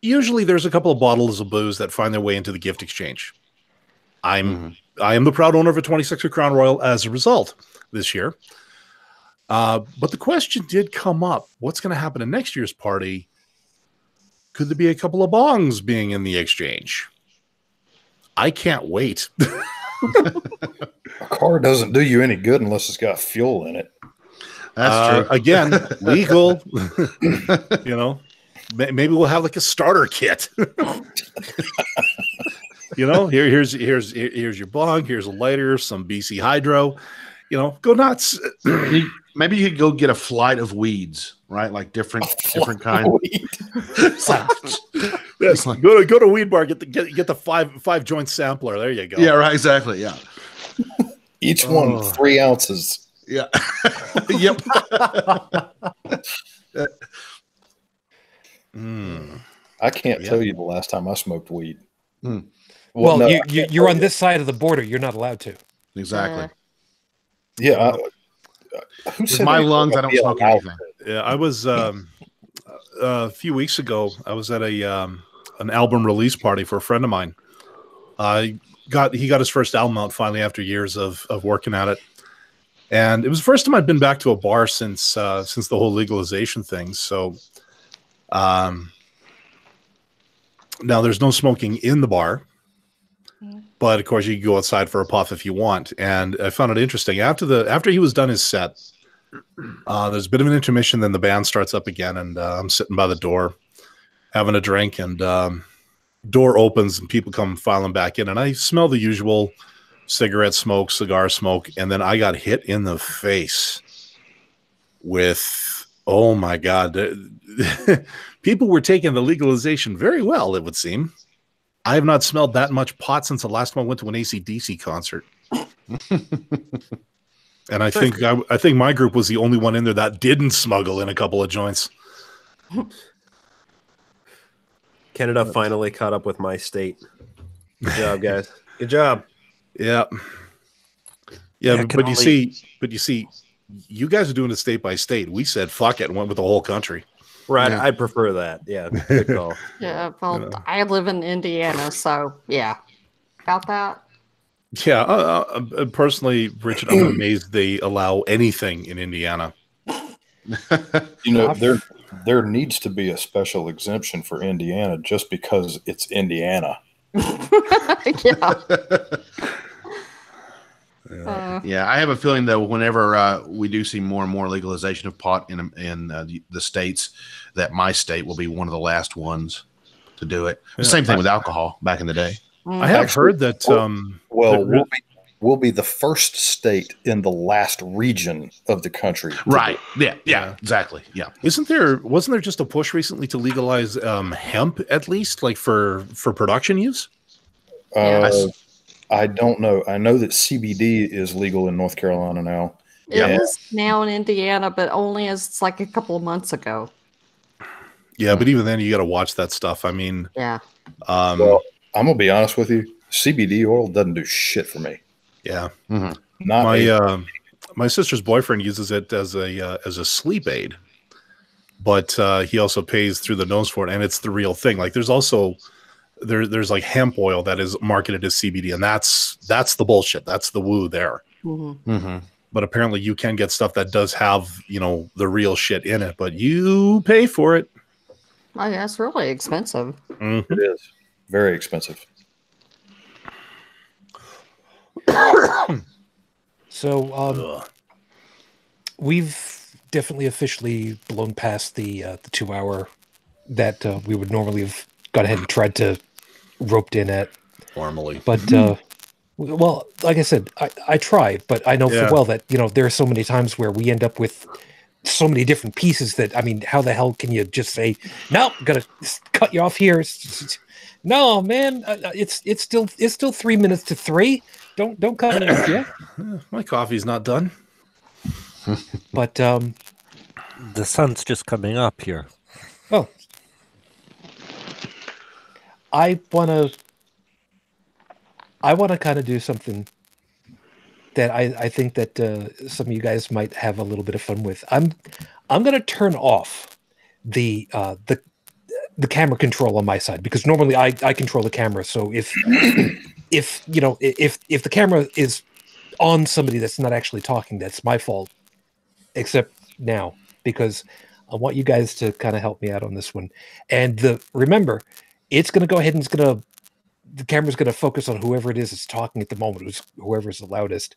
Usually, there's a couple of bottles of booze that find their way into the gift exchange. I am the proud owner of a 26er Crown Royal as a result this year. But the question did come up: what's going to happen at next year's party? Could there be a couple of bongs being in the exchange? I can't wait. A car doesn't do you any good unless it's got fuel in it. That's true. Again, legal. You know, maybe we'll have like a starter kit. You know, here's your bong. Here's a lighter, some BC Hydro. You know, go nuts. Maybe you could go get a flight of weeds, right? Like different kinds. Yes, go to Weed Bar, get the five joint sampler. There you go. Yeah, right. Exactly. Yeah. Each one 3 ounces. Yeah. Yep. I can't tell you the last time I smoked weed. Well, no, you're on this side of the border. You're not allowed to. Exactly. Yeah. With my lungs, I don't smoke anything. Yeah, I was a few weeks ago. I was at an album release party for a friend of mine. He got his first album out finally after years of working at it, and it was the first time I'd been back to a bar since the whole legalization thing. So, now there's no smoking in the bar. But of course, you can go outside for a puff if you want. And I found it interesting. After he was done his set, there's a bit of an intermission. Then the band starts up again, and I'm sitting by the door, having a drink, and door opens, and people come filing back in, and I smell the usual cigarette smoke, cigar smoke, and then I got hit in the face with, oh my God, people were taking the legalization very well, it would seem. I have not smelled that much pot since the last time I went to an AC/DC concert. And I think my group was the only one in there that didn't smuggle in a couple of joints. Canada finally caught up with my state. Good job, guys. Good job. Yeah. Yeah, but you see, you guys are doing it state by state. We said fuck it and went with the whole country. Right, yeah. I prefer that. Yeah, good call. Yeah, well, I live in Indiana, so yeah, about that. Yeah, personally, Richard, I'm amazed they allow anything in Indiana. You know, there needs to be a special exemption for Indiana just because it's Indiana. Yeah. Yeah, I have a feeling that whenever we do see more and more legalization of pot in the states, that my state will be one of the last ones to do it. The same thing with alcohol back in the day. I have heard that. We'll be the first state in the last region of the country. Right. Yeah. Exactly. Yeah. Wasn't there just a push recently to legalize hemp, at least, like for production use? I don't know. I know that CBD is legal in North Carolina now. It is now in Indiana, but only as like a couple of months ago. Yeah, but even then, you got to watch that stuff. I mean, yeah. Well, I'm gonna be honest with you. CBD oil doesn't do shit for me. Yeah. Mm-hmm. My sister's boyfriend uses it as a sleep aid, but he also pays through the nose for it, and it's the real thing. Like there's also there's like hemp oil that is marketed as CBD, and that's the bullshit. That's the woo there. Mm-hmm. Mm-hmm. But apparently you can get stuff that does have, the real shit in it, but you pay for it. Oh, yeah, it's really expensive. Mm-hmm. It is very expensive. So we've definitely officially blown past the 2 hour that we would normally have gone ahead and tried to roped in at formally. But well, like I said, I tried, but I know full well that there are so many times where we end up with so many different pieces that, I mean, how the hell can you just say, no, gotta cut you off here? No, man, it's still 3 minutes to 3. Don't cut me off yet. My coffee's not done. But the sun's just coming up here. Oh, I want to I want to kind of do something that I think that some of you guys might have a little bit of fun with. I'm going to turn off the camera control on my side, because normally I control the camera. So if if the camera is on somebody that's not actually talking, that's my fault. Except now, because I want you guys to kind of help me out on this one. And remember, it's going to go ahead and the camera's going to focus on whoever it is that's talking at the moment, whoever's the loudest.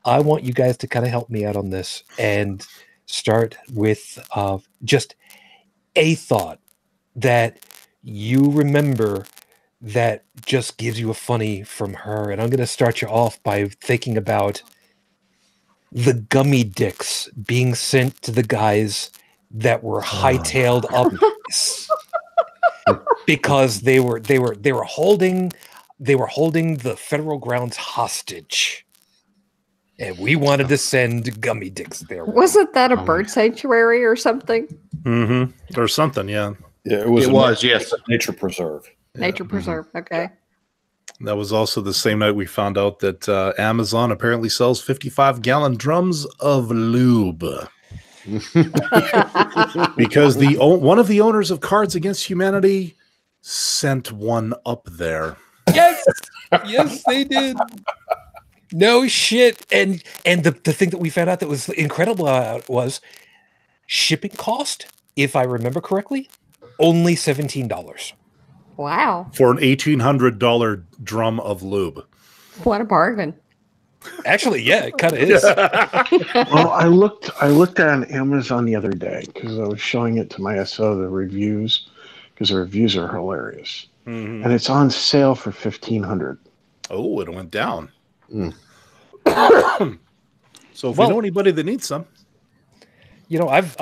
I want you guys to kind of help me out on this and start with just a thought that you remember that just gives you a funny from her. And I'm going to start you off by thinking about the gummy dicks being sent to the guys that were hightailed up because they were holding the federal grounds hostage, and we wanted to send gummy dicks there. Wasn't that a bird sanctuary or something? Mm-hmm. Or something, yeah. Yeah, it was. Yes, nature preserve. Nature preserve. Okay. That was also the same night we found out that Amazon apparently sells 55-gallon drums of lube. Because one of the owners of Cards Against Humanity sent one up there. Yes, yes, they did. No shit. And the thing that we found out that was incredible was shipping cost, if I remember correctly, only $17. Wow. For an $1,800 drum of lube. What a bargain. Actually, yeah, it kind of is. Well, I looked on Amazon the other day because I was showing it to my SO, the reviews, because the reviews are hilarious. Mm-hmm. And it's on sale for $1,500. Oh, it went down. Mm. So if you know anybody that needs some, you know, I've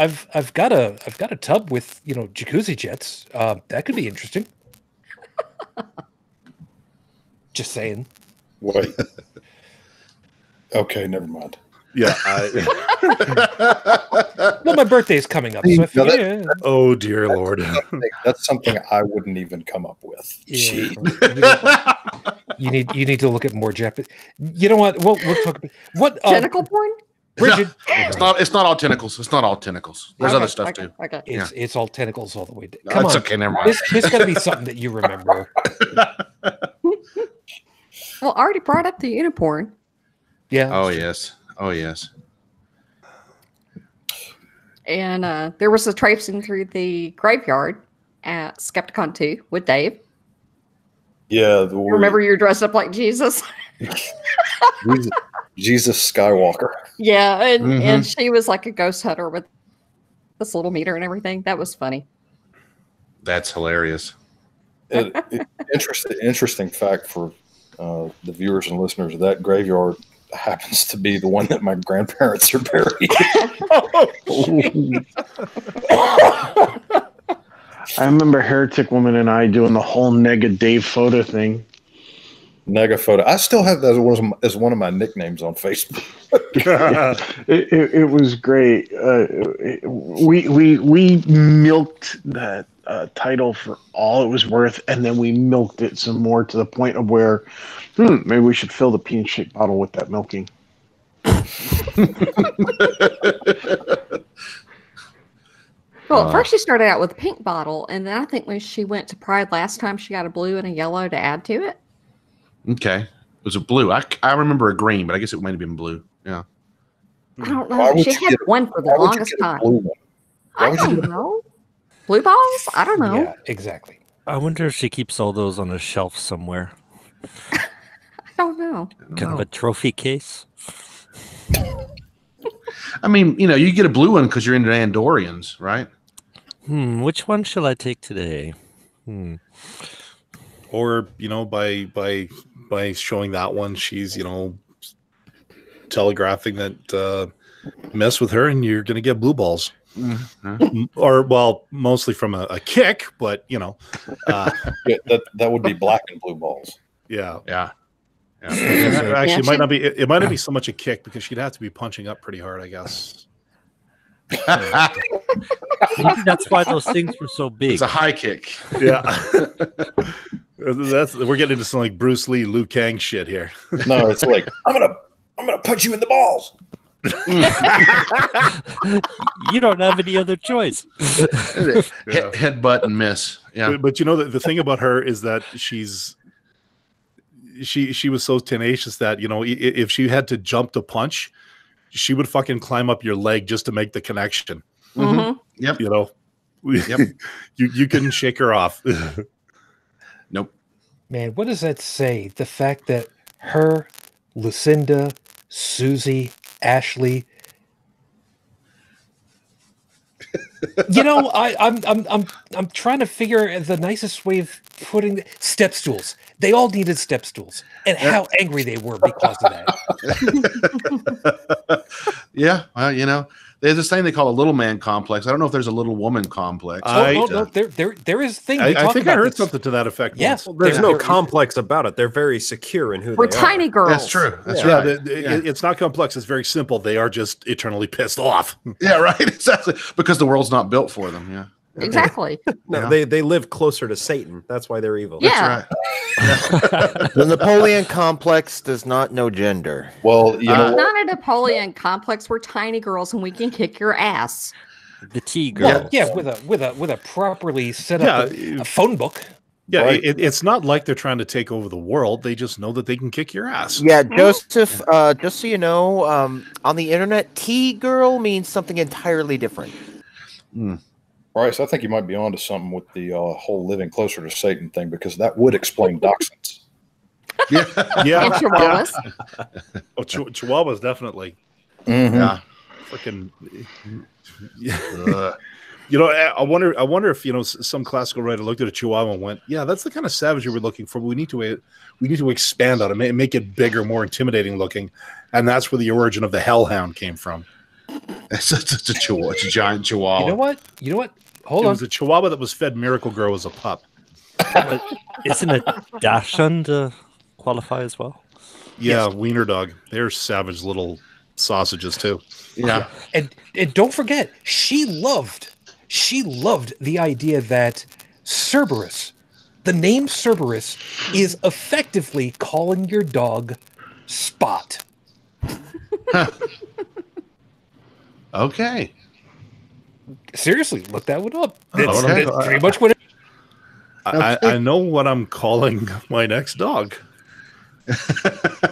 got a tub with, you know, jacuzzi jets. That could be interesting. Just saying. Wait. Okay, never mind. Yeah. Well, my birthday's coming up. So I figured, oh dear Lord, that's something I wouldn't even come up with. yeah, you need to look at more Japanese. You know what? We'll talk about what Tentacle porn. Brigid. It's not all tentacles. It's not all tentacles. There's other stuff too. Okay. It's all tentacles all the way down. No, Come it's on. okay, never mind. There's got to be something that you remember. Well, I already brought up the unicorn. Yeah. Oh yes. Oh yes. And there was a traipsing through the graveyard at Skepticon 2 with Dave. Yeah. Remember you're dressed up like Jesus? Jesus Skywalker. Yeah, and she was like a ghost hunter with this little meter and everything. That was funny. That's hilarious. Interesting fact for the viewers and listeners, that graveyard happens to be the one that my grandparents are buried. I remember Heretic Woman and I doing the whole Nega Dave Foda thing. Nega Foda. I still have that as one of my nicknames on Facebook. It was great. We milked that title for all it was worth, and then we milked it some more to the point of where maybe we should fill the peanut shake bottle with that milking. Well, at first she started out with a pink bottle, and then I think when she went to Pride last time, she got a blue and a yellow to add to it. Okay. It was a blue. I remember a green, but I guess it might have been blue. Yeah. I don't know. She had one for the longest time. I don't know. Blue balls? I don't know. Yeah, exactly. I wonder if she keeps all those on a shelf somewhere. I don't know. Kind of a trophy case. I mean, you get a blue one because you're into Andorians, right? Which one shall I take today? Or by showing that one, she's telegraphing that mess with her and you're gonna get blue balls. Or mostly from a kick, but yeah, that would be black and blue balls. Yeah. Actually, it might not be. It might not be so much a kick because she'd have to be punching up pretty hard, I guess. Maybe that's why those things were so big. It's a high kick. Yeah. We're getting into some like Bruce Lee, Liu Kang shit here. No, it's like I'm gonna punch you in the balls. You don't have any other choice. Headbutt and miss. Yeah. But you know, the thing about her is that she was so tenacious that, you know, if she had to jump to punch, she would fucking climb up your leg just to make the connection. Mm-hmm. Yep. You know, Yep. you couldn't shake her off. Nope. Man, what does that say? The fact that her, Lucinda, Susie, Ashley. You know, I'm trying to figure the nicest way of putting step stools. They all needed step stools, and how angry they were because of that. Yeah. Well, you know, there's this thing they call a little man complex. I don't know if there's a little woman complex. No, there is a thing. I think I heard something to that effect. Yeah, once. Well, there's no complex about it. They're very secure in who We're they are. tiny girls. That's true. That's Yeah, right. it's not complex. It's very simple. They are just eternally pissed off. Yeah, right. Exactly. Because the world's not built for them. Yeah. Exactly. No, Yeah. they live closer to Satan. That's why they're evil. Yeah. The Napoleon complex does not know gender. Well, you know, Not a Napoleon complex. We're tiny girls and we can kick your ass. The T girl. Well, yeah, with a properly set up a phone book. Yeah, Right. it's not like they're trying to take over the world. They just know that they can kick your ass. Yeah, Joseph, just so you know, on the internet, T-girl means something entirely different. Bryce, I think you might be onto something with the whole living closer to Satan thing, because that would explain dachshunds. Yeah. Yeah, And chihuahuas. Oh, Chihuahuas definitely. Yeah. Freaking. You know, I wonder if, you know, some classical writer looked at a Chihuahua and went, "Yeah, that's the kind of savagery we're looking for. We need to expand on it, make it bigger, more intimidating looking," and that's where the origin of the Hellhound came from. It's a chihuahua. It's a giant chihuahua. You know what? Hold It on. was a Chihuahua that was fed Miracle Grow as a pup. Isn't a Dachshund qualify as well? Yeah, Wiener dog. They're savage little sausages too. Yeah. And don't forget, she loved the idea that Cerberus, the name Cerberus, is effectively calling your dog Spot. Okay. Seriously, look that one up. Okay. That's pretty much what it I know what I'm calling my next dog,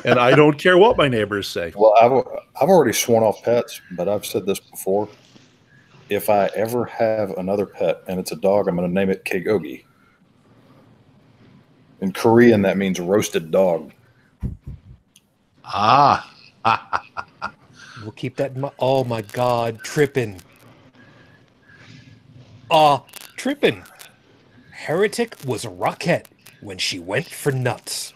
and I don't care what my neighbors say. Well, I've already sworn off pets, but I've said this before. If I ever have another pet and it's a dog, I'm going to name it Kegogi. In Korean, that means roasted dog. Ah. We'll keep that in mind. Oh my God, tripping. Tripping. Heretic was a rockette when she went for nuts.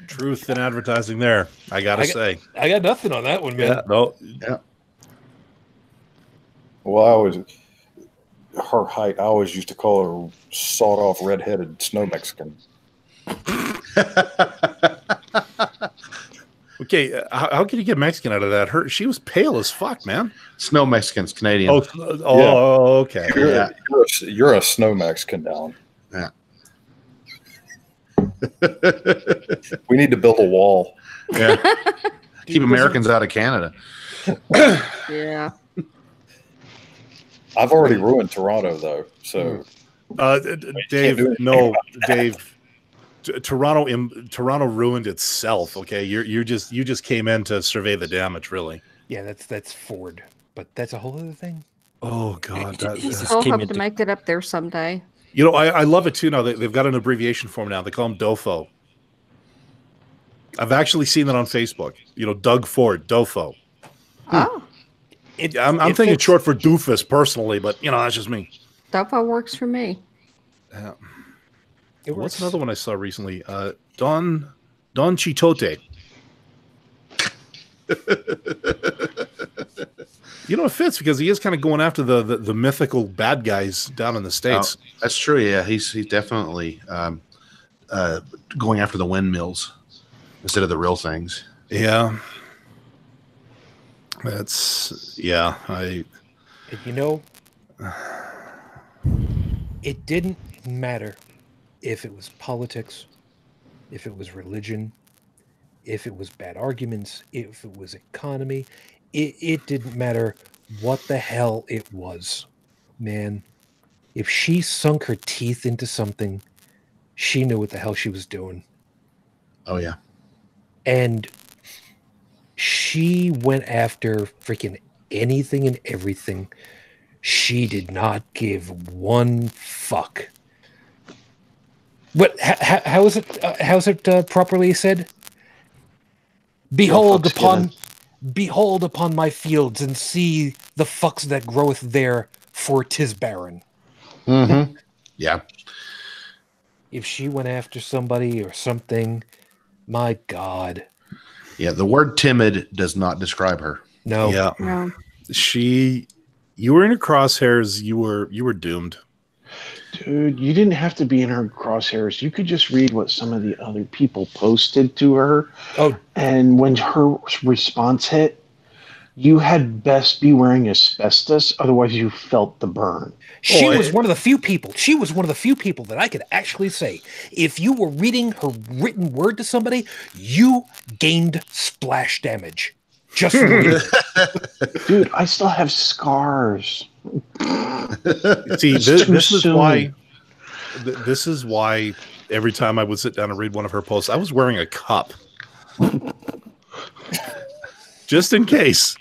Truth in advertising there, I gotta say. I got nothing on that one, man. Yeah, no. Yeah. Well, her height, I always used to call her sawed-off red-headed snow Mexican. Okay, how can you get Mexican out of that? She was pale as fuck, man. Snow Mexicans, Canadian. Okay. Yeah. You're a snow Mexican, Dalan. Yeah. We need to build a wall. Yeah. Keep Americans out of Canada. Yeah. I've already ruined Toronto, though. So, Dave, do no, Dave. Toronto ruined itself. Okay, you just came in to survey the damage, really. Yeah, that's Ford, but that's a whole other thing. Oh God, I'll hope to make it up there someday. You know, I love it too. Now they've got an abbreviation for him now. They call him DOFO. I've actually seen that on Facebook. You know, Doug Ford, DOFO. Oh, I'm thinking short for doofus personally, but you know that's just me. Dofo works for me. Yeah. What's another one I saw recently? Don Chitote. You know, it fits because he is kind of going after the mythical bad guys down in the States. Oh, that's true. Yeah, he's definitely going after the windmills instead of the real things. Yeah. That's And you know, it didn't matter if it was politics, if it was religion, if it was bad arguments, if it was economy. It didn't matter what the hell it was. Man, if she sunk her teeth into something, she knew what the hell she was doing. Oh, yeah. And she went after freaking anything and everything. She did not give one fuck. But how is it? How's it properly said? Behold upon my fields and see the fucks that groweth there, for 'tis barren. Mm-hmm. Yeah. If she went after somebody or something, my God. Yeah, the word timid does not describe her. No. Yeah. No. You were in her crosshairs, you were doomed. Dude, you didn't have to be in her crosshairs. You could just read what some of the other people posted to her. Oh. And when her response hit, you had best be wearing asbestos, otherwise you felt the burn. She was one of the few people. She was one of the few people that I could actually say, if you were reading her written word to somebody, you gained splash damage. Just from reading it. Dude, I still have scars. See, this is why every time I would sit down and read one of her posts, I was wearing a cup. Just in case.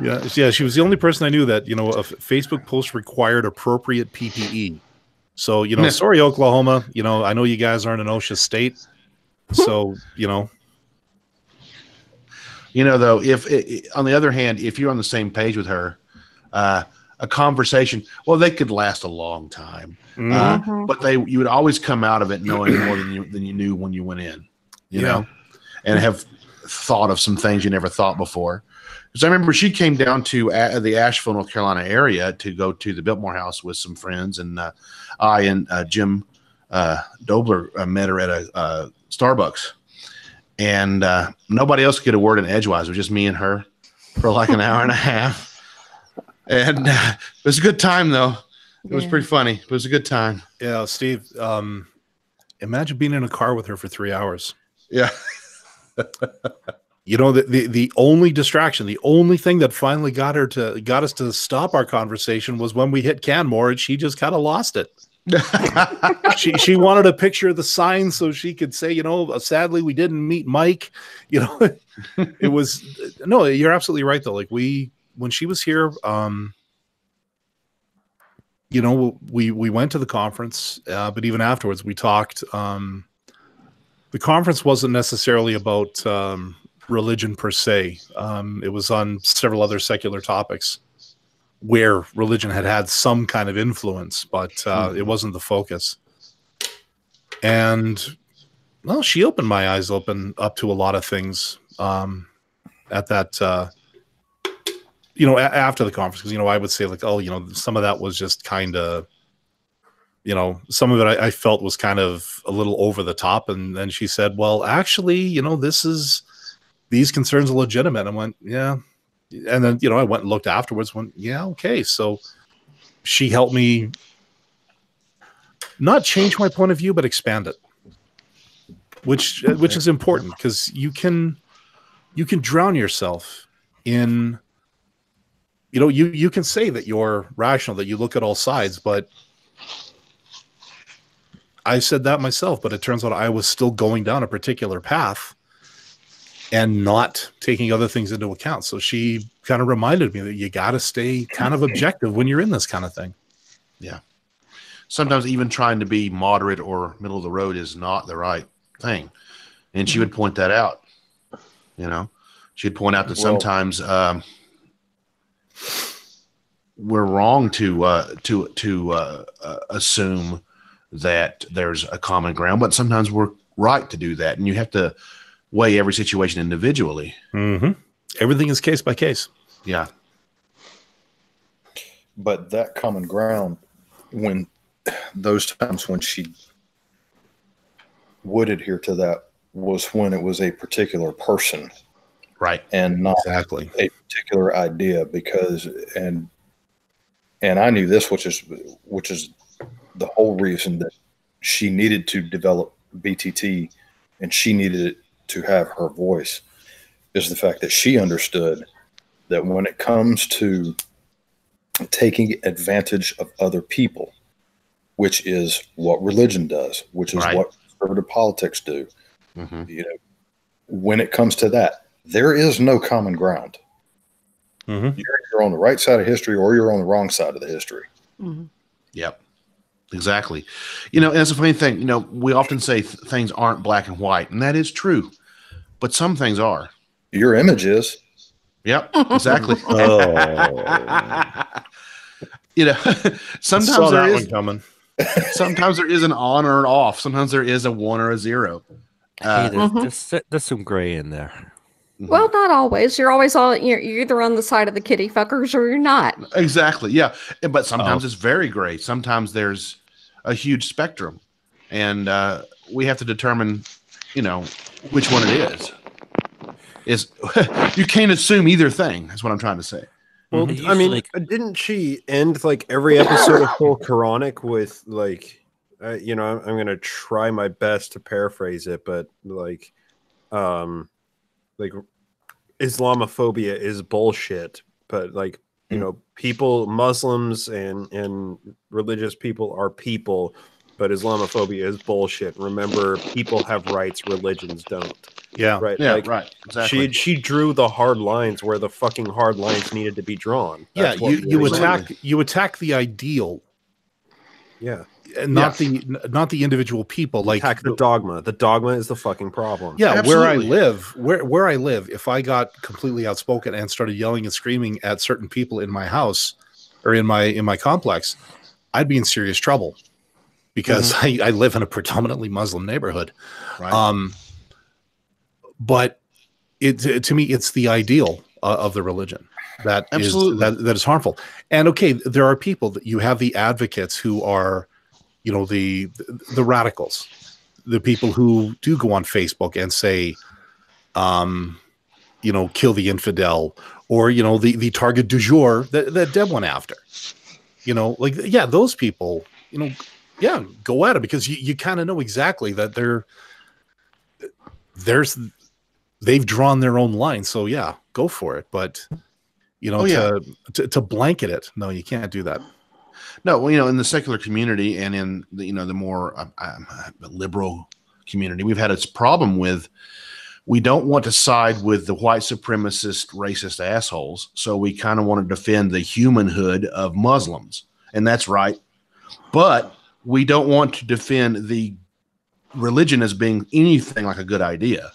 Yeah, she was the only person I knew that, a Facebook post required appropriate PPE. So, sorry, Oklahoma, I know you guys aren't an OSHA state. So, though, if on the other hand, if you're on the same page with her, a conversation, well, they could last a long time, but you would always come out of it knowing more than you knew when you went in, you know, and have thought of some things you never thought before. Because I remember she came down to the Asheville, North Carolina area to go to the Biltmore House with some friends, and I and Jim Dobler met her at a Starbucks. And nobody else could get a word in edgewise. It was just me and her for like an hour and a half. And it was a good time, though. It was pretty funny. It was a good time. Yeah, Steve, imagine being in a car with her for 3 hours. Yeah. The only distraction, the only thing that finally got us to stop our conversation was when we hit Canmore, and she just kind of lost it. she wanted a picture of the sign so she could say, sadly we didn't meet Mike. It was no, you're absolutely right though. Like when she was here, we went to the conference, but even afterwards we talked. The conference wasn't necessarily about religion per se. It was on several other secular topics where religion had some kind of influence, but it wasn't the focus. And well, she opened my eyes up to a lot of things at that, after the conference, because, I would say like, some of that was just kind of, some of it I felt was kind of a little over the top. And then she said, well, actually, these concerns are legitimate. I went, yeah. And then, I went and looked afterwards, went, yeah, okay. So she helped me not change my point of view, but expand it, which is important, because you can drown yourself in, you can say that you're rational, that you look at all sides, but I said that myself, but it turns out I was still going down a particular path and not taking other things into account. So she kind of reminded me that you got to stay kind of objective when you're in this kind of thing. Yeah. Sometimes even trying to be moderate or middle of the road is not the right thing. And she would point that out. She'd point out that sometimes we're wrong to assume that there's a common ground, but sometimes we're right to do that. And you have to weigh every situation individually. Mm-hmm. Everything is case by case. Yeah. But that common ground, when those times when she would adhere to that, was when it was a particular person. Right. And not exactly a particular idea because, and I knew this, which is the whole reason that she needed to develop BTT and she needed it to have her voice, is the fact that she understood that when it comes to taking advantage of other people, which is what religion does, which is what conservative politics do, you know, when it comes to that, there is no common ground. You're on the right side of history or you're on the wrong side of the history. Yep. Exactly. You know, and it's a funny thing. You know, we often say things aren't black and white, and that is true. But some things are. Your image is. Yep. Exactly. You know, sometimes there is coming. Sometimes there is an on or an off. Sometimes there is a 1 or a 0. Hey, there's some gray in there. Well, not always. You're always you're either on the side of the kitty fuckers or you're not. Exactly. Yeah. But sometimes it's very gray. Sometimes there's a huge spectrum, and we have to determine, you know, which one it is. You can't assume either thing. That's what I'm trying to say. Well, I mean, didn't she end like every episode of full Quranic with like, you know, I'm going to try my best to paraphrase it, but like Islamophobia is bullshit, but like, you know, people, Muslims and religious people are people, but Islamophobia is bullshit. Remember, people have rights, religions don't. Yeah. Right. Yeah. Like, Right. Exactly. She drew the hard lines where the fucking hard lines needed to be drawn. That's You attack the ideal. Yeah. And not the individual people. Like attack the dogma. The dogma is the fucking problem. Yeah, Absolutely. where I live, if I got completely outspoken and started yelling and screaming at certain people in my house or in my complex, I'd be in serious trouble because I live in a predominantly Muslim neighborhood. Right. But to me, it's the ideal of the religion that is harmful. And okay, there are people that you have the advocates who are, you know, the radicals, the people who do go on Facebook and say, you know, kill the infidel, or, you know, the target du jour that Deb went after, you know, like, yeah, those people, you know, yeah, go at it because you kind of know exactly that they've drawn their own line. So yeah, go for it. But, you know, to blanket it, no, you can't do that. No, well, you know, in the secular community and in the, you know, the more liberal community, we've had a problem with, we don't want to side with the white supremacist, racist assholes. So we kind of want to defend the humanhood of Muslims. And that's right. But we don't want to defend the religion as being anything like a good idea.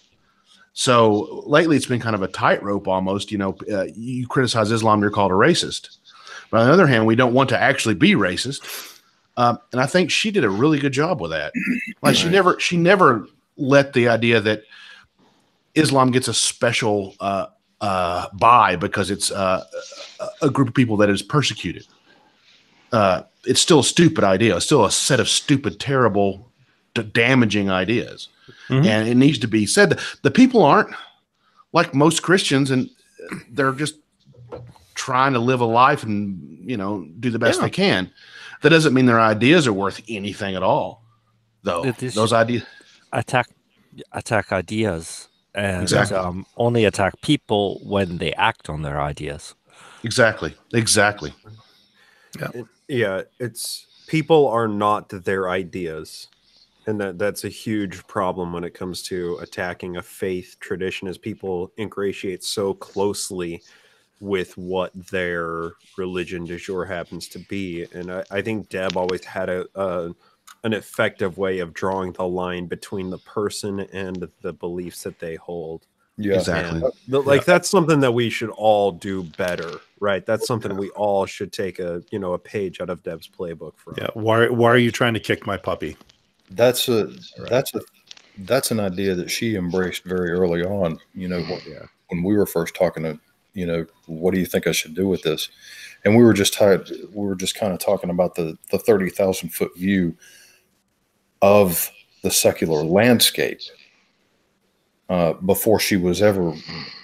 So lately it's been kind of a tightrope almost. You know, you criticize Islam, you're called a racist. But on the other hand, we don't want to actually be racist. And I think she did a really good job with that. Like she never let the idea that Islam gets a special buy because it's a group of people that is persecuted. It's still a stupid idea. It's still a set of stupid, terrible, damaging ideas. And it needs to be said that the people aren't like most Christians, and they're just trying to live a life and, you know, do the best they can. That doesn't mean their ideas are worth anything at all, though. Those ideas attack ideas and only attack people when they act on their ideas. Exactly. Yeah, it's people are not their ideas. And that's a huge problem when it comes to attacking a faith tradition, as people ingratiate so closely with what their religion du jour happens to be. And I think Deb always had an effective way of drawing the line between the person and the beliefs that they hold. Yeah, exactly. That's something that we should all do better, right? That's something we all should take a page out of Deb's playbook from. Yeah. Why are you trying to kick my puppy? That's an idea that she embraced very early on. You know, when we were first talking to, you know, what do you think I should do with this? And we were just kind of talking about the 30,000 foot view of the secular landscape. before she was ever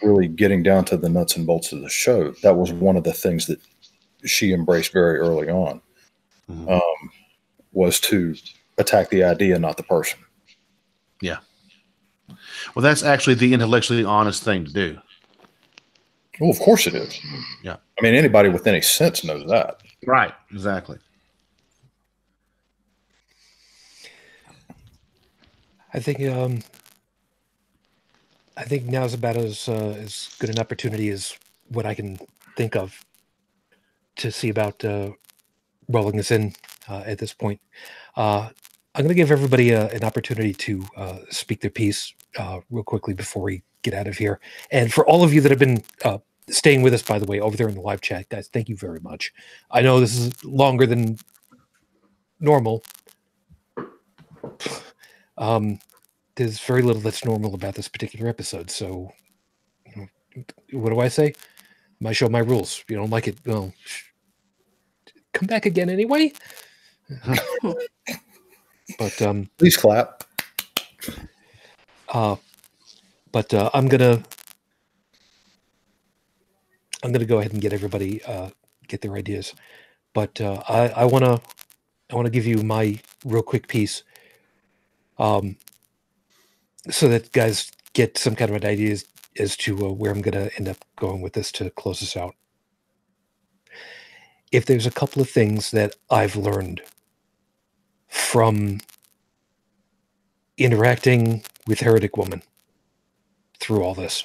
really getting down to the nuts and bolts of the show. That was one of the things that she embraced very early on, was to attack the idea, not the person. Yeah. Well, that's actually the intellectually honest thing to do. Well, of course it is. Yeah. I mean, anybody with any sense knows that. Right. Exactly. I think now's about as good an opportunity as what I can think of to see about rolling this in at this point. I'm going to give everybody an opportunity to speak their piece real quickly before we get out of here. And for all of you that have been staying with us, by the way, over there in the live chat, guys, thank you very much. I know this is longer than normal. There's very little that's normal about this particular episode. So, what do I say? My show, my rules. If you don't like it, well, come back again anyway. But please clap. But I'm gonna go ahead and get everybody get their ideas. But I wanna give you my real quick piece, so that guys get some kind of an idea as to where I'm gonna end up going with this to close this out. If there's a couple of things that I've learned from interacting with Heretic Woman through all this,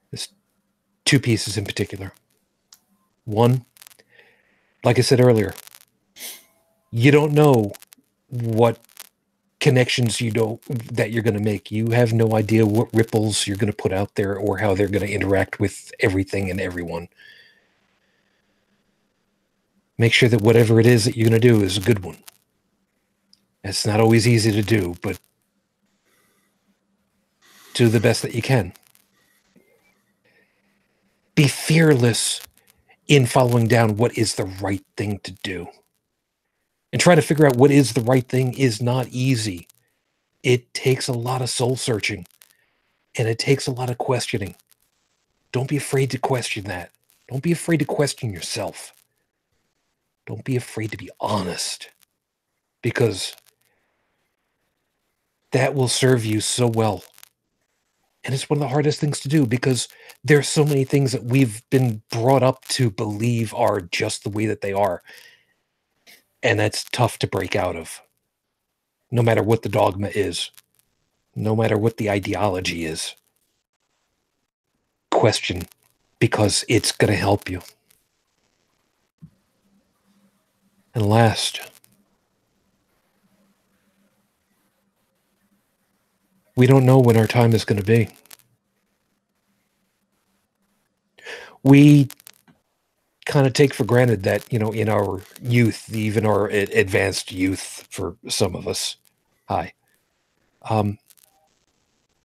there's two pieces in particular. One, like I said earlier, you don't know what connections that you're going to make. You have no idea what ripples you're going to put out there or how they're going to interact with everything and everyone. Make sure that whatever it is that you're going to do is a good one. It's not always easy to do, but do the best that you can. Be fearless in following down what is the right thing to do. And trying to figure out what is the right thing is not easy. It takes a lot of soul searching, and it takes a lot of questioning. Don't be afraid to question that. Don't be afraid to question yourself. Don't be afraid to be honest, because that will serve you so well. And it's one of the hardest things to do, because there's so many things that we've been brought up to believe are just the way that they are. And that's tough to break out of, no matter what the dogma is, no matter what the ideology is. Question, because it's going to help you. And last, we don't know when our time is going to be. We kind of take for granted that, in our youth, even our advanced youth for some of us,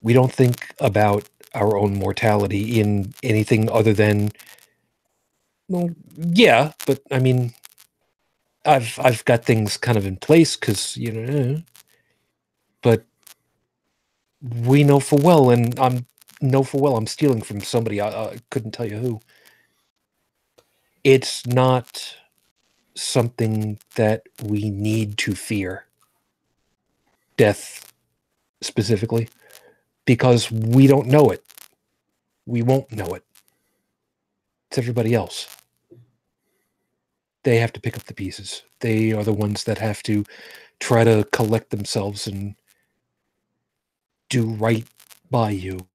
we don't think about our own mortality in anything other than, well, yeah, but I mean, I've got things kind of in place because, but we know full well, and I'm stealing from somebody, I couldn't tell you who. It's not something that we need to fear, death specifically, because we don't know it. We won't know it. It's everybody else. They have to pick up the pieces. They are the ones that have to try to collect themselves and do right by you.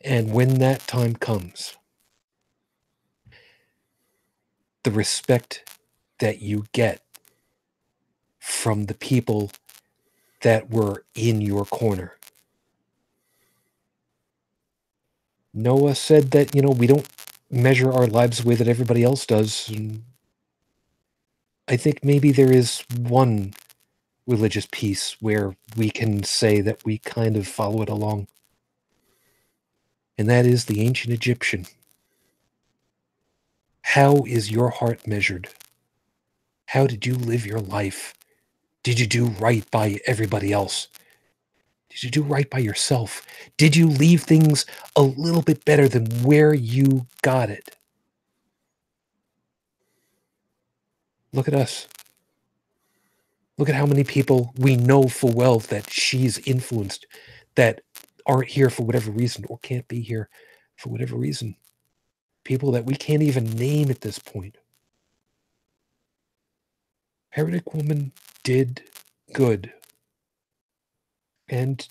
And when that time comes, the respect that you get from the people that were in your corner. Noah said that, we don't measure our lives the way that everybody else does. And I think maybe there is one religious piece where we can say that we kind of follow it along. And that is the ancient Egyptian. How is your heart measured? How did you live your life? Did you do right by everybody else? Did you do right by yourself? Did you leave things a little bit better than where you got it? Look at us. Look at how many people we know full well that she's influenced that aren't here for whatever reason or can't be here for whatever reason. People that we can't even name at this point. Heretic Woman did good. And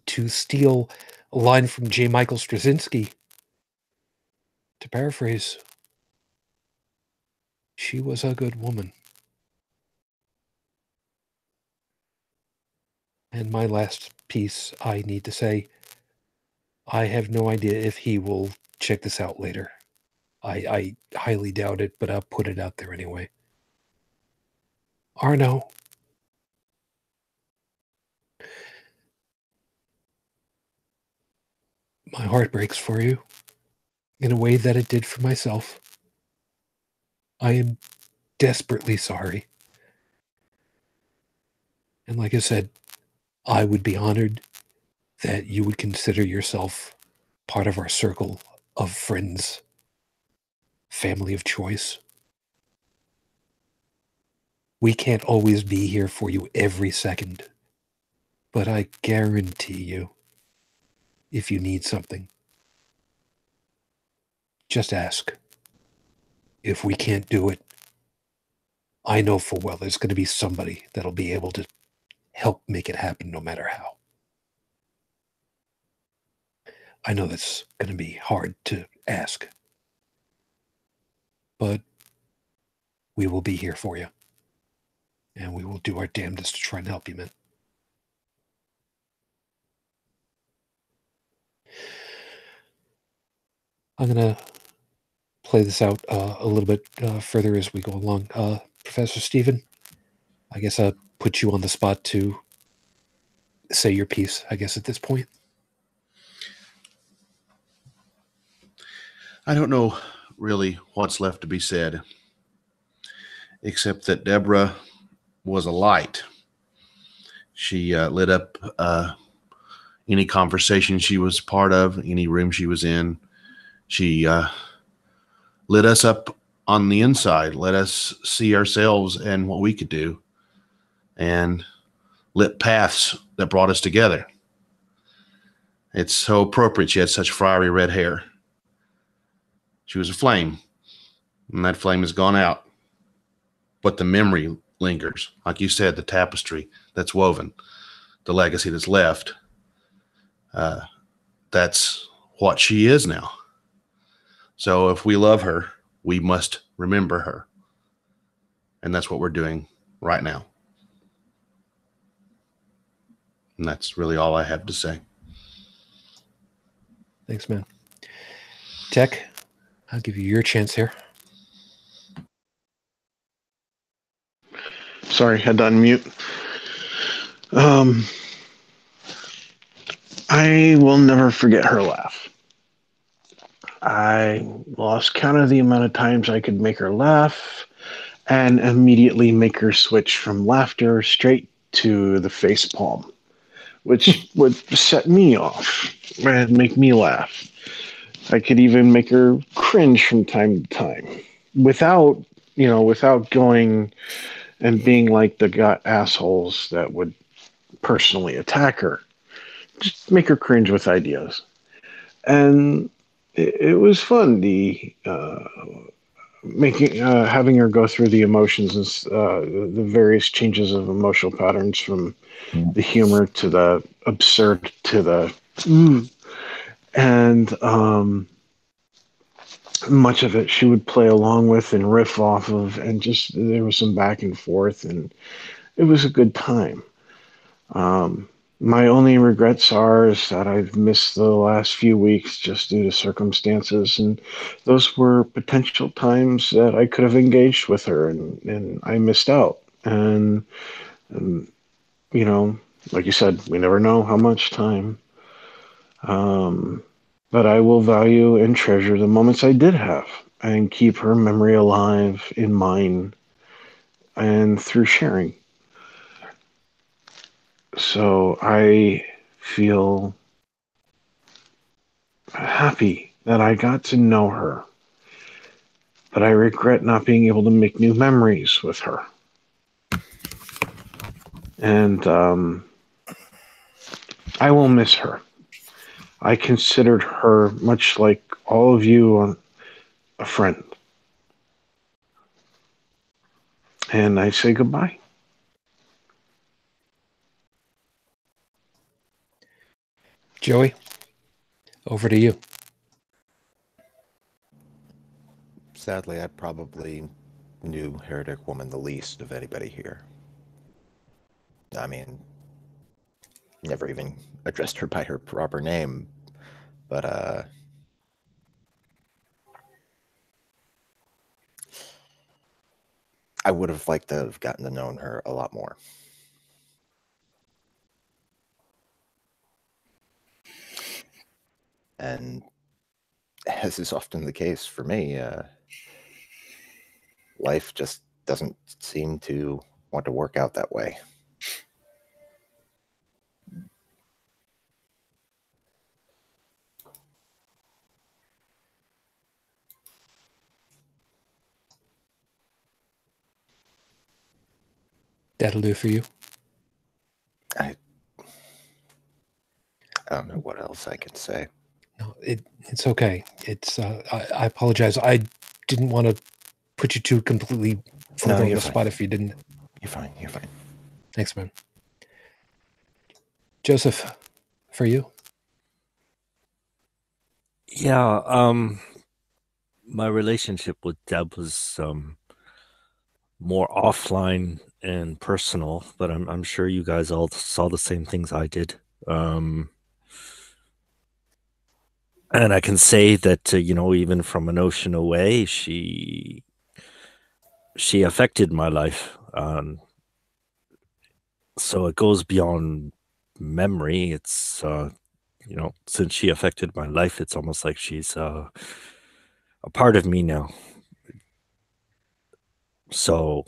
to steal a line from J. Michael Straczynski, to paraphrase, she was a good woman. And my last piece, I need to say, I have no idea if he will check this out later. I highly doubt it, but I'll put it out there anyway. Arno, my heart breaks for you in a way that it did for myself. I am desperately sorry. And like I said, I would be honored that you would consider yourself part of our circle of friends, family of choice. We can't always be here for you every second, but I guarantee you, if you need something, just ask. If we can't do it, I know full well there's going to be somebody that'll be able to help make it happen no matter how. I know that's going to be hard to ask, but we will be here for you, and we will do our damnedest to try and help you, man. I'm going to play this out a little bit further as we go along. Professor Stephen, I guess I'll put you on the spot to say your piece, I guess, at this point. I don't know really what's left to be said, except that Deborah was a light. She lit up any conversation she was part of, any room she was in. She lit us up on the inside, let us see ourselves and what we could do, and lit paths that brought us together. It's so appropriate she had such fiery red hair. She was a flame, and that flame has gone out. But the memory lingers. Like you said, the tapestry that's woven, the legacy that's left, that's what she is now. So if we love her, we must remember her. And that's what we're doing right now. And that's really all I have to say. Thanks, man. Tech, I'll give you your chance here. Sorry, had to unmute. I will never forget her laugh. I lost count of the amount of times I could make her laugh and immediately make her switch from laughter straight to the face palm, which would set me off and make me laugh. I could even make her cringe from time to time without going and being like the assholes that would personally attack her. Just make her cringe with ideas. And it was fun, having her go through the emotions and the various changes of emotional patterns, from the humor to the absurd to the and much of it she would play along with and riff off of, and just there was some back and forth, and it was a good time. My only regrets is that I've missed the last few weeks just due to circumstances, and those were potential times that I could have engaged with her, and I missed out. And like you said, we never know how much time. But I will value and treasure the moments I did have and keep her memory alive in mine and through sharing. So I feel happy that I got to know her, but I regret not being able to make new memories with her. And I will miss her. I considered her, much like all of you, a friend. And I say goodbye. Joey, over to you. Sadly, I probably knew Heretic Woman the least of anybody here. I mean, never even addressed her by her proper name, but I would have liked to have gotten to know her a lot more. And as is often the case for me, life just doesn't seem to want to work out that way. That'll do for you. I don't know what else I can say. No, it's okay. It's I apologize. I didn't want to put you two completely further on the spot if you didn't. You're fine. You're fine. Thanks, man. Joseph, for you? Yeah, my relationship with Deb was more offline and personal, but I'm sure you guys all saw the same things I did. And I can say that even from an ocean away, she affected my life. So it goes beyond memory. It's since she affected my life, it's almost like she's a part of me now. So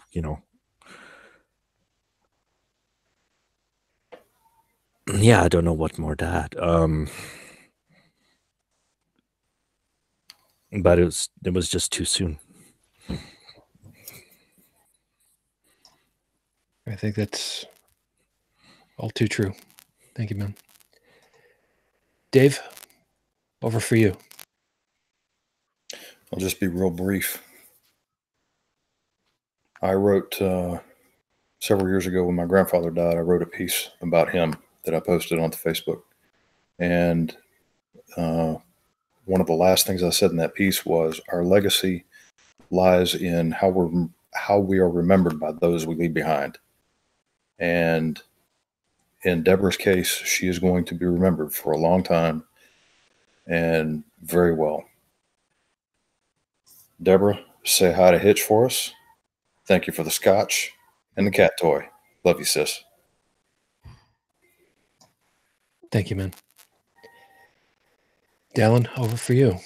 yeah, I don't know what more to add. But it was just too soon. I think that's all too true. Thank you, man. Dave, over for you. I'll just be real brief. I wrote several years ago when my grandfather died, I wrote a piece about him that I posted onto Facebook. And one of the last things I said in that piece was our legacy lies in how we are remembered by those we leave behind. And in Deborah's case, she is going to be remembered for a long time and very well. Deborah, say hi to Hitch for us. Thank you for the scotch and the cat toy. Love you, sis. Thank you, man. Dalan, over for you.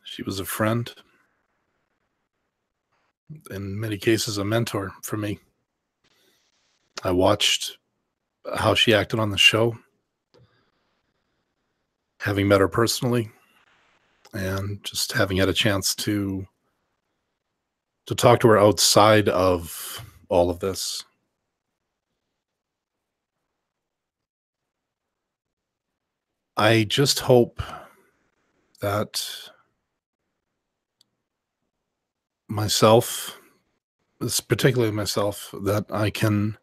She was a friend. In many cases, a mentor for me. I watched how she acted on the show, having met her personally, and just having had a chance to talk to her outside of all of this. I just hope that myself, particularly myself, that I can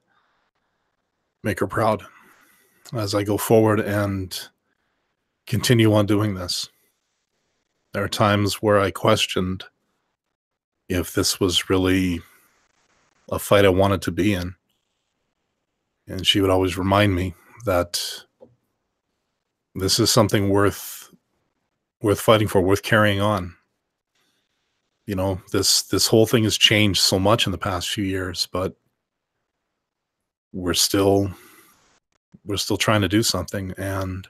make her proud as I go forward and continue on doing this. There are times where I questioned if this was really a fight I wanted to be in. And she would always remind me that this is something worth fighting for, worth carrying on. You know, this whole thing has changed so much in the past few years, but we're still trying to do something, and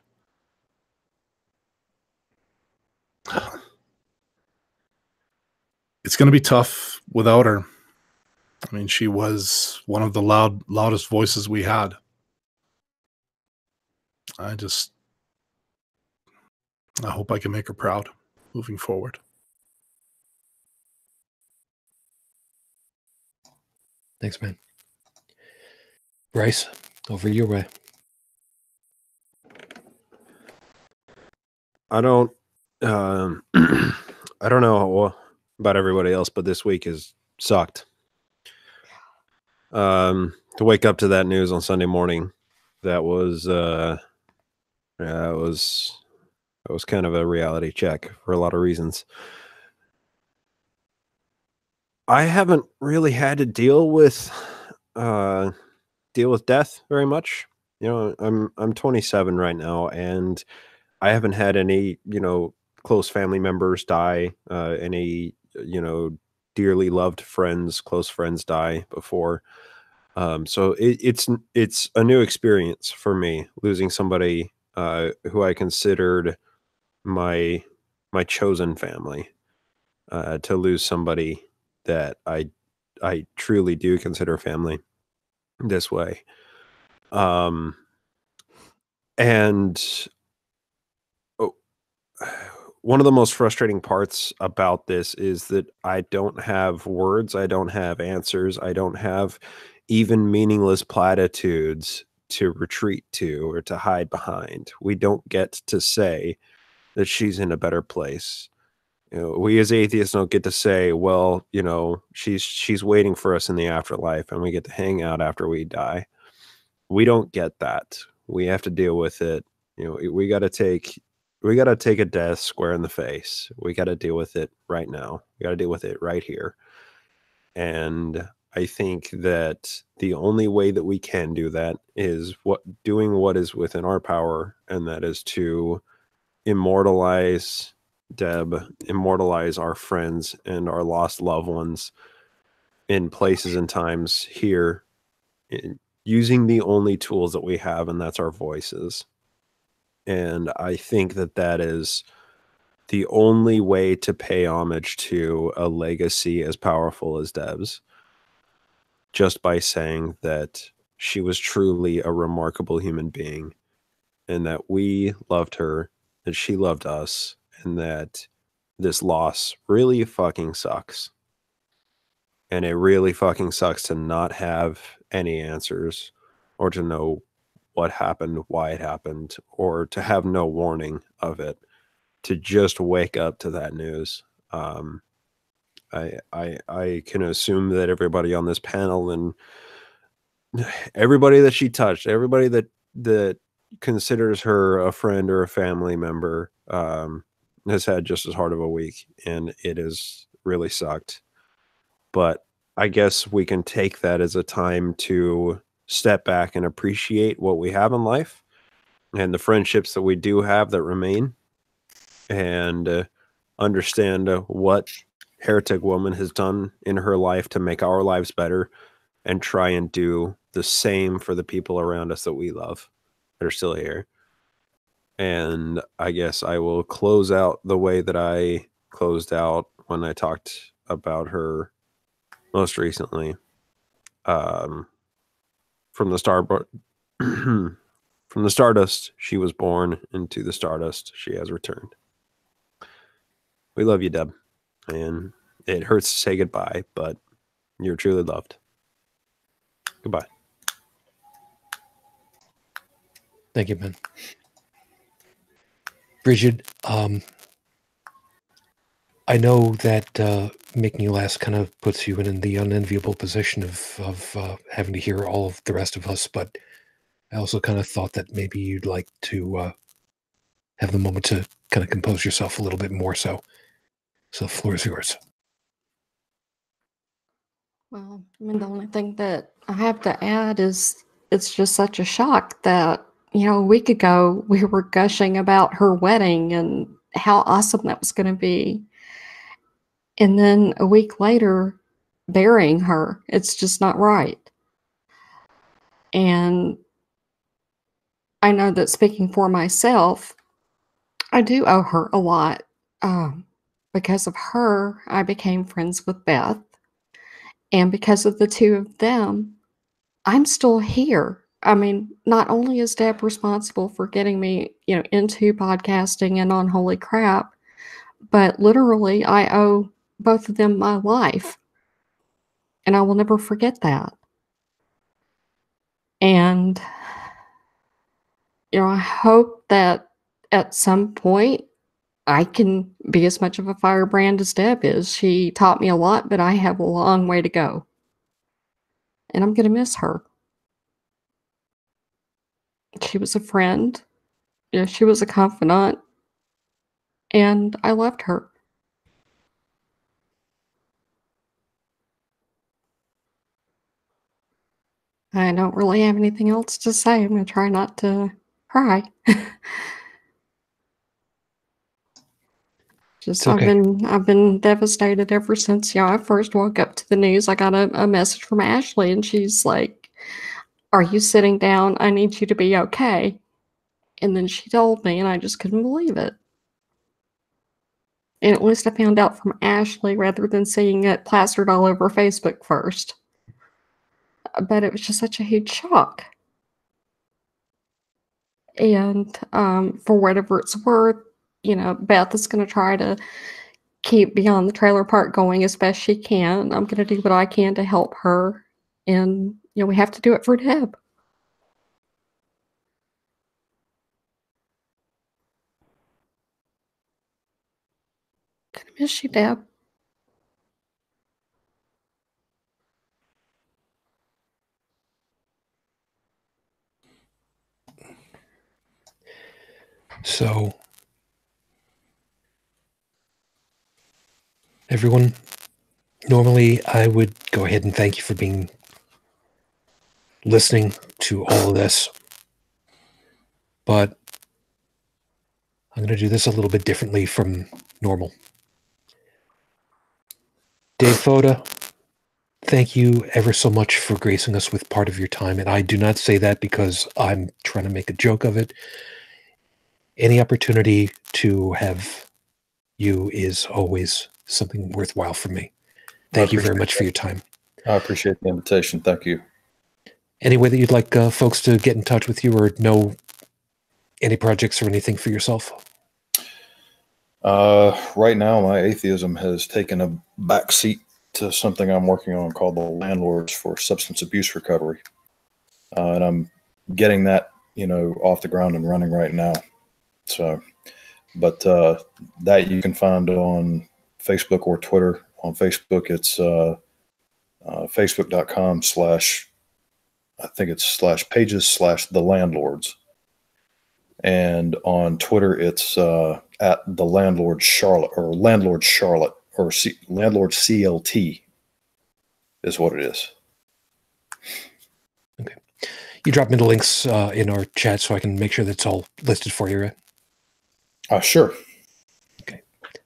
it's going to be tough without her. I mean, she was one of the loudest voices we had. I hope I can make her proud moving forward. Thanks, man. Bryce, over your way. I don't I don't know about everybody else, but this week has sucked. To wake up to that news on Sunday morning, that was it was kind of a reality check for a lot of reasons. I haven't really had to deal with death very much. You know, I'm 27 right now, and I haven't had any, close family members die, any, dearly loved friends, close friends die before. So it's a new experience for me, losing somebody who I considered my chosen family, to lose somebody that I truly do consider family this way. And one of the most frustrating parts about this is that I don't have words, I don't have answers, I don't have even meaningless platitudes to retreat to or to hide behind. We don't get to say that she's in a better place. We as atheists don't get to say, well, she's waiting for us in the afterlife and we get to hang out after we die. We don't get that. We have to deal with it. We got to take a death square in the face. We got to deal with it right now. We got to deal with it right here. And I think that the only way that we can do that is doing what is within our power, and that is to immortalize Deb, immortalize our friends and our lost loved ones in places and times here, using the only tools that we have, and that's our voices. And I think that is the only way to pay homage to a legacy as powerful as Deb's, just by saying that she was truly a remarkable human being, and that we loved her, that she loved us, and that this loss really fucking sucks. And it really fucking sucks to not have any answers, or to know what happened, why it happened, or to have no warning of it, to just wake up to that news. I can assume that everybody on this panel and everybody that she touched, everybody that considers her a friend or a family member, has had just as hard of a week, and it has really sucked. But I guess we can take that as a time to step back and appreciate what we have in life and the friendships that we do have that remain, and understand what Heretic Woman has done in her life to make our lives better, and try and do the same for the people around us that we love that are still here. And I guess I will close out the way that I closed out when I talked about her most recently. From the stardust she was born, into the stardust she has returned. We love you, Deb, and it hurts to say goodbye, but you're truly loved. Goodbye. Thank you, man. Brigid, I know that making you last kind of puts you in the unenviable position of having to hear all of the rest of us, but I also kind of thought that maybe you'd like to have the moment to kind of compose yourself a little bit more. So the floor is yours. Well, I mean, the only thing that I have to add is it's just such a shock that, a week ago we were gushing about her wedding and how awesome that was going to be. And then a week later, burying her. It's just not right. And I know that, speaking for myself, I do owe her a lot. Because of her, I became friends with Beth. And because of the two of them, I'm still here. I mean, not only is Deb responsible for getting me, into podcasting and on Holy Crap, but literally I owe both of them my life. And I will never forget that. And, I hope that at some point I can be as much of a firebrand as Deb is. She taught me a lot, but I have a long way to go. And I'm going to miss her. She was a friend. She was a confidant. And I loved her. I don't really have anything else to say. I'm going to try not to cry. It's okay. I've been devastated ever since I first woke up to the news. I got a message from Ashley, and she's like, "Are you sitting down? I need you to be okay." And then she told me, and I just couldn't believe it. And at least I found out from Ashley rather than seeing it plastered all over Facebook first. But it was just such a huge shock. And for whatever it's worth, Beth is going to try to keep Beyond the Trailer Park going as best she can. I'm going to do what I can to help her. And, we have to do it for Deb. Gonna miss you, Deb. So, everyone, normally I would go ahead and thank you for listening to all of this, but I'm going to do this a little bit differently from normal. Dave Foda, thank you ever so much for gracing us with part of your time, and I do not say that because I'm trying to make a joke of it. Any opportunity to have you is always something worthwhile for me. Thank you very much for your time. I appreciate the invitation. Thank you. Any way that you'd like folks to get in touch with you or know any projects or anything for yourself? Right now, my atheism has taken a back seat to something I'm working on called the Landlords for Substance Abuse Recovery. And I'm getting that, off the ground and running right now. So, but that you can find on Facebook or Twitter. On Facebook, it's facebook.com/pages/the landlords. And on Twitter, it's at the Landlord Charlotte or Landlord Charlotte or Landlord CLT is what it is. Okay. You drop me the links in our chat so I can make sure that's all listed for you, right? Sure. Okay.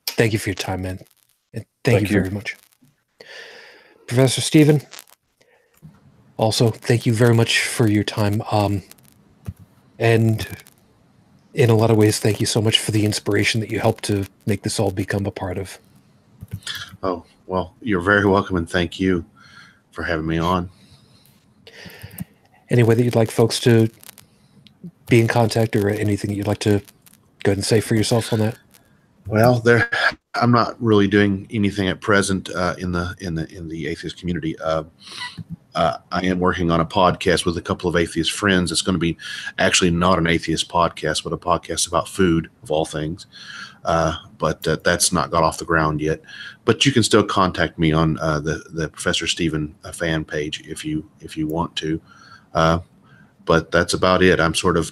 Thank you for your time, man. And thank you very much. Professor Stephen, also, thank you very much for your time. And in a lot of ways, thank you so much for the inspiration that you helped to make this all become a part of. Oh, well, you're very welcome, and thank you for having me on. Any way that you'd like folks to be in contact or anything that you'd like to go ahead and say for yourself on that? Well, I'm not really doing anything at present in the atheist community. I am working on a podcast with a couple of atheist friends. It's going to be actually not an atheist podcast, but a podcast about food, of all things. But that's not got off the ground yet. But you can still contact me on the Professor Stephen fan page if you want to. But that's about it. I'm sort of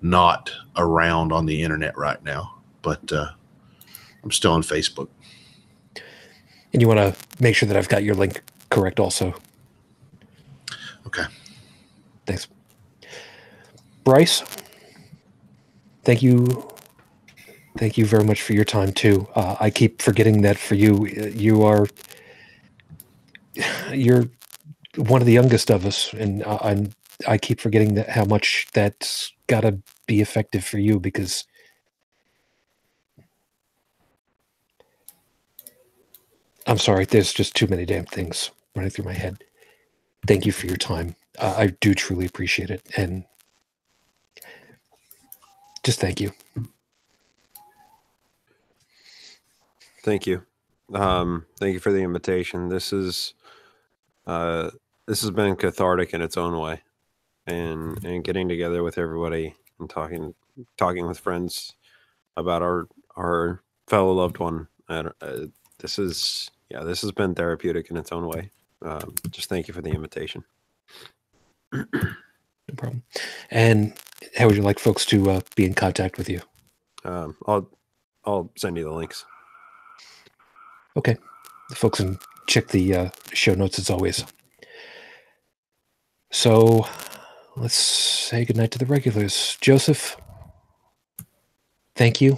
not around on the internet right now, but I'm still on Facebook. And you want to make sure that I've got your link correct also. Okay. Thanks. Bryce, thank you. Thank you very much for your time too. I keep forgetting that for you, you're one of the youngest of us, and I keep forgetting that how much that's got to be effective for you, because I'm sorry, there's just too many damn things running through my head. Thank you for your time. I do truly appreciate it. And just thank you. Thank you. Thank you for the invitation. This has been cathartic in its own way, and getting together with everybody and talking with friends about our fellow loved one. This has been therapeutic in its own way. Just thank you for the invitation. No problem. And how would you like folks to be in contact with you? I'll send you the links. Okay. The folks can check the show notes as always. So let's say goodnight to the regulars. Joseph, thank you.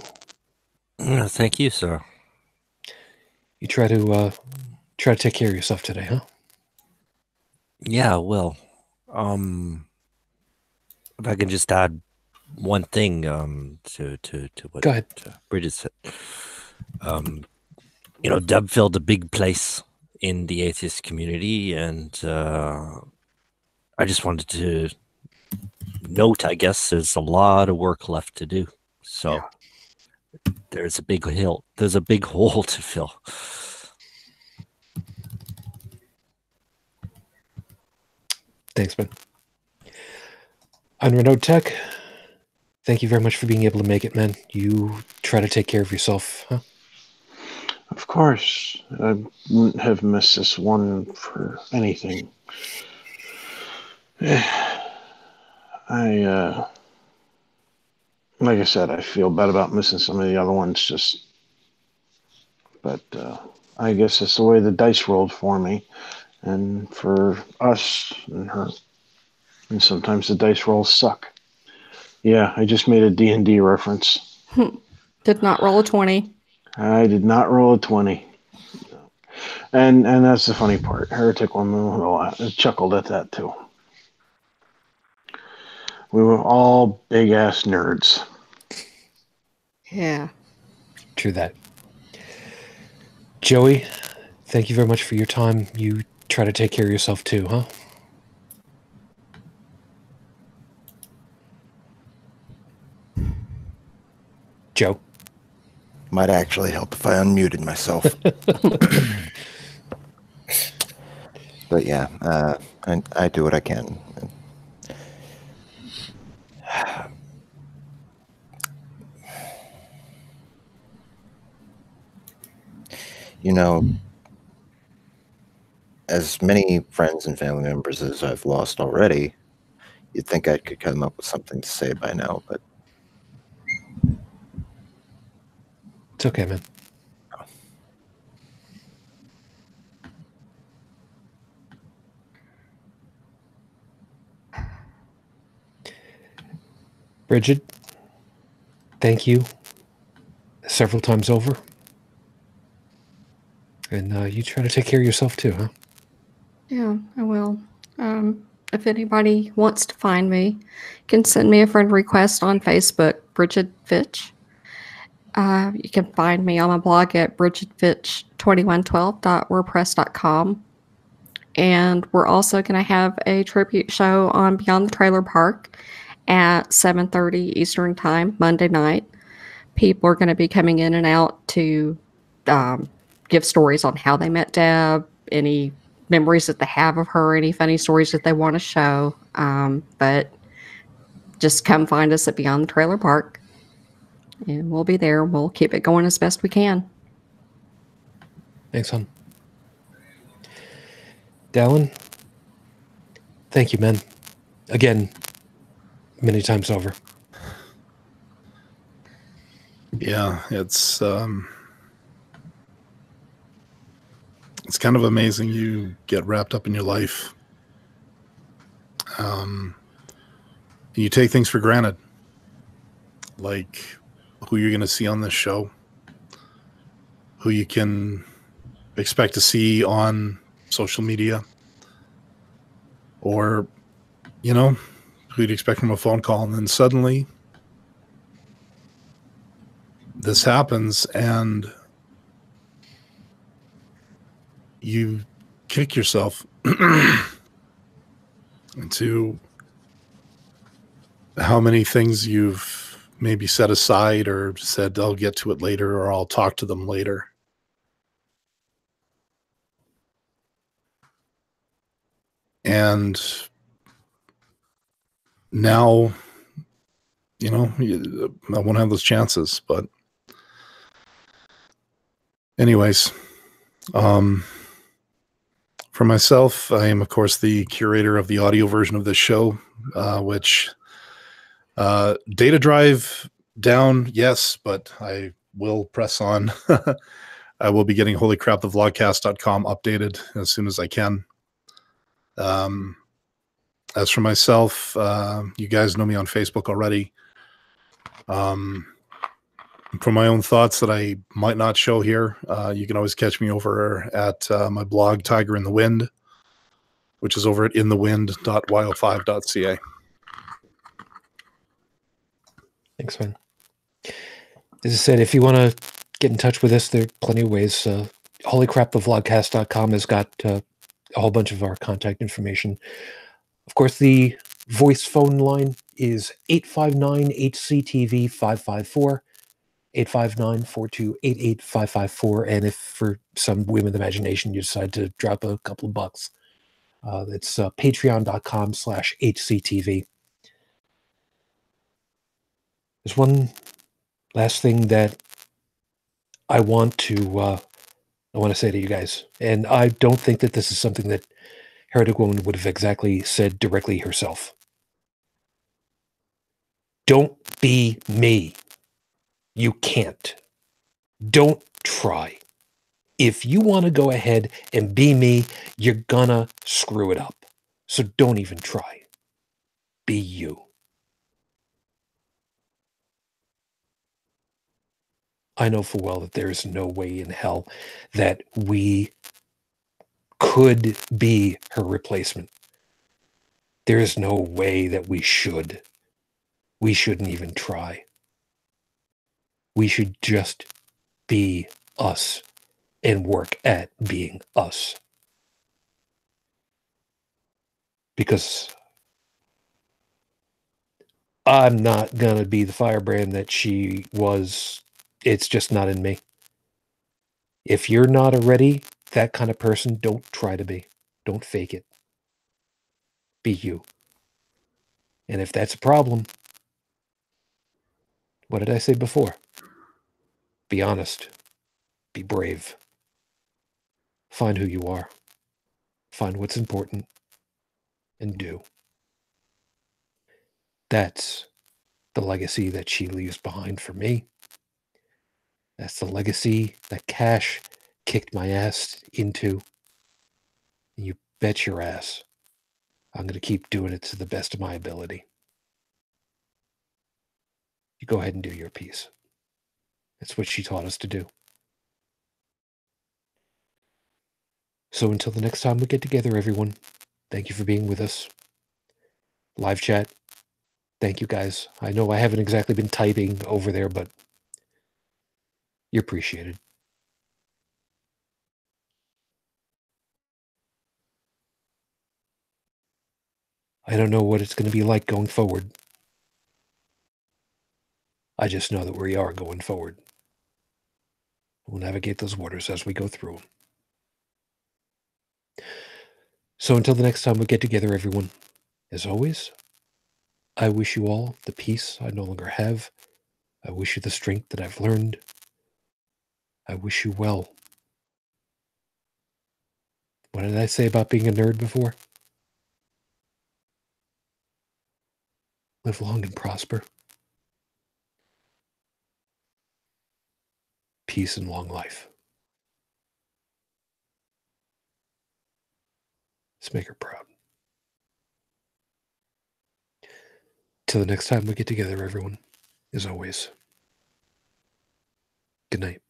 Thank you, sir. You try to take care of yourself today, huh? Yeah, well, if I can just add one thing to what Go ahead. Brigid said. Dub filled a big place in the atheist community, and I just wanted to note, I guess, there's a lot of work left to do. So there's a big hole to fill. Thanks, man. On Renault Tech, thank you very much for being able to make it, man. You try to take care of yourself, huh? Of course. I wouldn't have missed this one for anything. Like I said, I feel bad about missing some of the other ones, but I guess it's the way the dice rolled for me and for us and her. And sometimes the dice rolls suck. Yeah, I just made a D&D reference. Did not roll a 20. I did not roll a 20. And that's the funny part. Heretic Woman chuckled at that too. We were all big-ass nerds. Yeah. True that. Joey, thank you very much for your time. You try to take care of yourself too, huh? Joe? Might actually help if I unmuted myself. But yeah, I do what I can. As many friends and family members as I've lost already, you'd think I could come up with something to say by now, but It's okay, man. Brigid, thank you several times over. And you try to take care of yourself too, huh? Yeah, I will. If anybody wants to find me, you can send me a friend request on Facebook, Brigid Fitch. You can find me on my blog at brigidfitch2112.wordpress.com. And we're also going to have a tribute show on Beyond the Trailer Park at 7:30 Eastern Time, Monday night. People are going to be coming in and out to give stories on how they met Deb, any memories that they have of her, any funny stories that they want to show. But just come find us at Beyond the Trailer Park. And we'll be there. We'll keep it going as best we can. Thanks, hon. Dalan, thank you, man. Again, many times over. Yeah, it's kind of amazing you get wrapped up in your life. You take things for granted, like who you're going to see on this show, who you can expect to see on social media, or, who you'd expect from a phone call. And then suddenly this happens and you kick yourself into how many things you've maybe set aside or said, I'll get to it later, or I'll talk to them later. And now, you know, I won't have those chances. But anyways, for myself, I am, of course, the curator of the audio version of this show, which data drive down, yes, but I will press on. I will be getting holycrapthevlogcast.com updated as soon as I can. As for myself, you guys know me on Facebook already. For my own thoughts that I might not show here, you can always catch me over at my blog, Tiger in the Wind, which is over at inthewind.yo5.ca. Thanks, man. As I said, if you want to get in touch with us, there are plenty of ways. Holycrapthevlogcast.com has got a whole bunch of our contact information. Of course, the voice phone line is 859-HCTV-554, 859-428-8554. And if for some whim of the imagination you decide to drop a couple of bucks, it's patreon.com/HCTV. There's one last thing that I want to say to you guys, and I don't think that this is something that Heretic Woman would have exactly said directly herself. Don't be me. You can't. Don't try. If you want to go ahead and be me, you're gonna screw it up. So don't even try. Be you. I know full well that there is no way in hell that we could be her replacement. There is no way that we should. We shouldn't even try. We should just be us and work at being us. Because I'm not going to be the firebrand that she was. It's just not in me. If you're not already that kind of person, don't try to be. Don't fake it. Be you. And if that's a problem, what did I say before? Be honest. Be brave. Find who you are. Find what's important. And do. That's the legacy that she leaves behind for me. That's the legacy that Cash kicked my ass into. And you bet your ass I'm going to keep doing it to the best of my ability. You go ahead and do your piece. That's what she taught us to do. So until the next time we get together, everyone, thank you for being with us. Live chat, thank you guys. I know I haven't exactly been typing over there, but you're appreciated. I don't know what it's going to be like going forward. I just know that we are going forward. We'll navigate those waters as we go through them. So until the next time we get together, everyone, as always, I wish you all the peace I no longer have. I wish you the strength that I've learned. I wish you well. What did I say about being a nerd before? Live long and prosper. Peace and long life. Let's make her proud. Till the next time we get together, everyone, as always, good night.